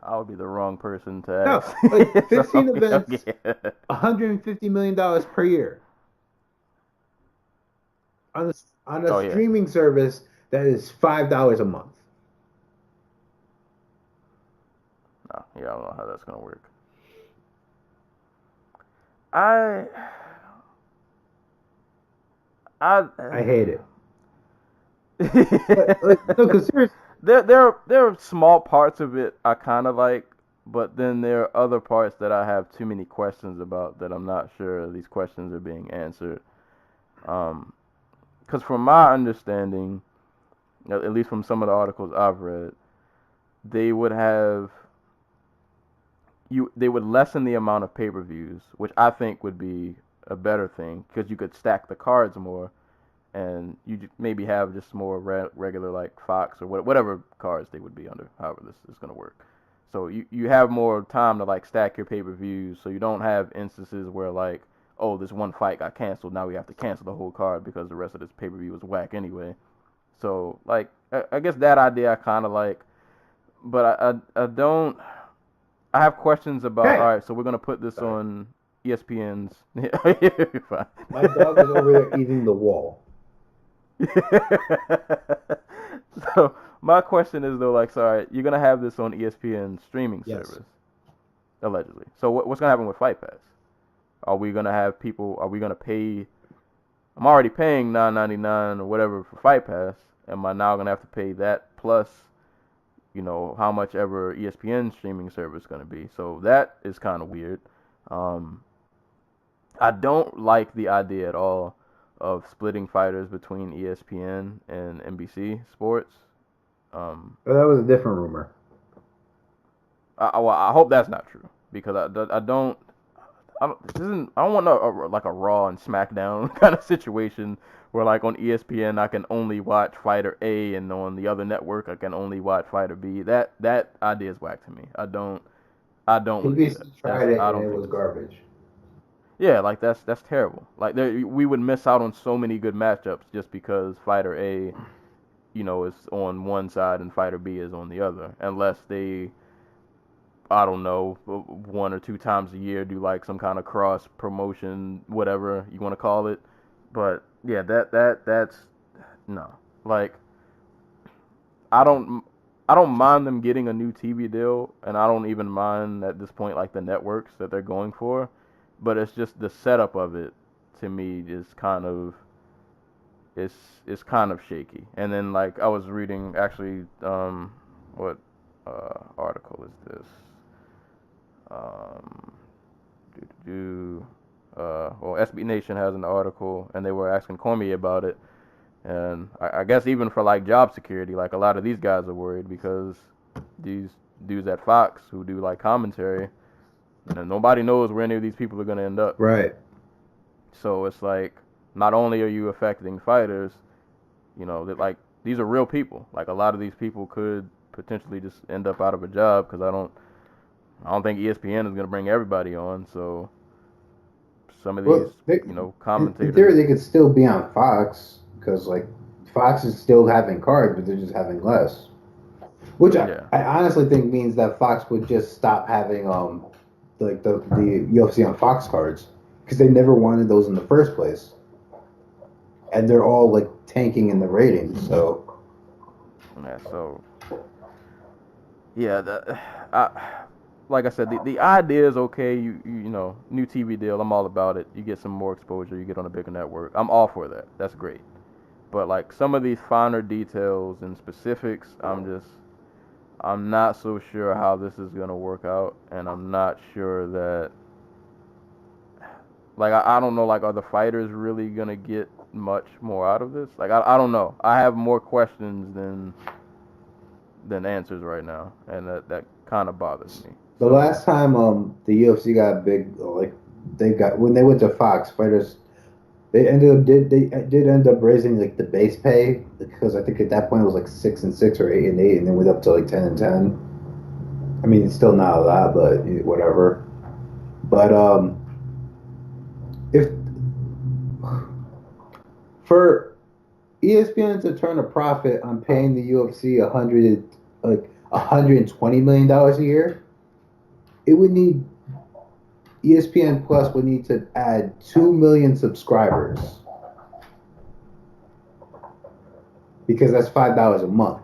[SPEAKER 5] I would be the wrong person to ask.
[SPEAKER 2] No, like 15 events,
[SPEAKER 5] okay.
[SPEAKER 2] $150 million per year on a streaming service that is $5 a month.
[SPEAKER 5] No, I don't know how that's gonna work. I
[SPEAKER 2] hate it. But, no, because seriously.
[SPEAKER 5] There are small parts of it I kind of like, but then there are other parts that I have too many questions about that I'm not sure these questions are being answered. Because from my understanding, at least from some of the articles I've read, they would lessen the amount of pay-per-views, which I think would be a better thing because you could stack the cards more. And you maybe have just more regular like Fox or whatever cards they would be under, however this is going to work. So you have more time to like stack your pay-per-views, so you don't have instances where like, oh, this one fight got canceled, now we have to cancel the whole card because the rest of this pay-per-view was whack anyway. So like I guess that idea I kind of like, but I don't. I have questions about. All right, so we're going to put this on ESPN's. You're fine.
[SPEAKER 6] My dog is over there eating the wall.
[SPEAKER 5] So my question is though, like, sorry, you're gonna have this on ESPN streaming
[SPEAKER 6] Yes.
[SPEAKER 5] service, allegedly. So what's gonna happen with Fight Pass? Are we gonna have people? Are we gonna pay? I'm already paying $9.99 or whatever for Fight Pass. Am I now gonna have to pay that plus, you know, how much ever ESPN streaming service is gonna be? So that is kind of weird. I don't like the idea at all of splitting fighters between ESPN and NBC Sports.
[SPEAKER 6] But that was a different rumor.
[SPEAKER 5] I hope that's not true because I don't want a Raw and SmackDown kind of situation where like on ESPN I can only watch fighter A and on the other network I can only watch fighter B. That idea is whack to me. I don't.
[SPEAKER 6] NBC tried it and it was garbage.
[SPEAKER 5] Yeah, like that's terrible. Like we would miss out on so many good matchups just because fighter A, you know, is on one side and fighter B is on the other, unless they, I don't know, 1 or 2 times a year do like some kind of cross promotion, whatever you want to call it. But yeah, that's no. Like I don't mind them getting a new TV deal, and I don't even mind at this point like the networks that they're going for. But it's just the setup of it to me is kind of it's kind of shaky. And then like I was reading actually what article is this? Well, SB Nation has an article and they were asking Cormier about it. And I guess even for like job security, like a lot of these guys are worried because these dudes at Fox who do like commentary, and nobody knows where any of these people are going to end up.
[SPEAKER 6] Right.
[SPEAKER 5] So it's like, not only are you affecting fighters, you know, that like these are real people. Like a lot of these people could potentially just end up out of a job because I don't think ESPN is going to bring everybody on. So some of these, commentators.
[SPEAKER 6] In theory, they could still be on Fox because like Fox is still having cards, but they're just having less. Which I honestly think means that Fox would just stop having like the UFC on Fox cards because they never wanted those in the first place, and they're all like tanking in the ratings. So
[SPEAKER 5] like I said, the idea is okay. You know, new TV deal, I'm all about it. You get some more exposure, you get on a bigger network. I'm all for that. That's great. But like some of these finer details and specifics, I'm not so sure how this is gonna work out, and I'm not sure that, like, I don't know, like, are the fighters really gonna get much more out of this? Like, I don't know. I have more questions than answers right now, and that kind of bothers me.
[SPEAKER 6] The last time the UFC got big, like when they went to Fox, fighters they did end up raising like the base pay because I think at that point it was like 6-6 or 8-8, and then went up to like 10-10. I mean, it's still not a lot, but whatever. But if for ESPN to turn a profit on paying the UFC $120 million a year, it would need ESPN Plus would need to add 2 million subscribers because that's $5 a month.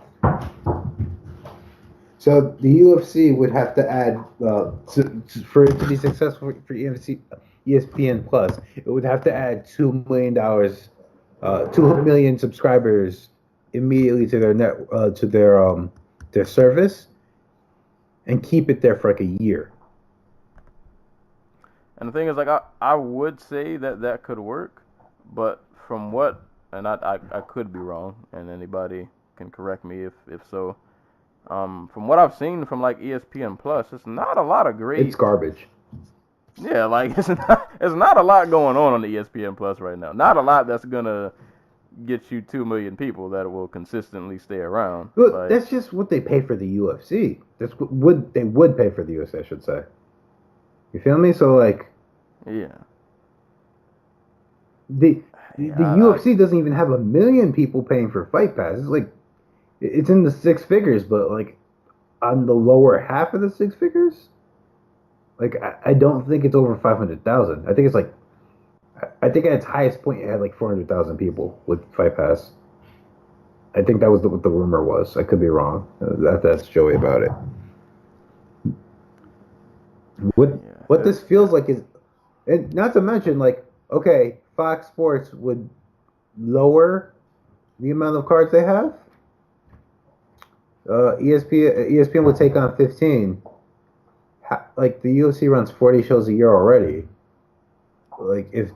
[SPEAKER 6] So the UFC would have to add for it to be successful for ESPN Plus, it would have to add $2 million, 2 million subscribers immediately to their service, and keep it there for like a year.
[SPEAKER 5] And the thing is, like, I would say that could work, but from what, and I could be wrong, and anybody can correct me if so. From what I've seen from like ESPN Plus, it's not a lot of great.
[SPEAKER 6] It's garbage.
[SPEAKER 5] Yeah, like it's not a lot going on the ESPN Plus right now. Not a lot that's gonna get you 2 million people that will consistently stay around.
[SPEAKER 6] Look,
[SPEAKER 5] like,
[SPEAKER 6] that's just what they pay for the UFC. That's what they would pay for the UFC, I should say. You feel me? So like,
[SPEAKER 5] yeah.
[SPEAKER 6] The UFC doesn't even have 1 million people paying for Fight Pass. It's like, it's in the 6 figures, but like on the lower half of the 6 figures.
[SPEAKER 2] Like I don't think it's over 500,000. I think it's like I think at its highest point it had like 400,000 people with Fight Pass. I think that was what the rumor was. I could be wrong. That's Joey about it. What this feels like is, and not to mention like, okay, Fox Sports would lower the amount of cards they have. ESPN would take on 15. Like the UFC runs 40 shows a year already. Like if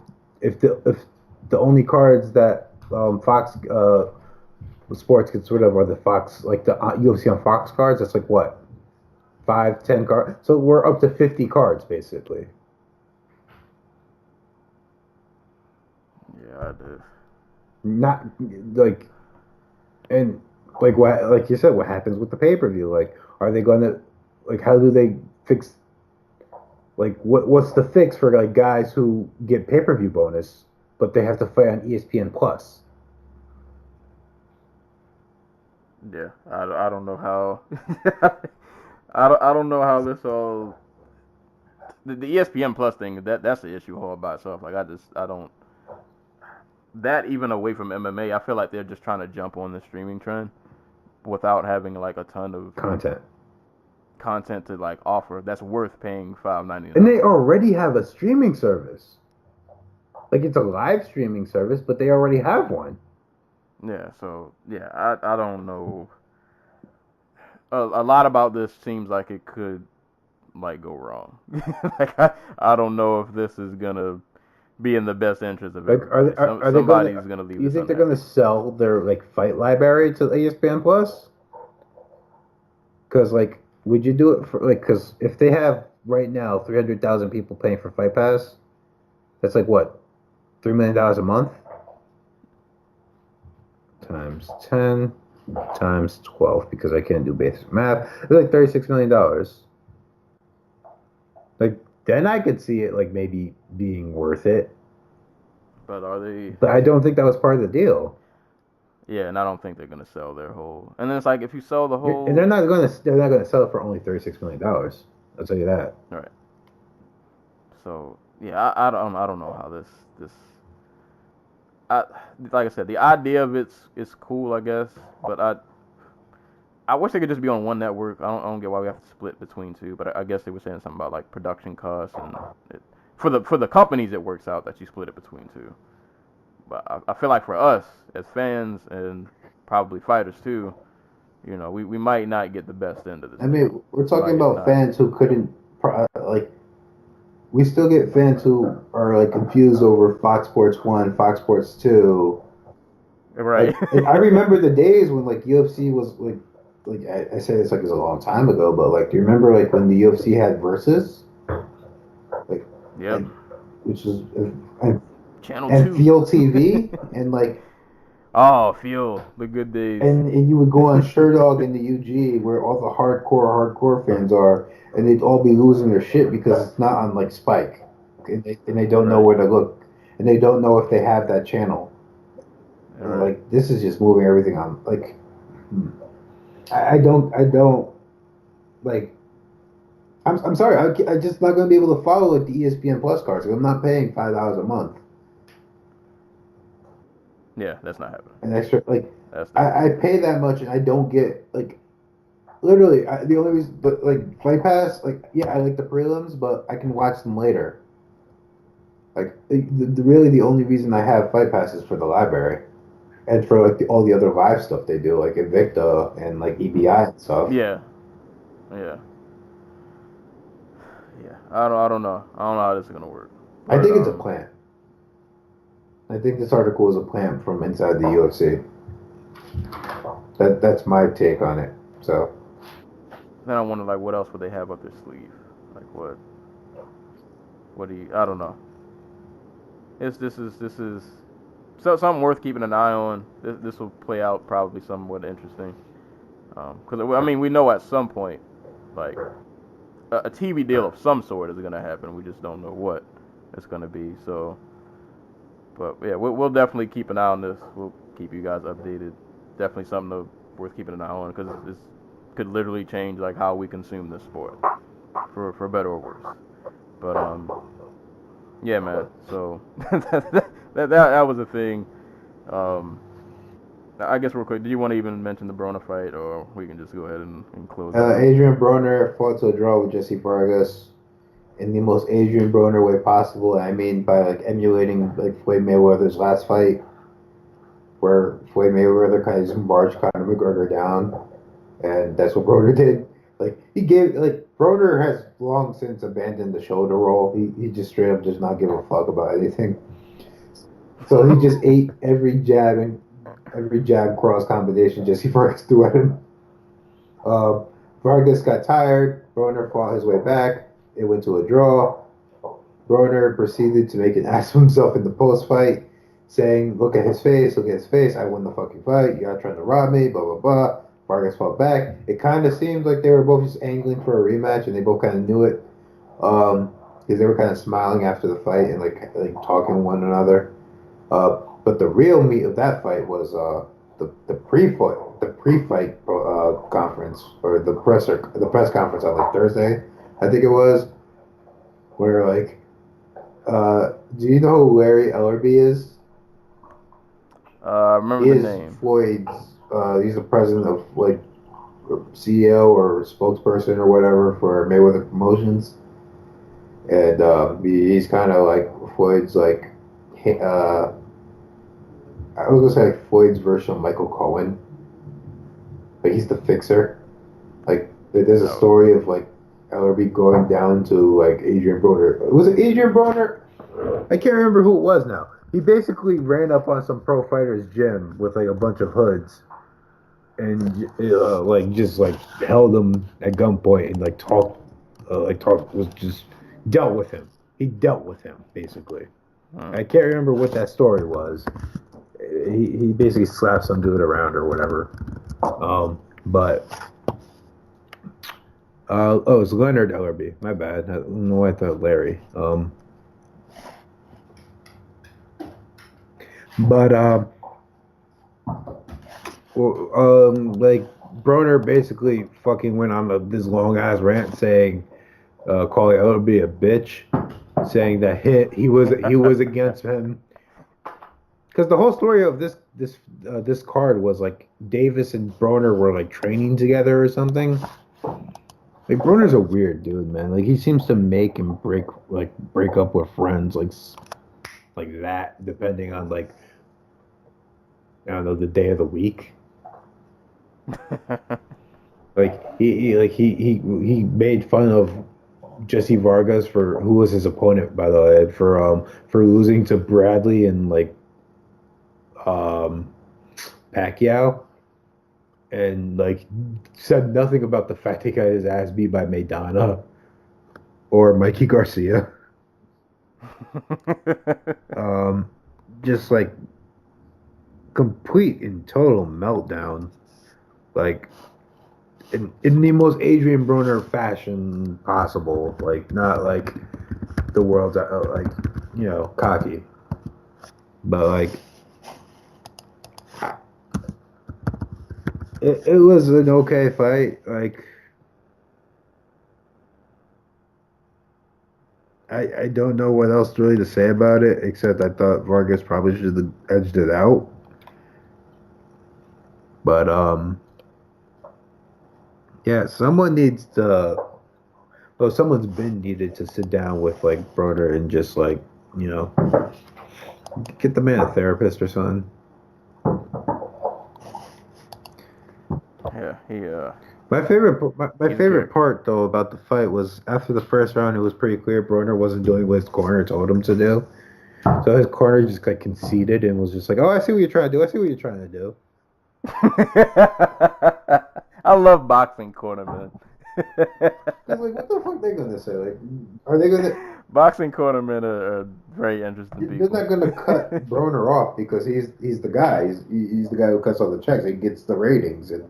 [SPEAKER 2] the only cards that Fox Sports gets rid of are the Fox, like the UFC on Fox cards, that's like what, 5-10 cards. So we're up to 50 cards basically.
[SPEAKER 5] Yeah, I do.
[SPEAKER 2] Not like, and like what, like you said, what happens with the pay-per-view? Like, are they gonna, like, how do they fix? Like, what's the fix for like guys who get pay-per-view bonus, but they have to fight on ESPN Plus?
[SPEAKER 5] Yeah, I don't know how. I don't know how this all. The ESPN Plus thing, that's the issue all by itself. Like I don't. That even away from MMA, I feel like they're just trying to jump on the streaming trend without having like a ton of content to like offer that's worth paying $5.99.
[SPEAKER 2] And they already have a streaming service. Like it's a live streaming service, but they already have one.
[SPEAKER 5] Yeah, so yeah, I don't know. A lot about this seems like it could like go wrong. Like I don't know if this is gonna be in the best interest of everybody.
[SPEAKER 2] Are
[SPEAKER 5] somebody's gonna leave.
[SPEAKER 2] You think they're gonna sell their like fight library to ESPN Plus? Because like, would you do it for like? Because if they have right now 300,000 people paying for Fight Pass, that's like what, $3 million a month times 10 times 12, because I can't do basic math. It's like $36 million. Like then I could see it like maybe being worth it.
[SPEAKER 5] But are they?
[SPEAKER 2] But I don't think that was part of the deal.
[SPEAKER 5] Yeah, and I don't think they're gonna sell their whole. And then it's like if you sell the whole,
[SPEAKER 2] and they're not gonna sell it for only $36 million. I'll tell you that.
[SPEAKER 5] All right. So yeah, I don't know how this. Like I said, the idea of it's cool, I guess, but I wish they could just be on one network. I don't get why we have to split between two, but I guess they were saying something about like production costs and for the companies it works out that you split it between two. But I feel like for us as fans and probably fighters too, you know, we might not get the best end of this.
[SPEAKER 6] I mean, we're talking about fans who couldn't like. We still get fans who are like confused over Fox Sports 1, Fox Sports 2.
[SPEAKER 5] Right.
[SPEAKER 6] Like, I remember the days when like UFC was like I say this like it's a long time ago, but like do you remember like when the UFC had Versus? Like,
[SPEAKER 5] yeah,
[SPEAKER 6] like, which is
[SPEAKER 5] Channel
[SPEAKER 6] and
[SPEAKER 5] 2
[SPEAKER 6] Field TV and like.
[SPEAKER 5] Oh, Field, the good days.
[SPEAKER 6] And you would go on Sherdog in the UG where all the hardcore fans are, and they'd all be losing their shit because it's not on like Spike, and they don't know where to look, and they don't know if they have that channel. And like this is just moving everything on. Like I don't like. I'm sorry, I'm just not gonna be able to follow like the ESPN Plus cards. I'm not paying $5 a month.
[SPEAKER 5] Yeah, that's not happening.
[SPEAKER 6] And extra, like, I pay that much and I don't get, like, literally, the only reason, but, like, Fight Pass, like, yeah, I like the prelims, but I can watch them later. Like, really the only reason I have Fight Pass is for the library. And for, like, all the other live stuff they do, like Invicta and, like, EBI and stuff.
[SPEAKER 5] Yeah. I don't know. I don't know how this is going to work. But,
[SPEAKER 6] I think it's a plant. I think this article is a plant from inside the UFC. That's my take on it. So
[SPEAKER 5] then I wonder, like, what else would they have up their sleeve? Like, what do you? I don't know. This is so something worth keeping an eye on. This will play out probably somewhat interesting. Because I mean, we know at some point, like, a TV deal of some sort is going to happen. We just don't know what it's going to be. So. But yeah, we'll definitely keep an eye on this. We'll keep you guys updated. Definitely something worth keeping an eye on because this could literally change like how we consume this sport, for better or worse. But yeah, man. So that was a thing. I guess real quick, do you want to even mention the Broner fight, or we can just go ahead and close it out?
[SPEAKER 6] Adrian Broner fought to a draw with Jesse Vargas in the most Adrian Broner way possible. I mean, by like emulating like Floyd Mayweather's last fight, where Floyd Mayweather kind of just marched Conor McGregor down, and that's what Broner did. Broner has long since abandoned the shoulder roll. He just straight up does not give a fuck about anything. So he just ate every jab cross combination Jesse Vargas threw at him. Vargas got tired. Broner fought his way back. It went to a draw. Broner proceeded to make an ass of himself in the post fight, saying, look at his face, I won the fucking fight, y'all trying to rob me, blah, blah, blah. Vargas fought back. It kind of seemed like they were both just angling for a rematch, and they both kind of knew it, because they were kind of smiling after the fight and like talking to one another. But the real meat of that fight was the pre-fight conference, or the press conference on like Thursday, I think it was, where like, do you know who Larry Ellerby is?
[SPEAKER 5] I remember the name.
[SPEAKER 6] Floyd's. He's the president of like CEO or spokesperson or whatever for Mayweather Promotions, and he's kind of like Floyd's like. I was gonna say like Floyd's version of Michael Cohen. Like he's the fixer. Like there's a story of like Ellerby going down to like Adrian Broner. Was it Adrian Broner? I can't remember who it was now. He basically ran up on some pro fighter's gym with like a bunch of hoods, and like just like held him at gunpoint and like was just dealt with him. He dealt with him basically. I can't remember what that story was. He basically slapped some dude around or whatever. It's Leonard Ellerby. My bad. I don't know why I thought Larry. Like Broner basically fucking went on this long ass rant saying, calling Ellerby a bitch, saying that he was against him. Because the whole story of this card was like Davis and Broner were like training together or something. Like Broner's a weird dude, man. Like he seems to make and break up with friends like that, depending on like I don't know the day of the week. Like he made fun of Jesse Vargas who was his opponent, by the way, for losing to Bradley and like Pacquiao, and like said nothing about the fact he got his ass beat by Maidana or Mikey Garcia. Just like complete and total meltdown, like in the most Adrian Broner fashion possible, like not like the world's like cocky, but like it was an okay fight. Like I don't know what else really to say about it, except I thought Vargas probably should have edged it out. But yeah, someone's been needed to sit down with like Broner and just like get the man a therapist or something.
[SPEAKER 5] Yeah,
[SPEAKER 6] My favorite part though about the fight was after the first round, it was pretty clear Broner wasn't doing what his corner told him to do. So his corner just like conceded and was just like, "Oh, I see what you're trying to do. I see what you're trying to do."
[SPEAKER 5] I love boxing cornermen.
[SPEAKER 6] Like, what the fuck they gonna say? Like, are they gonna?
[SPEAKER 5] Boxing cornermen are very interesting people.
[SPEAKER 6] They're not gonna cut Broner off because he's the guy. He's the guy who cuts all the checks. He gets the ratings and.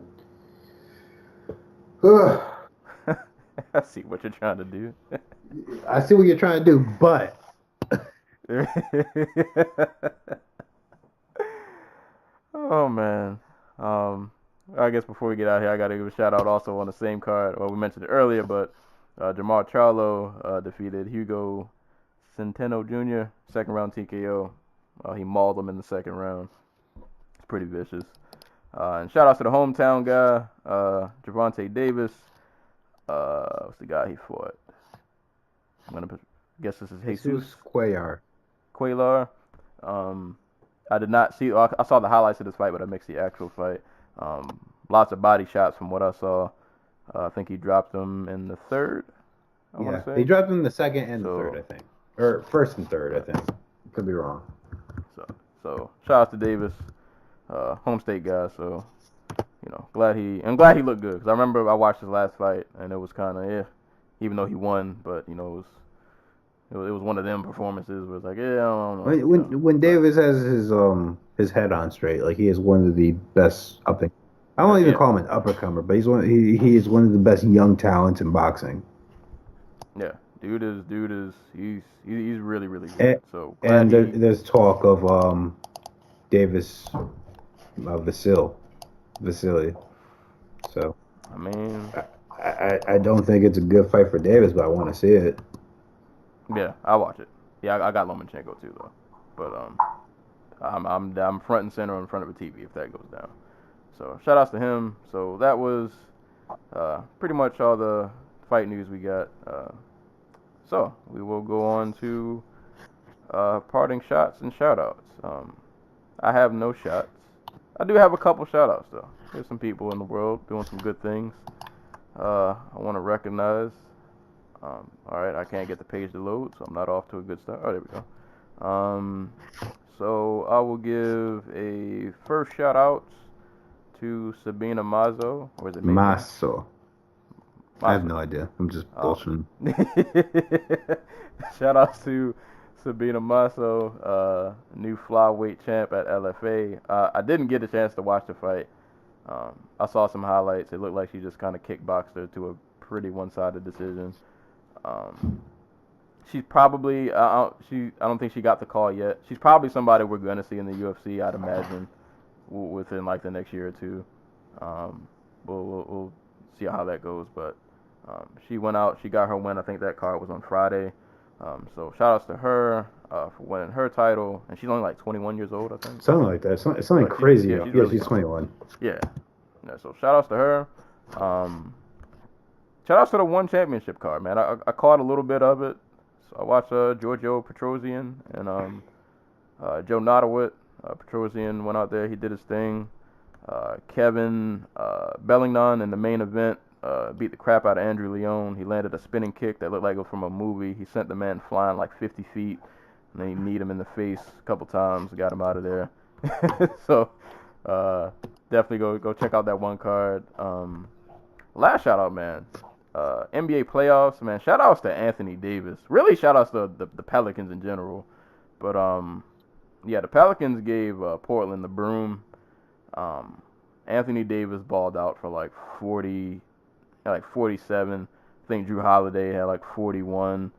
[SPEAKER 5] I see what you're trying to do.
[SPEAKER 6] I see what you're trying to do, but.
[SPEAKER 5] Oh man. I guess before we get out here, I gotta give a shout out also on the same card. Well, we mentioned it earlier, but Jamar Charlo defeated Hugo Centeno Jr. Second round TKO. He mauled him in the second round. It's pretty vicious. And shout out to the hometown guy, Gervonta Davis. What's the guy he fought? I'm gonna guess this is Jesus
[SPEAKER 2] Cuellar.
[SPEAKER 5] I did not see. I saw the highlights of this fight, but I mixed the actual fight. Lots of body shots from what I saw. I think he dropped him in the third. I want to say
[SPEAKER 2] He dropped him in the second and the third, I think, or first and third, I think. Could be wrong.
[SPEAKER 5] So shout out to Davis, home state guy. So glad he looked good, because I remember I watched his last fight and it was kind of even though he won, but it was one of them performances where it's like, I don't know.
[SPEAKER 2] When Davis has his head on straight, like he is one of the best I won't even call him an uppercomer, but he is one of the best young talents in boxing.
[SPEAKER 5] Yeah, dude is he's really really good.
[SPEAKER 2] There's talk of Davis Vasily. So
[SPEAKER 5] I mean,
[SPEAKER 2] I don't think it's a good fight for Davis, but I want to see it.
[SPEAKER 5] Yeah, I'll watch it. Yeah, I got Lomachenko too though, but I'm front and center in front of a TV if that goes down. So shout outs to him. So that was pretty much all the fight news we got. So we will go on to parting shots and shout outs. I have no shots. I do have a couple shout outs though. There's some people in the world doing some good things. I want to recognize. All right, I can't get the page to load, so I'm not off to a good start. Oh, there we go. So I will give a first shout out to Sabina Mazo. Or is it
[SPEAKER 2] Mazo? I have no idea. I'm just bullshitting.
[SPEAKER 5] Shout out to Sabina Mazo, new flyweight champ at LFA. I didn't get a chance to watch the fight. I saw some highlights. It looked like she just kind of kickboxed her to a pretty one-sided decision. She's probably I don't think she got the call yet. She's probably somebody we're gonna see in the UFC, I'd imagine, within like the next year or two. We'll see how that goes, but she went out. She got her win. I think that card was on Friday. So shout outs to her for winning her title, and she's only like 21 years old, I think.
[SPEAKER 2] Something like that. Something crazy. She's 21.
[SPEAKER 5] Yeah. So shout outs to her. Shout outs to the one championship card, man. I caught a little bit of it. So I watched Giorgio Petrosian and Joe Nottowit. Petrosian went out there. He did his thing. Kevin Bellignon in the main event beat the crap out of Andrew Leone. He landed a spinning kick that looked like it was from a movie. He sent the man flying like 50 feet. And then he kneed him in the face a couple times. Got him out of there. So definitely go check out that one card. Last shout out, man. NBA playoffs, man. Shout outs to Anthony Davis. Really, shout outs to the Pelicans in general. But the Pelicans gave Portland the broom. Anthony Davis balled out for like 47. I think Drew Holiday had like 41.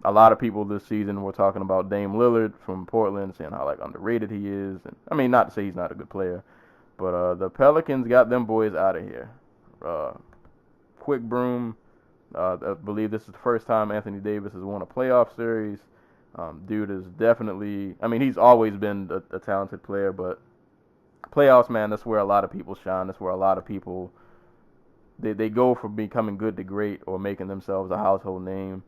[SPEAKER 5] A lot of people this season were talking about Dame Lillard from Portland, saying how like underrated he is. And I mean, not to say he's not a good player, but the Pelicans got them boys out of here. Quick broom. I believe this is the first time Anthony Davis has won a playoff series. Dude is definitely, I mean, he's always been a talented player, but playoffs, man, that's where a lot of people shine. That's where a lot of people, they go from becoming good to great or making themselves a household name.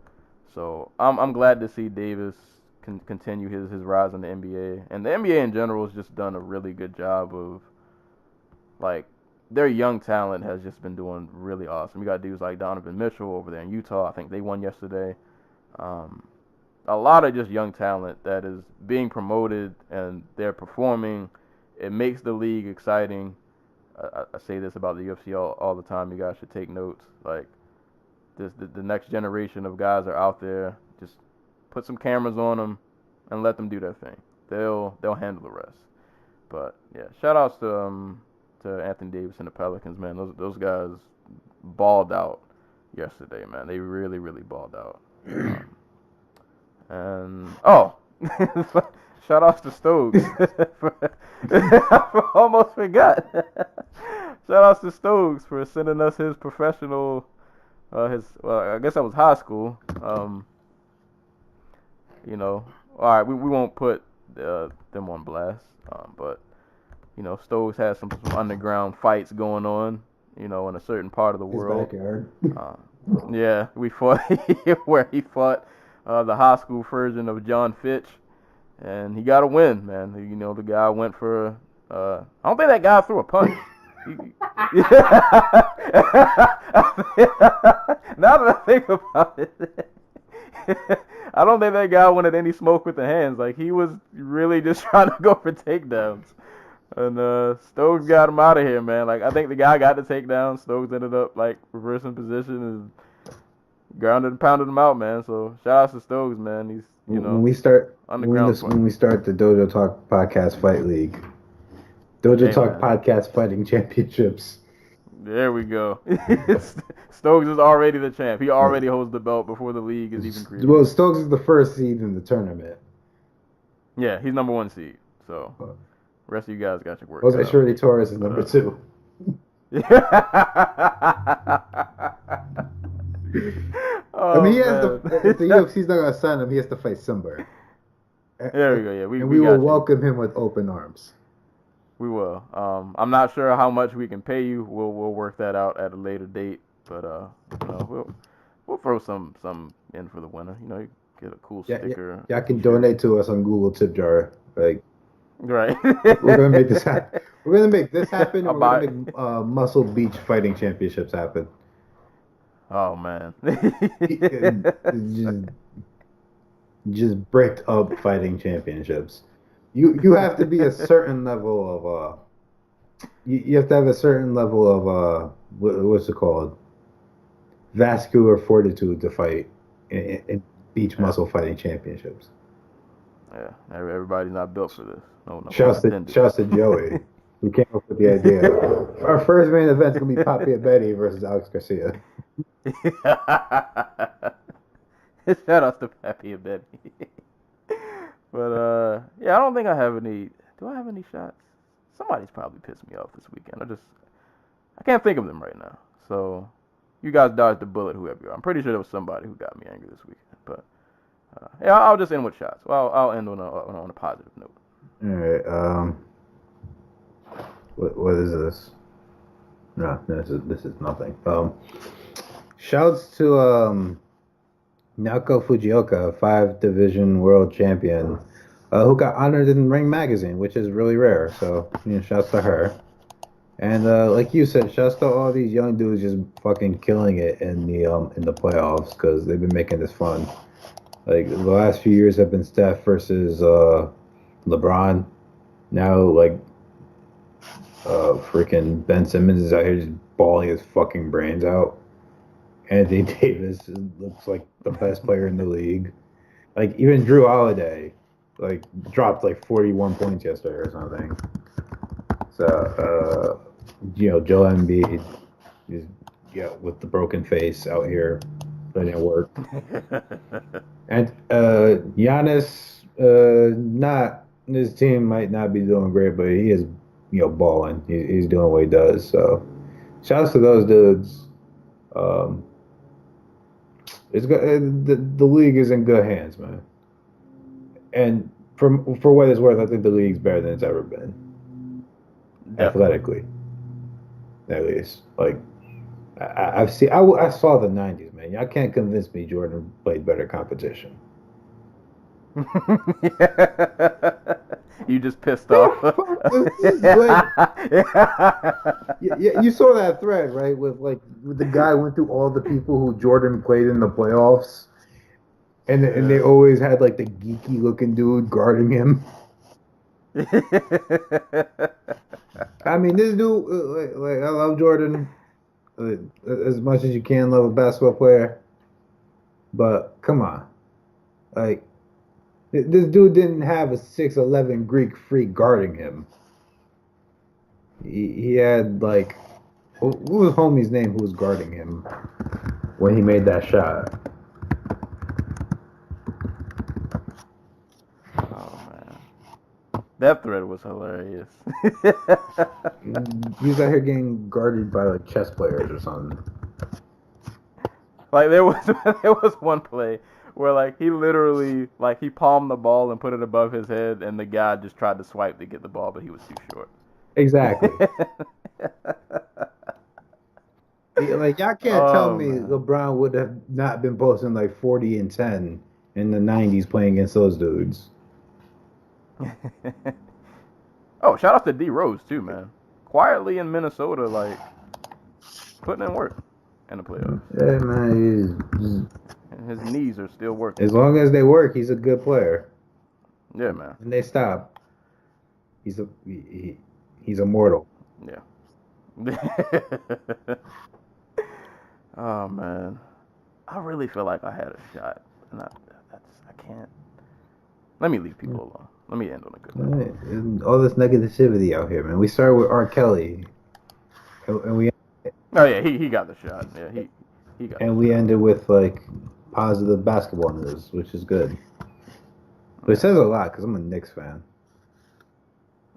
[SPEAKER 5] So I'm glad to see Davis continue his rise in the NBA. And the NBA in general has just done a really good job of, like, their young talent has just been doing really awesome. You got dudes like Donovan Mitchell over there in Utah. I think they won yesterday. A lot of just young talent that is being promoted and they're performing. It makes the league exciting. I say this about the UFC all the time. You guys should take notes. Like, the next generation of guys are out there. Just put some cameras on them and let them do their thing. They'll handle the rest. But yeah, shout outs to Anthony Davis and the Pelicans, man. Those guys balled out yesterday, man. They really, really balled out. Shout outs to Stokes. I almost forgot. Shout outs to Stokes for sending us his professional I guess that was high school. You know, all right, we won't put them on blast, but you know, Stokes has some underground fights going on, you know, in a certain part of the
[SPEAKER 6] His
[SPEAKER 5] world.
[SPEAKER 6] backyard.
[SPEAKER 5] Yeah, we fought where he fought the high school version of John Fitch, and he got a win, man. You know, the guy went for I don't think that guy threw a punch. Now that I think about it, I don't think that guy wanted any smoke with the hands. Like, he was really just trying to go for takedowns. And Stokes got him out of here, man. Like, I think the guy got the takedown. Stokes ended up, like, reversing position and grounded and pounded him out, man. So, shout out to Stokes, man. He's, you know,
[SPEAKER 6] when we start
[SPEAKER 5] underground
[SPEAKER 6] when we start the Dojo Talk Podcast Fight League, Dojo Talk Podcast Fighting Championships.
[SPEAKER 5] There we go. Stokes is already the champ. He already holds the belt before the league is even created.
[SPEAKER 6] Well, Stokes is the first seed in the tournament.
[SPEAKER 5] Yeah, he's number 1 seed. So, rest of you guys got your work.
[SPEAKER 6] Jose Shirley Torres is number 2.
[SPEAKER 5] Oh,
[SPEAKER 6] I mean, he has if the UFC's not gonna sign him, he has to fight somebody.
[SPEAKER 5] There we go. Yeah, we
[SPEAKER 6] will
[SPEAKER 5] got
[SPEAKER 6] welcome him with open arms.
[SPEAKER 5] We will. I'm not sure how much we can pay you. We'll work that out at a later date. But you know, we'll throw some in for the winner. You know, you get a cool sticker.
[SPEAKER 6] Y'all can donate to us on Google Tip Jar. Like,
[SPEAKER 5] right.
[SPEAKER 6] We're gonna make this happen. We're gonna make this happen. And we're gonna make Muscle Beach Fighting Championships happen.
[SPEAKER 5] Oh man.
[SPEAKER 6] just bricked up fighting championships. You have to be a certain level of you have to have a certain level of what's it called? Vascular fortitude to fight in beach muscle fighting championships.
[SPEAKER 5] Yeah, everybody's not built for this. No.
[SPEAKER 6] Shouts to Joey, who came up with the idea. Our first main event's gonna be Papi Abedi versus Alex Garcia.
[SPEAKER 5] Shout out to Papi Abedi. But yeah, I don't think I have any. Do I have any shots? Somebody's probably pissed me off this weekend. I can't think of them right now. So you guys dodged the bullet, whoever you are. I'm pretty sure there was somebody who got me angry this weekend. But yeah, I'll just end with shots. Well, I'll end on a positive note.
[SPEAKER 6] All right. What is this? No, this is nothing. Shouts to Naoko Fujioka, 5-division world champion, who got honored in Ring Magazine, which is really rare. So, you know, shouts to her. And like you said, shouts to all these young dudes just fucking killing it in the playoffs because they've been making this fun. Like, the last few years have been Steph versus LeBron. Now, like, freaking Ben Simmons is out here just bawling his fucking brains out. Anthony Davis looks like the best player in the league. Like, even Drew Holiday, like, dropped like 41 points yesterday or something. So, you know, Joel Embiid is with the broken face out here putting in work. And Giannis, his team might not be doing great, but he is, you know, balling. He's doing what he does. So, shouts to those dudes. It's good. The league is in good hands, man. And for what it's worth, I think the league's better than it's ever been. Definitely. Athletically, at least. Like, I saw the '90s, man. Y'all can't convince me Jordan played better competition.
[SPEAKER 5] You just pissed off.
[SPEAKER 6] You saw that thread, right? With the guy went through all the people who Jordan played in the playoffs, and they always had like the geeky looking dude guarding him. I mean, this dude, like I love Jordan as much as you can love a basketball player, but come on, like. This dude didn't have a 6'11" Greek freak guarding him. He had, like, what was homie's name who was guarding him when he made that shot?
[SPEAKER 5] Oh, man. That thread was hilarious.
[SPEAKER 6] He was out here getting guarded by, like, chess players or something.
[SPEAKER 5] Like there was one play where like he literally like he palmed the ball and put it above his head, and the guy just tried to swipe to get the ball, but he was too short.
[SPEAKER 2] Exactly. Like y'all can't tell me LeBron would have not been posting like 40 and 10 in the 90s playing against those dudes.
[SPEAKER 5] Oh, shout out to D Rose too, man. Quietly in Minnesota, like putting in work in the playoffs.
[SPEAKER 2] Yeah, man.
[SPEAKER 5] And his knees are still working.
[SPEAKER 2] As long as they work, he's a good player.
[SPEAKER 5] Yeah, man.
[SPEAKER 2] And they stop. He's immortal.
[SPEAKER 5] Yeah. Oh man, I really feel like I had a shot, and I can't. Let me leave people alone. Let me end on a good note.
[SPEAKER 2] And all this negativity out here, man. We started with R. Kelly, and we.
[SPEAKER 5] Oh yeah, he got the shot. Yeah, he got.
[SPEAKER 2] And we ended with like positive basketball news, which is good. But it says a lot because I'm a Knicks fan.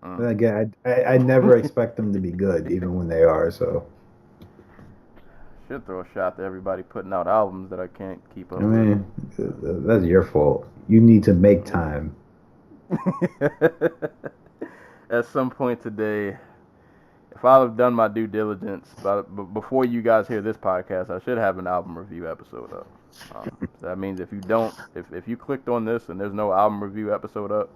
[SPEAKER 2] But again, I never expect them to be good, even when they are. So.
[SPEAKER 5] Should throw a shot to everybody putting out albums that I can't keep up.
[SPEAKER 2] I mean, that's your fault. You need to make time.
[SPEAKER 5] At some point today, if I'd have done my due diligence, but before you guys hear this podcast, I should have an album review episode up. So that means if you clicked on this and there's no album review episode up,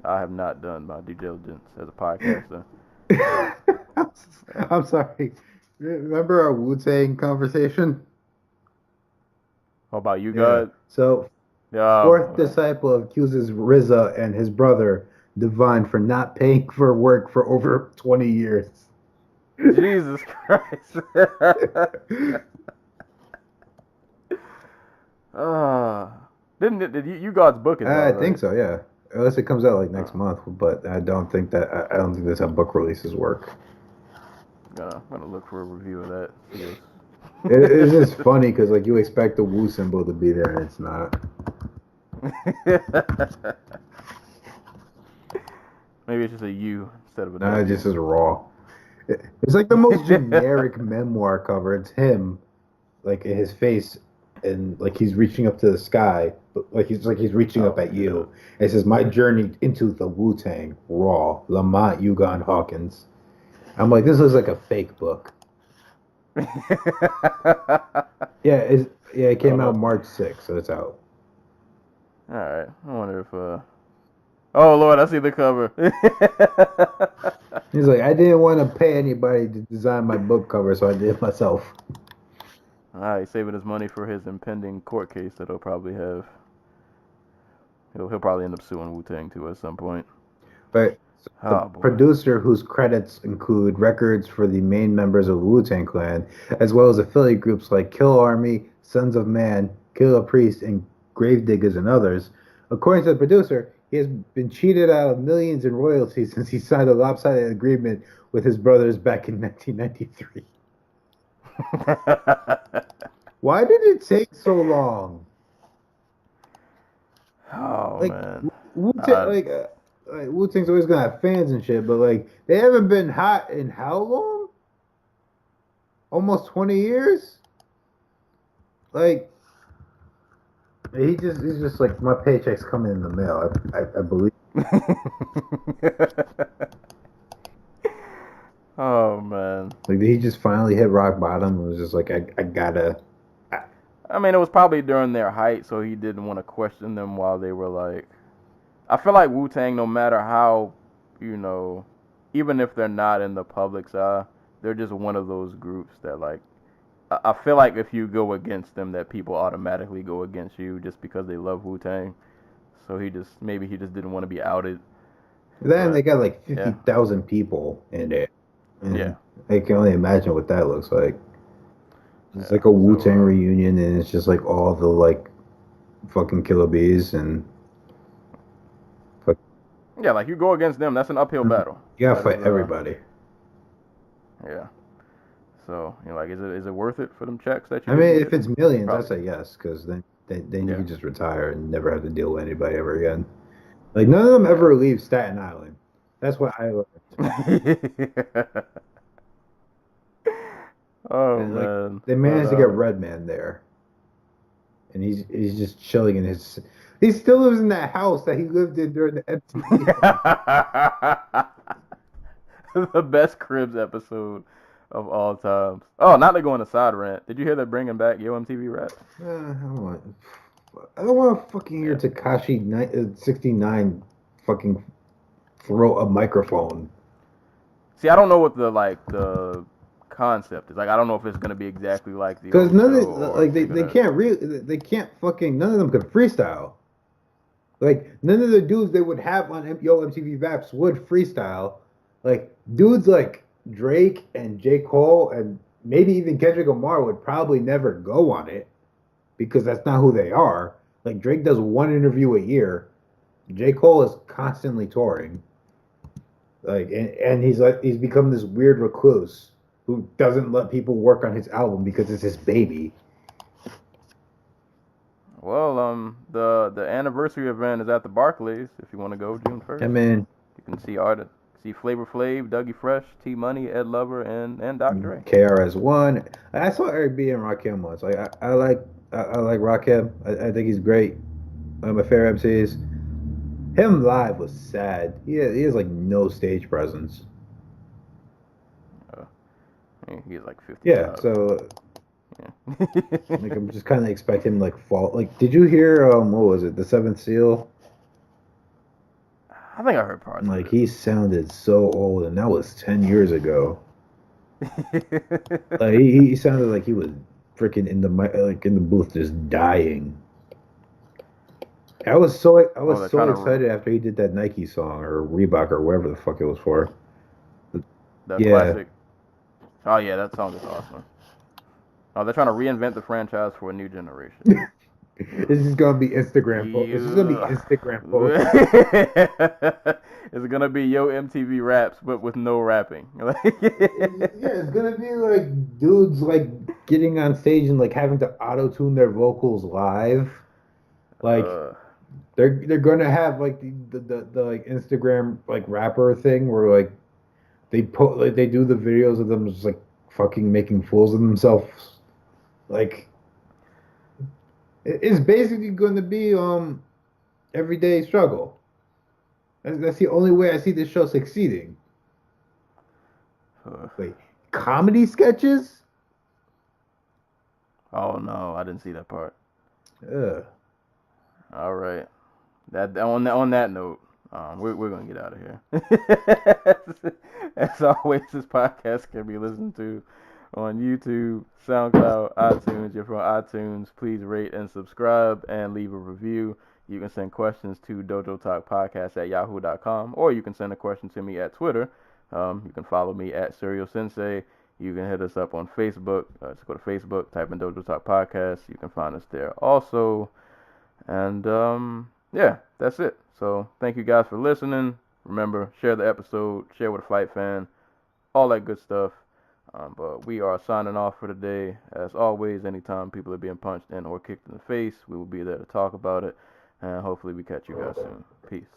[SPEAKER 5] I have not done my due diligence as a podcaster.
[SPEAKER 2] I'm sorry. Remember our Wu-Tang conversation?
[SPEAKER 5] How about you guys?
[SPEAKER 2] So, fourth disciple accuses RZA and his brother Divine for not paying for work for over 20 years.
[SPEAKER 5] Jesus Christ. Did you God's book is out,
[SPEAKER 2] I
[SPEAKER 5] right?
[SPEAKER 2] think so, yeah. Unless it comes out like next month, but I don't think that's how book releases work.
[SPEAKER 5] I'm gonna look for a review of that.
[SPEAKER 2] It's just funny because like you expect the Wu symbol to be there and it's not.
[SPEAKER 5] Maybe it's just a U instead of a.
[SPEAKER 2] No, it just is raw. It's like the most generic memoir cover. It's him, like his face, and like he's reaching up to the sky, but like he's reaching up at you. It says, "My journey into the Wu-Tang, raw, Lamont Yugon Hawkins." I'm like, this looks like a fake book. It came out March 6th, so it's out.
[SPEAKER 5] All right. I wonder if Oh Lord, I see the cover.
[SPEAKER 2] He's like, I didn't want to pay anybody to design my book cover, so I did it myself.
[SPEAKER 5] All right, saving his money for his impending court case that he'll probably have. He'll probably end up suing Wu-Tang too at some point.
[SPEAKER 2] But the producer, whose credits include records for the main members of the Wu-Tang Clan, as well as affiliate groups like Kill Army, Sons of Man, Killer Priest, and Gravediggers, and others. According to the producer, he has been cheated out of millions in royalties since he signed a lopsided agreement with his brothers back in 1993. Why did it take so long?
[SPEAKER 5] Oh,
[SPEAKER 2] like,
[SPEAKER 5] man.
[SPEAKER 2] Wu-Tang's always gonna have fans and shit, but like they haven't been hot in how long? Almost 20 years? Like he's just like, my paycheck's coming in the mail. I believe.
[SPEAKER 5] Oh man.
[SPEAKER 2] Like did he just finally hit rock bottom? It was just like I gotta.
[SPEAKER 5] I mean, it was probably during their height, so he didn't want to question them while they were like. I feel like Wu-Tang, no matter how, even if they're not in the public's eye, they're just one of those groups that, like, I feel like if you go against them, that people automatically go against you just because they love Wu-Tang. So maybe he just didn't want to be outed.
[SPEAKER 2] Then they got like 50,000 people in it. And I can only imagine what that looks like. It's like a Wu-Tang reunion, and it's just like all the like fucking Killer Bees and.
[SPEAKER 5] Yeah, like you go against them, that's an uphill battle.
[SPEAKER 2] You gotta fight everybody.
[SPEAKER 5] Yeah. So, like, is it worth it for them checks that you?
[SPEAKER 2] I mean, if it's millions, I'd say yes, because then you can just retire and never have to deal with anybody ever again. Like none of them ever leave Staten Island. That's what I learned.
[SPEAKER 5] Oh
[SPEAKER 2] And,
[SPEAKER 5] man,
[SPEAKER 2] they managed to get Redman there, and he's just chilling in his. He still lives in that house that he lived in during the MTV.
[SPEAKER 5] The best Cribs episode of all times. Oh, now they're going to side rant. Did you hear they're bringing back Yo MTV Rap?
[SPEAKER 2] I don't want to fucking hear Tekashi 69 fucking throw a microphone.
[SPEAKER 5] See, I don't know what the concept is. Like, I don't know if it's gonna be exactly like the
[SPEAKER 2] Because
[SPEAKER 5] old
[SPEAKER 2] none
[SPEAKER 5] show,
[SPEAKER 2] of
[SPEAKER 5] or
[SPEAKER 2] they
[SPEAKER 5] if they're
[SPEAKER 2] they can't fucking none of them could freestyle. Like none of the dudes they would have on Yo MTV Raps would freestyle. Like dudes like Drake and J. Cole and maybe even Kendrick Lamar would probably never go on it because that's not who they are. Like Drake does one interview a year. J. Cole is constantly touring. Like and he's become this weird recluse who doesn't let people work on his album because it's his baby.
[SPEAKER 5] Well, the anniversary event is at the Barclays. If you want to go, June 1st.
[SPEAKER 2] I mean,
[SPEAKER 5] you can see Flavor Flav, Dougie Fresh, T Money, Ed Lover, and Dr. Dre.
[SPEAKER 2] KRS-One. I saw Eric B and Rakim once. Like I like Rakim. I think he's great. One of my favorite MCs. Him live was sad. He has like no stage presence.
[SPEAKER 5] He's like 50.
[SPEAKER 2] Yeah, so like I'm just kind of expecting him to like fall. Like, did you hear what was it? The Seventh Seal.
[SPEAKER 5] I think I heard parts.
[SPEAKER 2] Like he sounded so old, and that was 10 years ago. Like he sounded like he was freaking in the booth just dying. I was so excited after he did that Nike song or Reebok or whatever the fuck it was for.
[SPEAKER 5] That classic. Oh yeah, that song is awesome. Oh, they're trying to reinvent the franchise for a new generation.
[SPEAKER 2] This is gonna be Instagram. This is gonna be Instagram posts.
[SPEAKER 5] It's gonna be Yo MTV Raps, but with no rapping.
[SPEAKER 2] Yeah, it's gonna be like dudes like getting on stage and like having to auto tune their vocals live. Like they're gonna have like the like Instagram like rapper thing where like they do the videos of them just like fucking making fools of themselves. Like it's basically going to be everyday struggle. That's the only way I see this show succeeding. Wait, comedy sketches?
[SPEAKER 5] Oh no, I didn't see that part. All right. On that note, we're gonna get out of here. As always, this podcast can be listened to on YouTube, SoundCloud, iTunes. If you're on iTunes, please rate and subscribe and leave a review. You can send questions to dojotalkpodcast@yahoo.com, or you can send a question to me at Twitter. You can follow me at Serial Sensei. You can hit us up on Facebook. Just go to Facebook, type in Dojo Talk Podcast. You can find us there also. And yeah, that's it. So thank you guys for listening. Remember, share the episode, share with a fight fan, all that good stuff. But we are signing off for today. As always, anytime people are being punched in or kicked in the face, we will be there to talk about it. And hopefully we catch you guys soon. Peace.